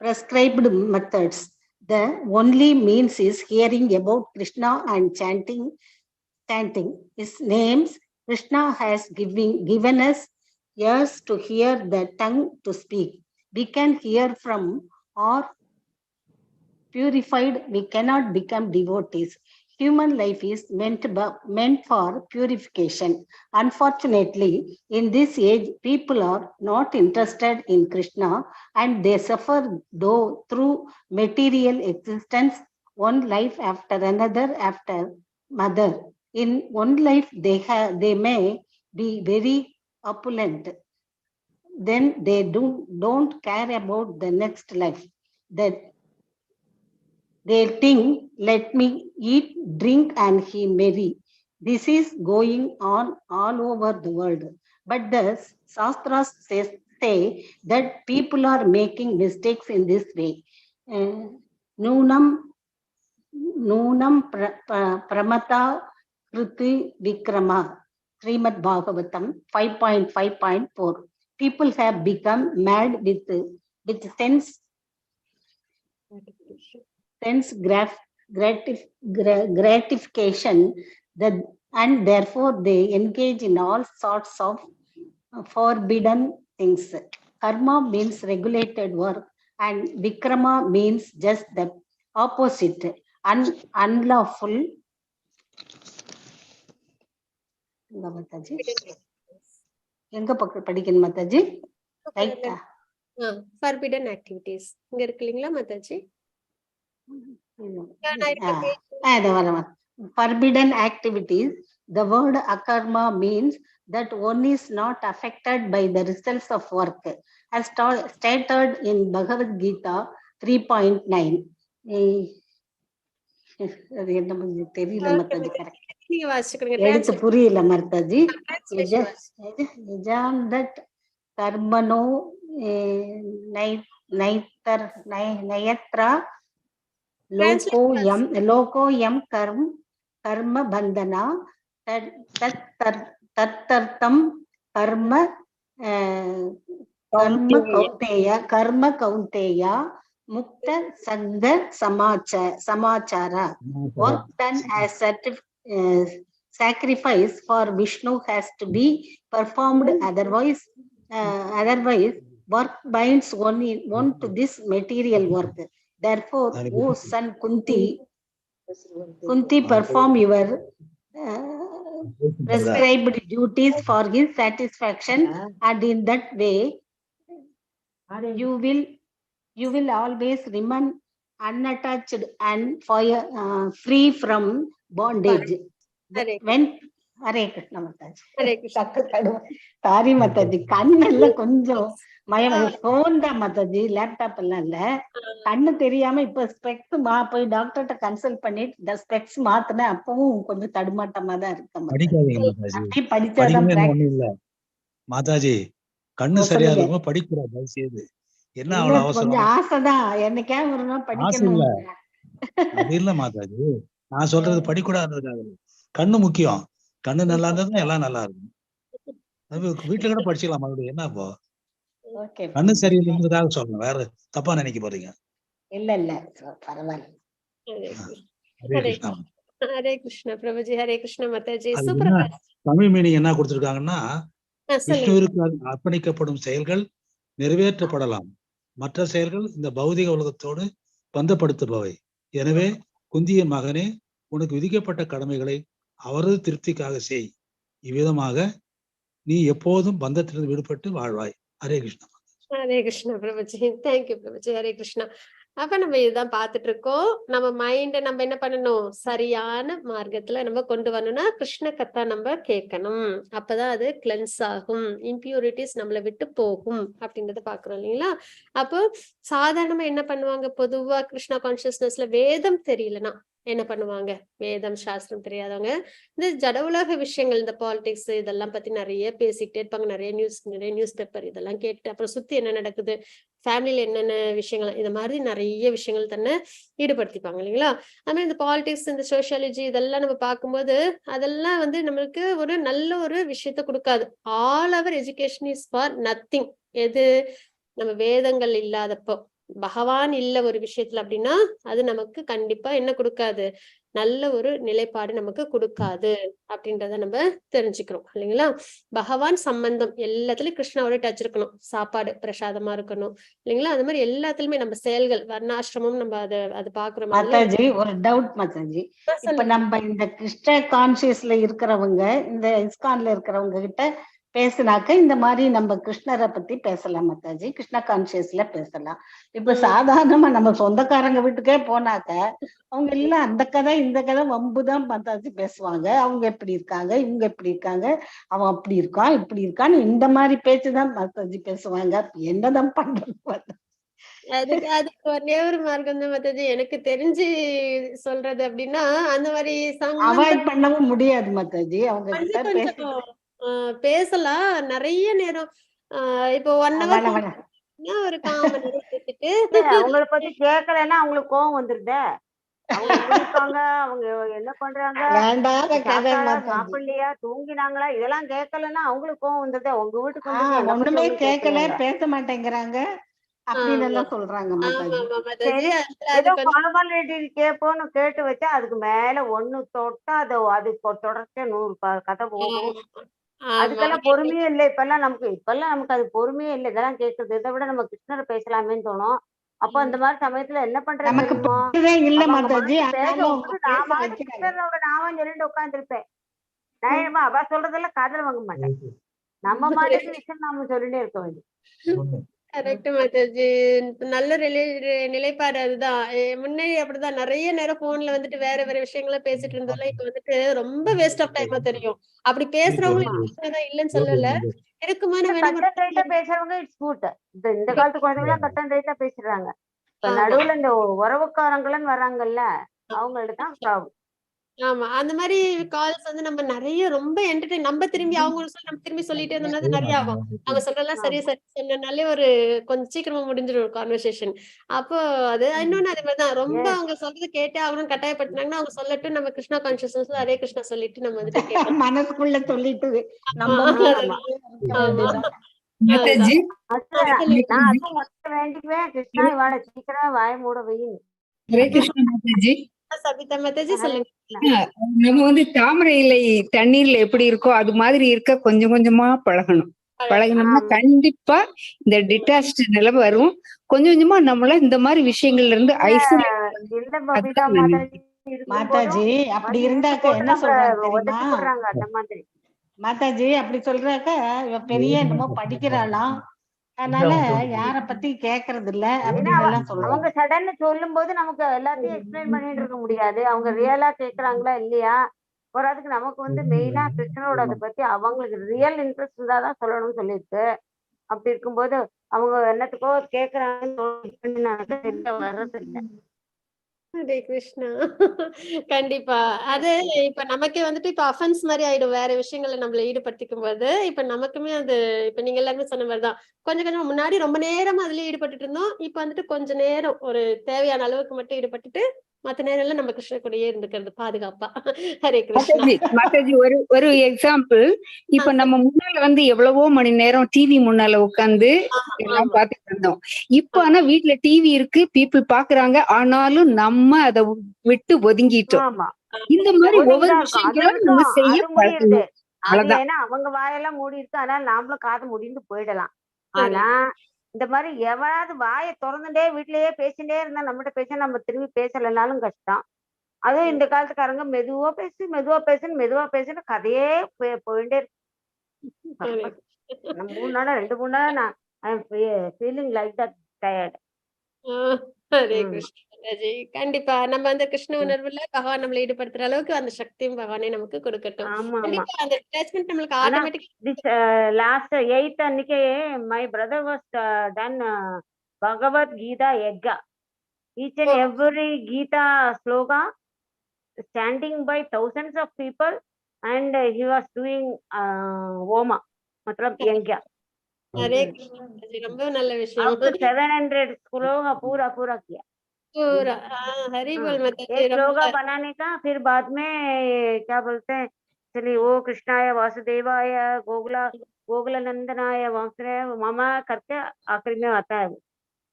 prescribed methods. The only means is hearing about Krishna and chanting his names. Krishna has given us ears to hear, the tongue to speak. we can hear from or purified, we cannot become devotees. Human life is meant for purification. Unfortunately, in this age, people are not interested in Krishna and they suffer though through material existence, one life after another after mother. In one life, they may be very opulent. Then they don't care about the next life. That they think, let me eat, drink, and be merry. This is going on all over the world. But the Shastras say that people are making mistakes in this way. Nunam Pramata Kruti Vikrama, Srimad Bhagavatam 5.5.4. People have become mad with sense gratification, and therefore they engage in all sorts of forbidden things. Karma means regulated work, and Vikrama means just the opposite, unlawful. Mataji, எங்க படிக்கணும் Mataji? Forbidden activities இங்க இருக்கு இல்லீங்களா Mataji? Forbidden activities. The word akarma means that one is not affected by the results of work, as stated in Bhagavad Gita 3.9. தெரியல மாதாஜி, எடுத்து புரியல Mataji. that karmano nayatra loko yam karma bandhana tattartam karma kaunteya mukta sagdha samachara. Work done as sacrifice for Vishnu has to be performed, otherwise work binds one to this material work. Therefore, O son Kunti, perform your prescribed duties for his satisfaction, and in that way you will always remain unattached and free from bondage. When Hare Krishna Mataji. Hare Krishna. Sorry Mataji, கண்ணல்ல கொஞ்சம் மயம். Phone தான் மத்தாஜி, laptop எல்லாம் இல்ல. கண்ணு தெரியாம இப்ப specs போய் டாக்டர்கிட்ட கன்சல்ட் பண்ணிட்டு ஸ்பெக்ஸ் மாத்தினேன். அப்பவும் கொஞ்சம் தடுமாட்டமா தான் இருக்கு. படிச்சாதான் மாதாஜி, கண்ணு சரியா இருக்கும், படிக்கூடாது. என்ன அவ்வளவு அவசரம்? கொஞ்சம் ஆசைதான், என்னைக்கே ஒரு நாள் படிக்கணும். அது இல்ல மாதாஜி, நான் சொல்றது படிக்கூடாதுன்றதுக்காக. கண்ணு முக்கியம். கண்ணு நல்லா இருந்தா எல்லாம் நல்லா இருக்கும். வீட்டுல கூட படிச்சுக்கலாம் மறுபடியும். என்ன இப்போ கண்ணு சரியில்லைன்றதுக்காக சொல்லணும், வேற தப்பா நினைக்க போறீங்க? இல்ல பரவாயில்ல. ஹரே கிருஷ்ணா பிரபுஜி. ஹரே கிருஷ்ணா மாதாஜி. தமிழ் மீனிங் என்ன கொடுத்திருக்காங்கன்னா, விஷ்ணுவிற்கு அர்ப்பணிக்கப்படும் செயல்கள் நிறைவேற்றப்படலாம், மற்ற செயல்கள் இந்த பௌதிக உலகத்தோடு பந்தப்படுத்துபவை. எனவே குந்தியின் மகனே, உனக்கு விதிக்கப்பட்ட கடமைகளை அவரது திருப்திக்காக செய். இவ்விதமாக நீ எப்போதும் பந்தத்திலிருந்து விடுபட்டு வாழ்வாய். ஹரே கிருஷ்ணா. ஹரே கிருஷ்ணா பிரபுஜி. தேங்க்யூ பிரபுஜி. ஹரே கிருஷ்ணா. அப்ப நம்ம இதுதான் பாத்துட்டு இருக்கோம். நம்ம மைண்ட நம்ம என்ன பண்ணணும், சரியான மார்க்கத்துல நம்ம கொண்டு வரணும்னா கிருஷ்ண கத்தா நம்ம கேட்கணும். அப்பதான் அது கிளென்ஸ் ஆகும், இம்பியூரிட்டிஸ் நம்மளை விட்டு போகும் அப்படின்றத பாக்குறோம் இல்லைங்களா? அப்போ சாதாரணமா என்ன பண்ணுவாங்க, பொதுவா கிருஷ்ணா கான்சியஸ்னஸ்ல வேதம் தெரியலனா என்ன பண்ணுவாங்க, வேதம் சாஸ்திரம் தெரியாதவங்க இந்த ஜட உலக விஷயங்கள், இந்த பாலிடிக்ஸ் இதெல்லாம் பத்தி நிறைய பேசிக்கிட்டே இருப்பாங்க. நிறைய நியூஸ் பேப்பர் இதெல்லாம் கேட்டு, அப்புறம் சுத்தி என்ன நடக்குது, ஃபேமிலியில என்னென்ன விஷயங்கள், இந்த மாதிரி நிறைய விஷயங்கள் தன்னை ஈடுபடுத்திப்பாங்க இல்லைங்களா? அதுமாதிரி இந்த பாலிடிக்ஸ், இந்த சோசியாலஜி இதெல்லாம் நம்ம பார்க்கும்போது அதெல்லாம் நம்மளுக்கு ஒரு நல்ல ஒரு விஷயத்த கொடுக்காது. All our education is for nothing. எது நம்ம வேதங்கள் இல்லாதப்போ, பகவான் இல்ல ஒரு விஷயத்துல அப்படின்னா அது நமக்கு கண்டிப்பா என்ன கொடுக்காது, நல்ல ஒரு நிலைப்பாடு நமக்கு கொடுக்காது அப்படின்றத நம்ம தெரிஞ்சுக்கிறோம் இல்லைங்களா. பகவான் சம்பந்தம் எல்லாத்துலயும் கிருஷ்ணாவோட டச் இருக்கணும். சாப்பாடு பிரசாதமா இருக்கணும் இல்லைங்களா. அந்த மாதிரி எல்லாத்துலயுமே நம்ம செயல்கள் வர்ணாசிரமம் நம்ம அது பாக்குறோம். மாதாஜி ஒரு டவுட் மாதாஜி, இப்ப நம்ம இந்த கிருஷ்ண கான்சியஸ்ல இருக்கிறவங்க இந்த இஸ்கான்ல இருக்கிறவங்க கிட்ட பேசினாக்க இந்த மாதிரி நம்ம கிருஷ்ணரை பத்தி பேசலாம் மாதாஜி, கிருஷ்ண கான்சியஸ்ல பேசலாம். இப்ப சாதாரணமா நம்ம சொந்தக்காரங்க வீட்டுக்கே போனாக்க அவங்க எல்லாம் அந்த கதை இந்த கதை வம்புதான் மாதாஜி பேசுவாங்க. அவங்க எப்படி இருக்காங்க, இவங்க எப்படி இருக்காங்க, அவன் அப்படி இருக்கான் இப்படி இருக்கான்னு இந்த மாதிரி பேச்சுதான் மாதாஜி பேசுவாங்க. என்னதான் பண்றது? அதுக்கு ஒரே ஒரு மார்க்கம் தான் மாதாஜி எனக்கு தெரிஞ்சு சொல்றது அப்படின்னா, அந்த மாதிரி அவாய்ட் பண்ணவும் முடியாது மாதாஜி. அவங்க கிட்ட கொஞ்சம் பேசலாம் நிறைய நேரம். இப்போ 1 hour ஒரு காமன் பேசிட்டு அவங்கள பத்தி கேட்கலன்னா அவங்களுக்கு கோவம் வந்துருதே. அவங்க எப்படி இருக்காங்க, அவங்க என்ன பண்றாங்க, சாப்பிடலையா, தூங்கினாங்களா, இதெல்லாம் கேட்கலன்னா அவங்களுக்கு கோவம் வந்துருதே. உங்க வீட்டுக்கு வந்து ஒண்ணுமே கேட்கல, பேச மாட்டேங்கிறாங்க அப்படின்னு எல்லாம் சொல்றாங்க மாதாஜி. ஏதோ ஃபார்மாலிட்டி கேட்போம்னு கேட்டு வச்சா அதுக்கு மேல ஒண்ணு தொட்டா அது தொடர்ச்சியா 100 கதை போகும். அதுக்கெல்லாம் பொறுமையே இல்லை. இப்பெல்லாம் நமக்கு அது பொறுமையே இல்லை. இதெல்லாம் கேட்கறது இதை விட நம்ம கிருஷ்ணரை பேசலாமேன்னு தோணும். அப்ப அந்த மாதிரி சமயத்துல என்ன பண்றது தெரியுமா, கிருஷ்ணரோட நாமம் சொல்லிட்டு உட்காந்துருப்பேன். நான் அவ சொல்றதெல்லாம் காதல் வாங்க மாட்டேன். நம்ம மாதிரி கிருஷ்ணன் நாம சொல்லிட்டே இருக்க வேண்டியது. கரெக்ட் மாதாஜி. நல்ல நிலைப்பாடு அதுதான். முன்னாடி அப்படிதான் நிறைய நேரம் போன்ல வந்துட்டு வேற வேற விஷயங்கள பேசிட்டு இருந்தாலும் இப்ப வந்துட்டு ரொம்ப வேஸ்ட் ஆஃப் டைமா தெரியும். அப்படி பேசுறவங்களும் இல்லைன்னு சொல்லல, இருக்குமான பேசுறவங்க இட்ஸ் குட். இந்த காலத்து குழந்தைங்க கட்டன் ரைட்டா பேசுறாங்க. இப்ப நடுவுல இந்த உறவுக்காரங்களும் வர்றாங்கல்ல, அவங்கள்ட்ட தான் ப்ராப்ளம். ஆமா, அந்த மாதிரி கால்ஸ் வந்து நம்ம நிறைய ரொம்ப என்டர்டைன் நம்ம திரும்பி அவங்க நம்ம திரும்பி சொல்லிட்டே இருந்தோம்னா நிறைய ஆகும். அவங்க சொல்றதெல்லாம் சரி சொன்னனாலே ஒரு கொஞ்சம் சீக்கிரமா முடிஞ்சிடும் கான்வர்சேஷன். அப்போ அது இன்னொன்னு அதே மாதிரிதான் ரொம்ப அவங்க சொல்றது கேட்டே ஆகணும்னு கட்டாயப்படுத்தினாங்கன்னா அவங்க சொல்லட்டும், நம்ம கிருஷ்ணா கான்சியஸ்னஸ்ல ஹரே கிருஷ்ணா சொல்லிட்டு நம்ம வந்துட்டு கேட்கலாம். மனசுக்குள்ள சொல்லிட்டு வேண்டிக்குவேன், கிருஷ்ணா இவாள சீக்கிரம் வாய மூட வையும். ஹரே கிருஷ்ணா மாதாஜி. சபிதா மாதாஜி சொல்லுங்க. நம்ம வந்து தாமரை இலை தண்ணீர்ல எப்படி இருக்கோ அது மாதிரி இருக்க கொஞ்சம் கொஞ்சமா பழகணும். பழகணும்னா கண்டிப்பா இந்த டிட்டாச்ட் நிலை வரும். கொஞ்சம் கொஞ்சமா நம்மள இந்த மாதிரி விஷயங்கள்ல இருந்து மாதாஜி அப்படி இருந்தாக்க என்ன சொல்றாங்க அந்த மாதிரி மாதாஜி அப்படி சொல்றாக்க இவ பெரிய என்னமோ படிக்கிறாளாம், அதனால யார பத்தி கேக்குறது இல்ல அப்படின்னு எல்லாம் சொல்றாங்க. அவங்க சடன்னு சொல்லும் போது நமக்கு எல்லாத்தையும் எக்ஸ்பிளைன் பண்ணிட்டு இருக்க முடியாது. அவங்க ரியலா கேக்குறாங்களா இல்லையா, போறதுக்கு நமக்கு வந்து மெயினா கிருஷ்ணனோட அதை பத்தி அவங்களுக்கு ரியல் இன்ட்ரெஸ்ட் இருந்தாதான் சொல்லணும்னு சொல்லியிருக்கு. அப்படி இருக்கும்போது அவங்க என்னத்துக்கோ கேக்குறாங்கன்னு வர்றது இல்லை. ஹரே கிருஷ்ணா. கண்டிப்பா அது இப்ப நமக்கே வந்துட்டு இப்ப அஃபென்ஸ் மாதிரி ஆயிடும் வேற விஷயங்கள்ல நம்மள ஈடுபடுத்திக்கும் போது. இப்ப நமக்குமே அது இப்ப நீங்க எல்லாருமே சொன்ன மாதிரிதான் கொஞ்சம் கொஞ்சம் முன்னாடி ரொம்ப நேரம் அதுலயே ஈடுபட்டு இருந்தோம். இப்ப வந்துட்டு கொஞ்ச நேரம் ஒரு தேவையான அளவுக்கு மட்டும் ஈடுபட்டுட்டு மத்த நேரம் எல்லாம் நம்ம கிருஷ்ண கூடயே இருந்துக்கிறது பாதுகாப்பா. ஹரே கிருஷ்ணா. மாதாஜி ஒரு எக்ஸாம்பிள், இப்ப நம்ம முன்னால வந்து எவ்வளவோ மணி நேரம் டிவி முன்னால உட்கார்ந்து எல்லாம் பாத்துட்டு இருந்தோம். இப்ப ஆனா வீட்டுல டிவி இருக்கு, பீப்புள் பாக்குறாங்க, ஆனாலும் நம்ம அதை விட்டு ஒதுங்கிட்டோம். இந்த மாதிரி ஒவ்வொரு விஷயங்களும் நம்ம செய்ய பழகணும். ஏன்னா அவங்க வாயெல்லாம் மூடி இருக்கு, அதனால நாமளும் காது முடிந்து போயிடலாம். ஆனா இந்த மாதிரி எவனாவது வாயை திறந்துட்டே வீட்லயே பேசிட்டே இருந்தா நம்மகிட்ட பேச நம்ம திரும்பி பேசலைனாலும் கஷ்டம். அதுவும் இந்த காலத்துக்காரங்க மெதுவா பேசுன்னு கதையே போயிட்டே இருக்கு. 3 நாளா 2-3 நாளா நான் feeling like that tired. Hare Krishna Mataji. கண்டிப்பா நம்ம அந்த கிருஷ்ண உணர்வுல பகவான் நம்மளை ஈடுபடுத்துற அளவுக்கு அந்த சக்தியும் பகவானே நமக்கு கொடுக்கட்டும். கண்டிப்பா அந்த அட்டாச்மெண்ட் நம்மளுக்கு ஆட்டோமேட்டிக்கா. லாஸ்ட் 8th அன்னைக்கு my brother was done Bhagavad Gita Yajna. Each and every Gita sloka standing by thousands of people and he was doing Homa, matlab yajna. हरे कृष्ण ரொம்ப நல்ல விஷயம். Up to 700 श्लोका पूरा किया पूरा। हरि बोल माताजी। एक श्लोका बनाने का, फिर बाद में क्या बोलते हैं, चलिए वो कृष्णाय वासुदेवाय गोकुल नंदनाय वासुदेवाय मामा करके आखिर में आता है।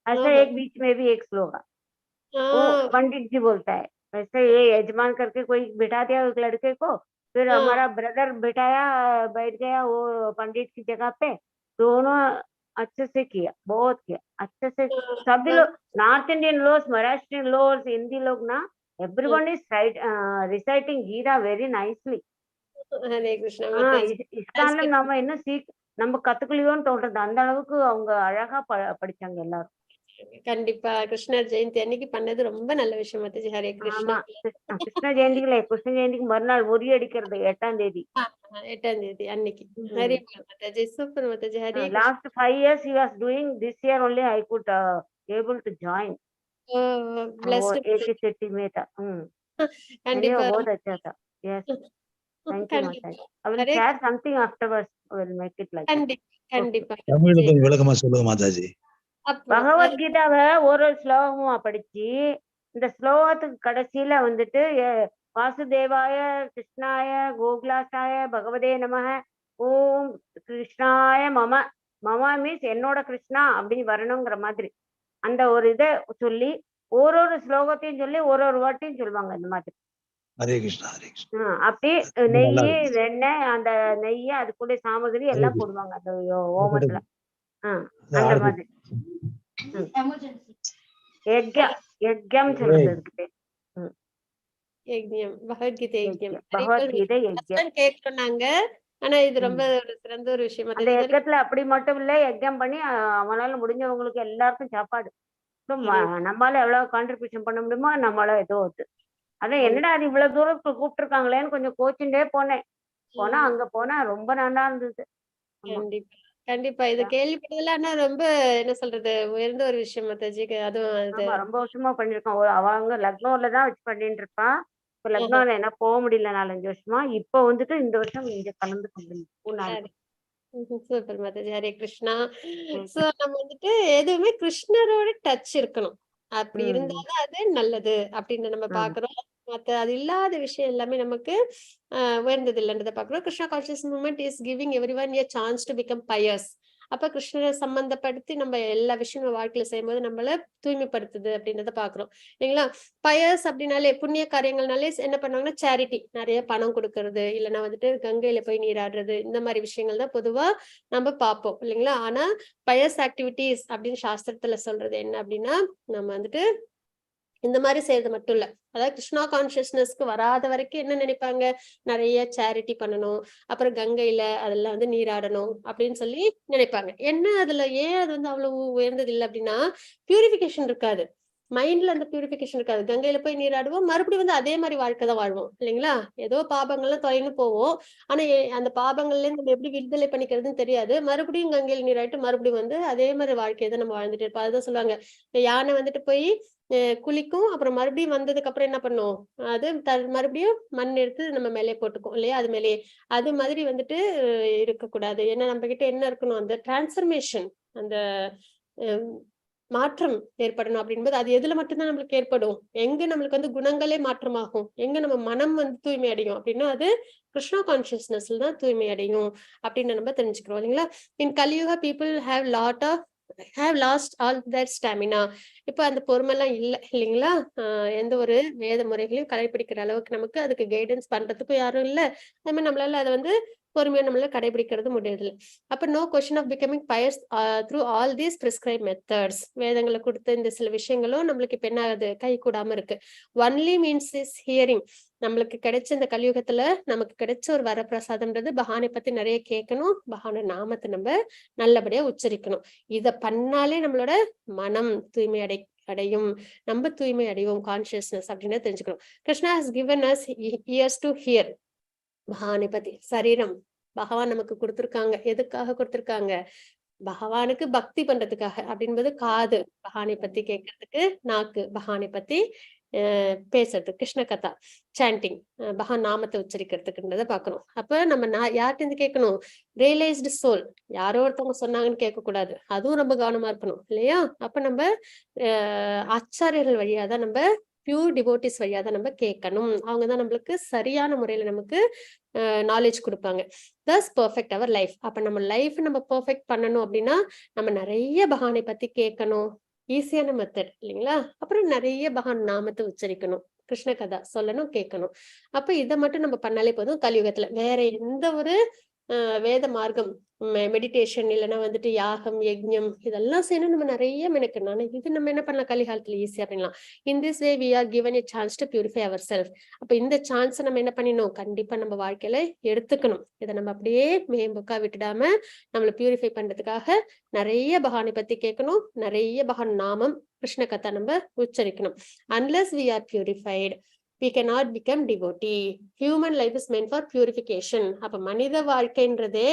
ऐसे एक बीच में भी एक श्लोका वो पंडित जी बोलता है, वैसे ये यजमान करके कोई बिठा दिया एक लड़के को, फिर हमारा ब्रदर बिठाया, बैठ गया वो पंडित की जगह पे। दोनों अच्छे से किया, बहुत किया अच्छे से। सभी लोग नॉर्थ इंडियन लोग, महाराष्ट्रियन लोग, हिंदी लोग ना, everyone is reciting Gita very nicely. Hare Krishna Mataji. இஸ்கான்ல நம்ம என்ன நம்ம கத்துக்கலையோன்னு தோன்றது, அந்த அளவுக்கு அவங்க அழகா படிச்சாங்க எல்லாரும். கண்டிப்பா கிருஷ்ணர் ஜெயந்தி அன்னைக்கு பண்ணது ரொம்ப நல்ல விஷயம் மாதாஜி. ஹரே கிருஷ்ணா. கிருஷ்ண ஜெயந்திக்கு கிருஷ்ண ஜெயந்திக்கு மறுநாள் உரி அடிக்கிறது 8ஆம் தேதி. 8ஆம் தேதி அன்னைக்கு. Hare Mataji. Super Mataji. Hare Krishna. Last 5 years he was doing. This year only I could able to join. Blessed. एक ही सेटी में था. கண்டிப்பா बहुत अच्छा था. Yes. Thank you Mataji. I will share something afterwards. I will make it like that. கண்டிப்பா. தமிழ்ல விளக்கமா சொல்லுங்க மாதாஜி. பகவத்கீதாவை ஒரு ஸ்லோகமா படிச்சு, இந்த ஸ்லோகத்துக்கு கடைசியில வந்துட்டு வாசுதேவாய கிருஷ்ணாய கோகுலாசாய பகவதே நமஹ ஓம் கிருஷ்ணாய மம. மம மீன்ஸ் என்னோட கிருஷ்ணா அப்படின்னு வரணுங்கிற மாதிரி அந்த ஒரு இதை சொல்லி ஒரு ஸ்லோகத்தையும் சொல்லி ஒரு வாட்டியும் சொல்லுவாங்க இந்த மாதிரி. ஹரே கிருஷ்ணா ஹரே கிருஷ்ணா. அப்படி நெய், எண்ணெய், அந்த நெய்ய அதுக்குள்ள சாமகிரி எல்லாம் போடுவாங்க அந்த ஓமத்துல. அந்த மாதிரி யஜ்ஞம் சொல்றது. யஜ்ஞம், பகவத்கீதை யஜ்ஞம். பகவத்கீதை யஜ்ஞம் கேட்கறாங்க. ஆனா இது ரொம்ப ஒரு சிறந்த ஒரு விஷயம். அந்த யஜ்ஞத்துல அப்படி மட்டும் இல்ல, யஜ்ஞம் பண்ணி அவனால முடிஞ்சவங்களுக்கு எல்லாருக்கும் சாப்பாடு. நம்மளால எவ்வளவு கான்ட்ரிபியூஷன் பண்ண முடியுமோ நம்மளால ஏதோ அதான் என்னடா அது இவ்வளவு தூரம் கூப்பிட்டு இருக்காங்களேன்னு கொஞ்சம் கோச்சுட்டே போனேன். அங்க போனா ரொம்ப நல்லா இருந்தது. கண்டிப்பா கண்டிப்பா இத கேள்விப்பட்டதுல ஆனா ரொம்ப என்ன சொல்றது உயர்ந்த ஒரு விஷயம் மாதாஜி. அதுவும் ரொம்ப வருஷமா பண்ணிருக்கான். அவங்க லக்னோல தான் வச்சு பண்ணிட்டு இருப்பான். இப்ப லக்னோல என்ன போக முடியல 4-5 வருஷமா. இப்ப வந்துட்டு இந்த வருஷம் இங்க கலந்துக்க முடியும். சூப்பர் மாதாஜி. ஹரே கிருஷ்ணா. சோ நம்ம வந்துட்டு எதுவுமே கிருஷ்ணரோட டச் இருக்கணும். அப்படி இருந்தாலும் அது நல்லது அப்படின்னு நம்ம பாக்குறோம். மத்த அது இல்லாத விஷயம் எல்லாமே நமக்கு உயர்ந்தது இல்லைன்றதை பாக்குறோம். Krishna conscious movement is giving everyone a chance to become pious. அப்ப கிருஷ்ணரை சம்பந்தப்படுத்தி நம்ம எல்லா விஷயமும் வாழ்க்கையில செய்யும்போது நம்மள தூய்மைப்படுத்துது அப்படின்றத பாக்குறோம் இல்லைங்களா. பயஸ் அப்படின்னாலே புண்ணிய காரியங்கள்னாலே என்ன பண்ணுவாங்கன்னா சேரிட்டி, நிறைய பணம் கொடுக்கறது, இல்லைன்னா வந்துட்டு கங்கையில போய் நீராடுறது, இந்த மாதிரி விஷயங்கள் தான் பொதுவா நம்ம பார்ப்போம் இல்லைங்களா. ஆனா பயஸ் ஆக்டிவிட்டிஸ் அப்படின்னு சாஸ்திரத்துல சொல்றது என்ன அப்படின்னா, நம்ம வந்துட்டு இந்த மாதிரி செய்யறது மட்டும் இல்ல. அதாவது கிருஷ்ணா கான்சியஸ்னஸ்க்கு வராத வரைக்கும் என்ன நினைப்பாங்க, நிறைய சேரிட்டி பண்ணணும், அப்புறம் கங்கையில அதெல்லாம் வந்து நீராடணும் அப்படின்னு சொல்லி நினைப்பாங்க. என்ன அதுல ஏன் அது வந்து அவ்வளவு உயர்ந்தது இல்லை அப்படின்னா, பியூரிபிகேஷன் இருக்காது மைண்ட்ல. அந்த பியூரிபிகேஷன் இருக்காது. கங்கையில போய் நீராடுவோம், மறுபடியும் வந்து அதே மாதிரி வாழ்க்கை தான் வாழ்வோம் இல்லைங்களா. ஏதோ பாபங்கள்லாம் தொலைன்னு போவோம், ஆனா அந்த பாபங்கள்ல இருந்து நம்ம எப்படி விடுதலை பண்ணிக்கிறதுன்னு தெரியாது. மறுபடியும் கங்கையில நீராட்டு மறுபடியும் வந்து அதே மாதிரி வாழ்க்கையை தான் நம்ம வாழ்ந்துட்டு இருப்போம். அதுதான் சொல்லுவாங்க, யானை வந்துட்டு போய் குளிக்கும், அப்புறம் மறுபடியும் வந்ததுக்கு அப்புறம் என்ன பண்ணும், அது மறுபடியும் மண் எடுத்து நம்ம மேலே போட்டுக்கும் இல்லையா. அது மேலே அது மாதிரி வந்துட்டு இருக்கக்கூடாது. ஏன்னா நம்ம கிட்ட என்ன இருக்கணும், அந்த டிரான்ஸ்ஃபர்மேஷன், அந்த மாற்றம் ஏற்படணும். அப்படின்போது அது எதுல மட்டும்தான் நம்மளுக்கு ஏற்படும், எங்க நம்மளுக்கு வந்து குணங்களே மாற்றமாகும், எங்க நம்ம மனம் வந்து தூய்மை அடையும் அப்படின்னா அது கிருஷ்ணா கான்சியஸ்னஸ்ல தான் தூய்மை அடையும் அப்படின்னு நம்ம தெரிஞ்சுக்கிறோம் இல்லைங்களா. In Kaliyuga people have lost all their stamina. இப்ப அந்த பொறுமைலாம் இல்லைங்களா. எந்த ஒரு வேத முறைகளையும் கடைபிடிக்கிற அளவுக்கு நமக்கு அதுக்கு கைடன்ஸ் பண்றதுக்கும் யாரும் இல்லை. அது மாதிரி நம்மளால அதை வந்து பொறுமையா நம்மளால கடைபிடிக்கிறது முடியதில்லை. அப்ப no question of becoming pious through all these prescribe methods. வேதங்களை கொடுத்த இந்த சில விஷயங்களும் நம்மளுக்கு இப்ப என்ன ஆகுது, கை கூடாம இருக்கு. Only means is hearing. நம்மளுக்கு கிடைச்ச இந்த கலியுகத்துல நமக்கு கிடைச்ச ஒரு வரப்பிரசாதம்ன்றது பகவானை பத்தி நிறைய கேட்கணும், பகவான நாமத்தை நம்ம நல்லபடியா உச்சரிக்கணும். இத பண்ணாலே நம்மளோட மனம் தூய்மை அடையும், நம்ம தூய்மை அடைவோம் கான்சியஸ்னஸ் அப்படின்னு தெரிஞ்சுக்கணும். Krishna has given us ears to hear. பகவானை பத்தி சரீரம் பகவான் நமக்கு கொடுத்திருக்காங்க. எதுக்காக கொடுத்திருக்காங்க, பகவானுக்கு பக்தி பண்றதுக்காக. அப்படின்பது காது பகவானை பத்தி கேட்கறதுக்கு, நாக்கு பகவானை பத்தி பேசுறது, கிருஷ்ண கதா சாண்டிங், பகவான் நாமத்தை உச்சரிக்கிறதுக்குன்றத பாக்கணும். அப்ப நம்ம யார்கிட்ட இருந்து கேட்கணும், ரியலைஸ்டு சோல், யாரோ ஒருத்தவங்க சொன்னாங்கன்னு கேட்க கூடாது, அதுவும் ரொம்ப கவனமா இருக்கணும் இல்லையா. அப்ப நம்ம ஆச்சாரியர்கள் வழியாதான், நம்ம பியூர் டிவோட்டிஸ் வழியா தான் நம்ம கேட்கணும். அவங்கதான் நம்மளுக்கு சரியான முறையில நமக்கு நாலேஜ் கொடுப்பாங்க. தஸ் பெர்ஃபெக்ட் அவர் லைஃப். அப்ப நம்ம லைஃப் நம்ம பெர்ஃபெக்ட் பண்ணணும் அப்படின்னா நம்ம நிறைய பகவானை பத்தி கேட்கணும். ஈஸியான மெத்தட் இல்லைங்களா. அப்புறம் நிறைய பகவான் நாமத்தை உச்சரிக்கணும். கிருஷ்ண கதா சொல்லணும், கேட்கணும். அப்ப இதை மட்டும் நம்ம பண்ணாலே போதும். கலியுகத்துல வேற எந்த ஒரு வேத மார்க்கம், மெடிடேஷன் இல்லைன்னா வந்துட்டு யாகம், யஜ்ஞம் இதெல்லாம் செய்யணும், நம்ம நிறைய மெனக்கணும். ஆனா இது நம்ம என்ன பண்ணலாம், கலிகாலத்துல ஈஸியா பண்ணலாம். இன் this way we are given a chance to purify ourselves. அப்ப இந்த சான்ஸ் நம்ம என்ன பண்ணிடணும், கண்டிப்பா நம்ம வாழ்க்கையில எடுத்துக்கணும். இதை நம்ம அப்படியே மேம்புக்கா விட்டுடாம நம்மளை பியூரிஃபை பண்றதுக்காக நிறைய பகவானை பத்தி கேட்கணும், நிறைய பகவான் நாமம், கிருஷ்ண கதா நம்ம உச்சரிக்கணும். unless we are purified we cannot become devotee. Human life is meant for purification. அப்ப மனித வாழ்க்கைன்றதே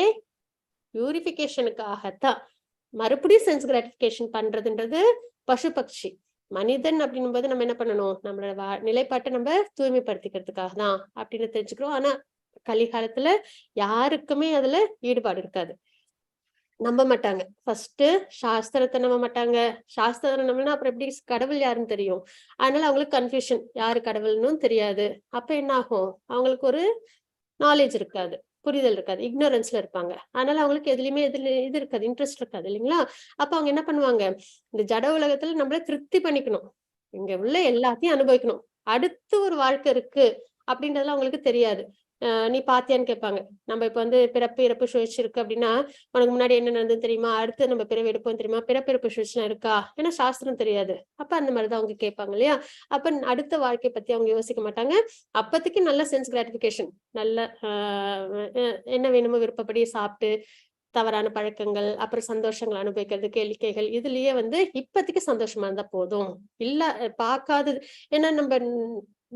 பியூரிபிகேஷனுக்காகத்தான். மறுபடியும் சென்ஸ் கிராட்டிபிகேஷன் பண்றதுன்றது பசு பட்சி. மனிதன் அப்படின்னும் போது நம்ம என்ன பண்ணணும், நம்மளோட நிலைப்பாட்டை நம்ம தூய்மைப்படுத்திக்கிறதுக்காக தான் அப்படின்னு தெரிஞ்சுக்கிறோம். ஆனா கலிகாலத்துல யாருக்குமே அதுல ஈடுபாடு இருக்காது, நம்ப மாட்டாங்க. ஃபர்ஸ்ட் சாஸ்திரத்தை நம்ப மாட்டாங்க. சாஸ்திரம் நம்பினா அப்புறம் எப்படி கடவுள் யாருன்னு தெரியும்? அதனால அவங்களுக்கு கன்ஃபியூஷன், யாரு கடவுள்னு தெரியாது. அப்ப என்ன ஆகும், அவங்களுக்கு ஒரு நாலேஜ் இருக்காது, புரிதல் இருக்காது, இக்னோரன்ஸ்ல இருப்பாங்க. அதனால அவங்களுக்கு எதுலயுமே இது இருக்காது, இன்ட்ரெஸ்ட் இருக்காது இல்லைங்களா? அப்ப அவங்க என்ன பண்ணுவாங்க, இந்த ஜட உலகத்துல நம்மள திருப்தி பண்ணிக்கணும், இங்க உள்ள எல்லாத்தையும் அனுபவிக்கணும், அடுத்து ஒரு வாழ்க்கை இருக்கு அப்படின்றதுலாம் அவங்களுக்கு தெரியாது. நீ பாத்தியான்னு கேட்பாங்க. நம்ம இப்ப வந்து பிறப்பு இறப்பு சுழற்சி இருக்கு அப்படின்னா, உனக்கு முன்னாடி என்ன நடந்தது தெரியுமா, அடுத்து நம்ம பிறவி எடுப்போம் தெரியுமா, பிறப்பு இறப்பு சுழற்சிலாம் இருக்கா, ஏன்னா சாஸ்திரம் தெரியாது. அப்ப அந்த மாதிரிதான் அவங்க கேட்பாங்க இல்லையா? அப்ப அடுத்த வாழ்க்கை பத்தி அவங்க யோசிக்க மாட்டாங்க. அப்போதைக்கு நல்ல சென்ஸ் கிராட்டிபிகேஷன், நல்ல என்ன வேணுமோ விருப்பப்படி சாப்பிட்டு, தவறான பழக்கங்கள், அப்புறம் சந்தோஷங்கள் அனுபவிக்கிறது, கேளிக்கைகள், இதுலயே வந்து இப்போதைக்கு சந்தோஷமா இருந்தா போதும். இல்ல பார்க்காதது, ஏன்னா நம்ம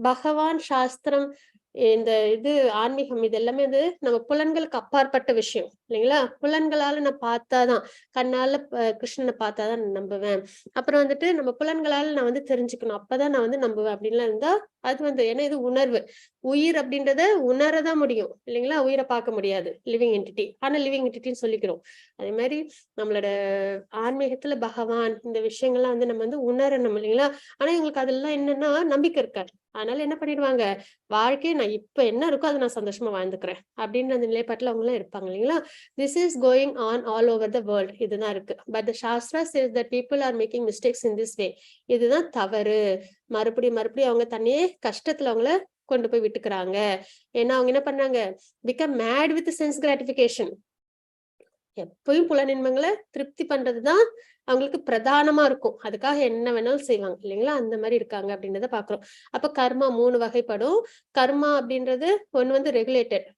பகவான், சாஸ்திரம், இந்த இது ஆன்மீகம், இது எல்லாமே வந்து நம்ம புலன்களுக்கு அப்பாற்பட்ட விஷயம் இல்லைங்களா? புலன்களால நான் பார்த்தாதான், கண்ணால கிருஷ்ணனை பார்த்தாதான் நான் நம்புவேன். அப்புறம் வந்துட்டு நம்ம புலன்களால நான் வந்து தெரிஞ்சுக்கணும், அப்பதான் நான் வந்து நம்புவேன் அப்படின்லாம் இருந்தா அது வந்து, ஏன்னா இது உணர்வு, உயிர் அப்படின்றத உணரதான் முடியும் இல்லைங்களா? உயிரை பார்க்க முடியாது, லிவிங் என்டிட்டி. ஆனா லிவிங் என்டிட்டின்னு சொல்லிக்கிறோம். அதே மாதிரி நம்மளோட ஆன்மீகத்துல பகவான் இந்த விஷயங்கள்லாம் வந்து நம்ம வந்து உணரணும் இல்லைங்களா? ஆனா இவங்களுக்கு அதெல்லாம் என்னன்னா நம்பிக்கை இருக்காது. அதனால என்ன பண்ணிடுவாங்க, வாழ்க்கையை நான் இப்ப என்ன இருக்கோ அதை நான் சந்தோஷமா வாழ்ந்துக்கிறேன் அப்படின்ற அந்த நிலைப்பாட்டுல அவங்க எல்லாம் இருப்பாங்க இல்லைங்களா? This is going on all over the world. இதுதான் இருக்கு. But the shastra says that people are making mistakes in this way. இதுதான் தவறு. மறுபடியும் அவங்க தனியே கஷ்டத்துல அவங்கள கொண்டு போய் விட்டுக்கிறாங்க. ஏன்னா அவங்க என்ன பண்ணாங்க, become mat with sense gratification. எப்பயும் புலனின்பங்களை திருப்தி பண்றதுதான் அவங்களுக்கு பிரதானமா இருக்கும். அதுக்காக என்ன வேணாலும் செய்வாங்க இல்லைங்களா? அந்த மாதிரி இருக்காங்க அப்படின்றத பாக்குறோம். அப்ப கர்மா 3 வகைப்படும். கர்மா அப்படின்றது ஒண்ணு வந்து ரெகுலேட்டட்,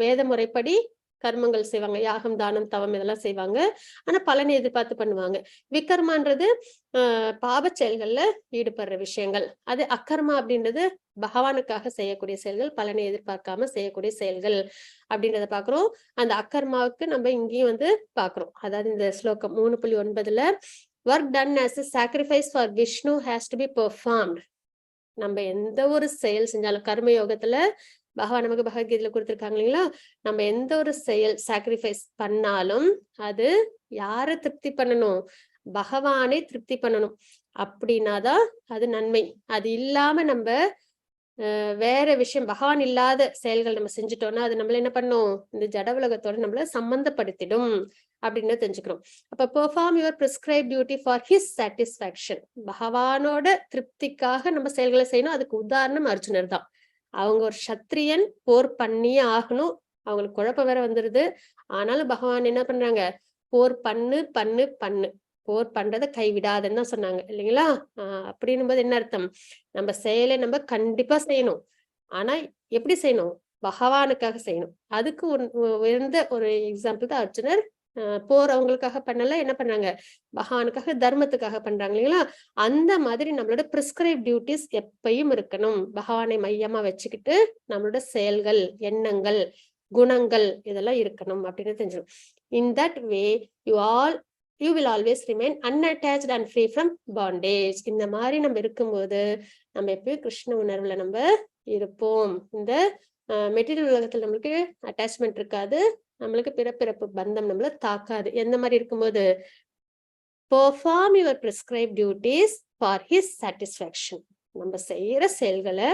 வேத முறைப்படி கர்மங்கள் செய்வாங்க, யாகம், தானம், தவம் இதெல்லாம் செய்வாங்க. ஆனா பலனை எதிர்பார்த்து பண்ணுவாங்க. விகர்மான்றது பாப செயல்கள்ல ஈடுபடுற விஷயங்கள். அது அக்கர்மா அப்படின்றது பகவானுக்காக செய்யக்கூடிய செயல்கள், பலனை எதிர்பார்க்காம செய்யக்கூடிய செயல்கள் அப்படின்றத பாக்குறோம். அந்த அக்கர்மாவுக்கு நம்ம இங்கேயும் வந்து பாக்குறோம். அதாவது இந்த ஸ்லோகம் 3.9ல work done as a sacrifice for Vishnu has to be performed. நம்ம எந்த ஒரு செயல் செஞ்சாலும், கர்ம யோகத்துல பகவான் நமக்கு பகவத்கீதையில கொடுத்திருக்காங்க இல்லைங்களா? நம்ம எந்த ஒரு செயல் சாக்ரிஃபைஸ் பண்ணாலும் அது யாரை திருப்தி பண்ணணும், பகவானை திருப்தி பண்ணணும். அப்படின்னாதான் அது நன்மை. அது இல்லாம நம்ம வேற விஷயம், பகவான் இல்லாத செயல்கள் நம்ம செஞ்சுட்டோம்னா அது நம்மள என்ன பண்ணும், இந்த ஜட உலகத்தோட நம்மள சம்பந்தப்படுத்திடும் அப்படின்னு தெரிஞ்சுக்கிறோம். அப்ப perform your prescribe duty for his satisfaction. பகவானோட திருப்திக்காக நம்ம செயல்களை செய்யணும். அதுக்கு உதாரணம் அர்ஜுனர் தான். அவங்க ஒரு சத்திரியன், போர் பண்ணியே ஆகணும். அவங்களுக்கு குழப்பம் வேற வந்துருது. ஆனாலும் பகவான் என்ன பண்றாங்க, போர் பண்ணு பண்ணு பண்ணு, போர் பண்றதை கைவிடாதுன்னு தான் சொன்னாங்க இல்லைங்களா? அப்படின்னும் போது என்ன அர்த்தம், நம்ம செயலை நம்ம கண்டிப்பா செய்யணும். ஆனா எப்படி செய்யணும், பகவானுக்காக செய்யணும். அதுக்கு உயர்ந்த ஒரு எக்ஸாம்பிள் தான் அர்ஜுனர். போர் அவங்களுக்காக பண்ணல, என்ன பண்றாங்க, பகவானுக்காக, தர்மத்துக்காக பண்றாங்க இல்லைங்களா? அந்த மாதிரி நம்மளோட பிரிஸ்கிரைப் டியூட்டிஸ் எப்பயும் இருக்கணும். பகவானை மையமா வச்சுக்கிட்டு நம்மளோட செயல்கள், எண்ணங்கள், குணங்கள் இதெல்லாம் இருக்கணும் அப்படின்னு தெரிஞ்சிடும். In that way you will always remain unattached and free from bondage. இந்த மாதிரி நம்ம இருக்கும்போது நம்ம எப்பயும் கிருஷ்ண உணர்வுல நம்ம இருப்போம். இந்த மெட்டீரியல் உலகத்துல நம்மளுக்கு அட்டாச்மெண்ட் இருக்காது, நம்மளுக்கு பிறப்பிறப்பு பந்தம் நம்மள தாக்காது. எந்த மாதிரி இருக்கும்போது, perform your prescribed duties for his satisfaction. நம்ம செய்யற செயல்களை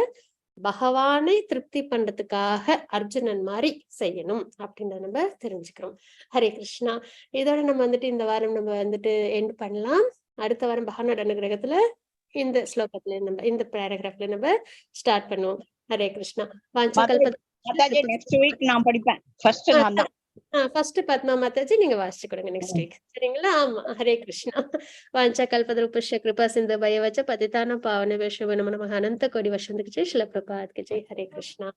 பகவானை திருப்தி பண்றதுக்காக அர்ஜுனன் மாதிரி செய்யணும் அப்படின்றத நம்ம தெரிஞ்சுக்கிறோம். ஹரே கிருஷ்ணா. இதோட நம்ம வந்துட்டு இந்த வாரம் நம்ம வந்துட்டு எண்ட் பண்ணலாம். அடுத்த வாரம் பகவானோட அனுகிரகத்துல இந்த ஸ்லோகத்துல நம்ம இந்த பேராகிராஃப்ல நம்ம ஸ்டார்ட் பண்ணுவோம். ஹரே கிருஷ்ணா. வாஞ்சா கல்ப மாதாஜி நெக்ஸ்ட் வீக் நான் படிப்பேன். ஃபர்ஸ்ட் நான் தான். ஃபர்ஸ்ட் பத்மா மாதாஜி நீங்க வாசிச்சு கொடுங்க நெக்ஸ்ட் வீக். சரிங்களா? ஆமா. ஹரே கிருஷ்ணா. வாஞ்சா கல்பத்ருபஸ்ய கிருபா சிந்து பயவச்ச பதிதான பாவன வேஷவ நம நம அனந்த கோடி வசந்தக்கு ஜெய். ஸ்ரீல பிரபாத் கி ஜெய். ஹரே கிருஷ்ணா.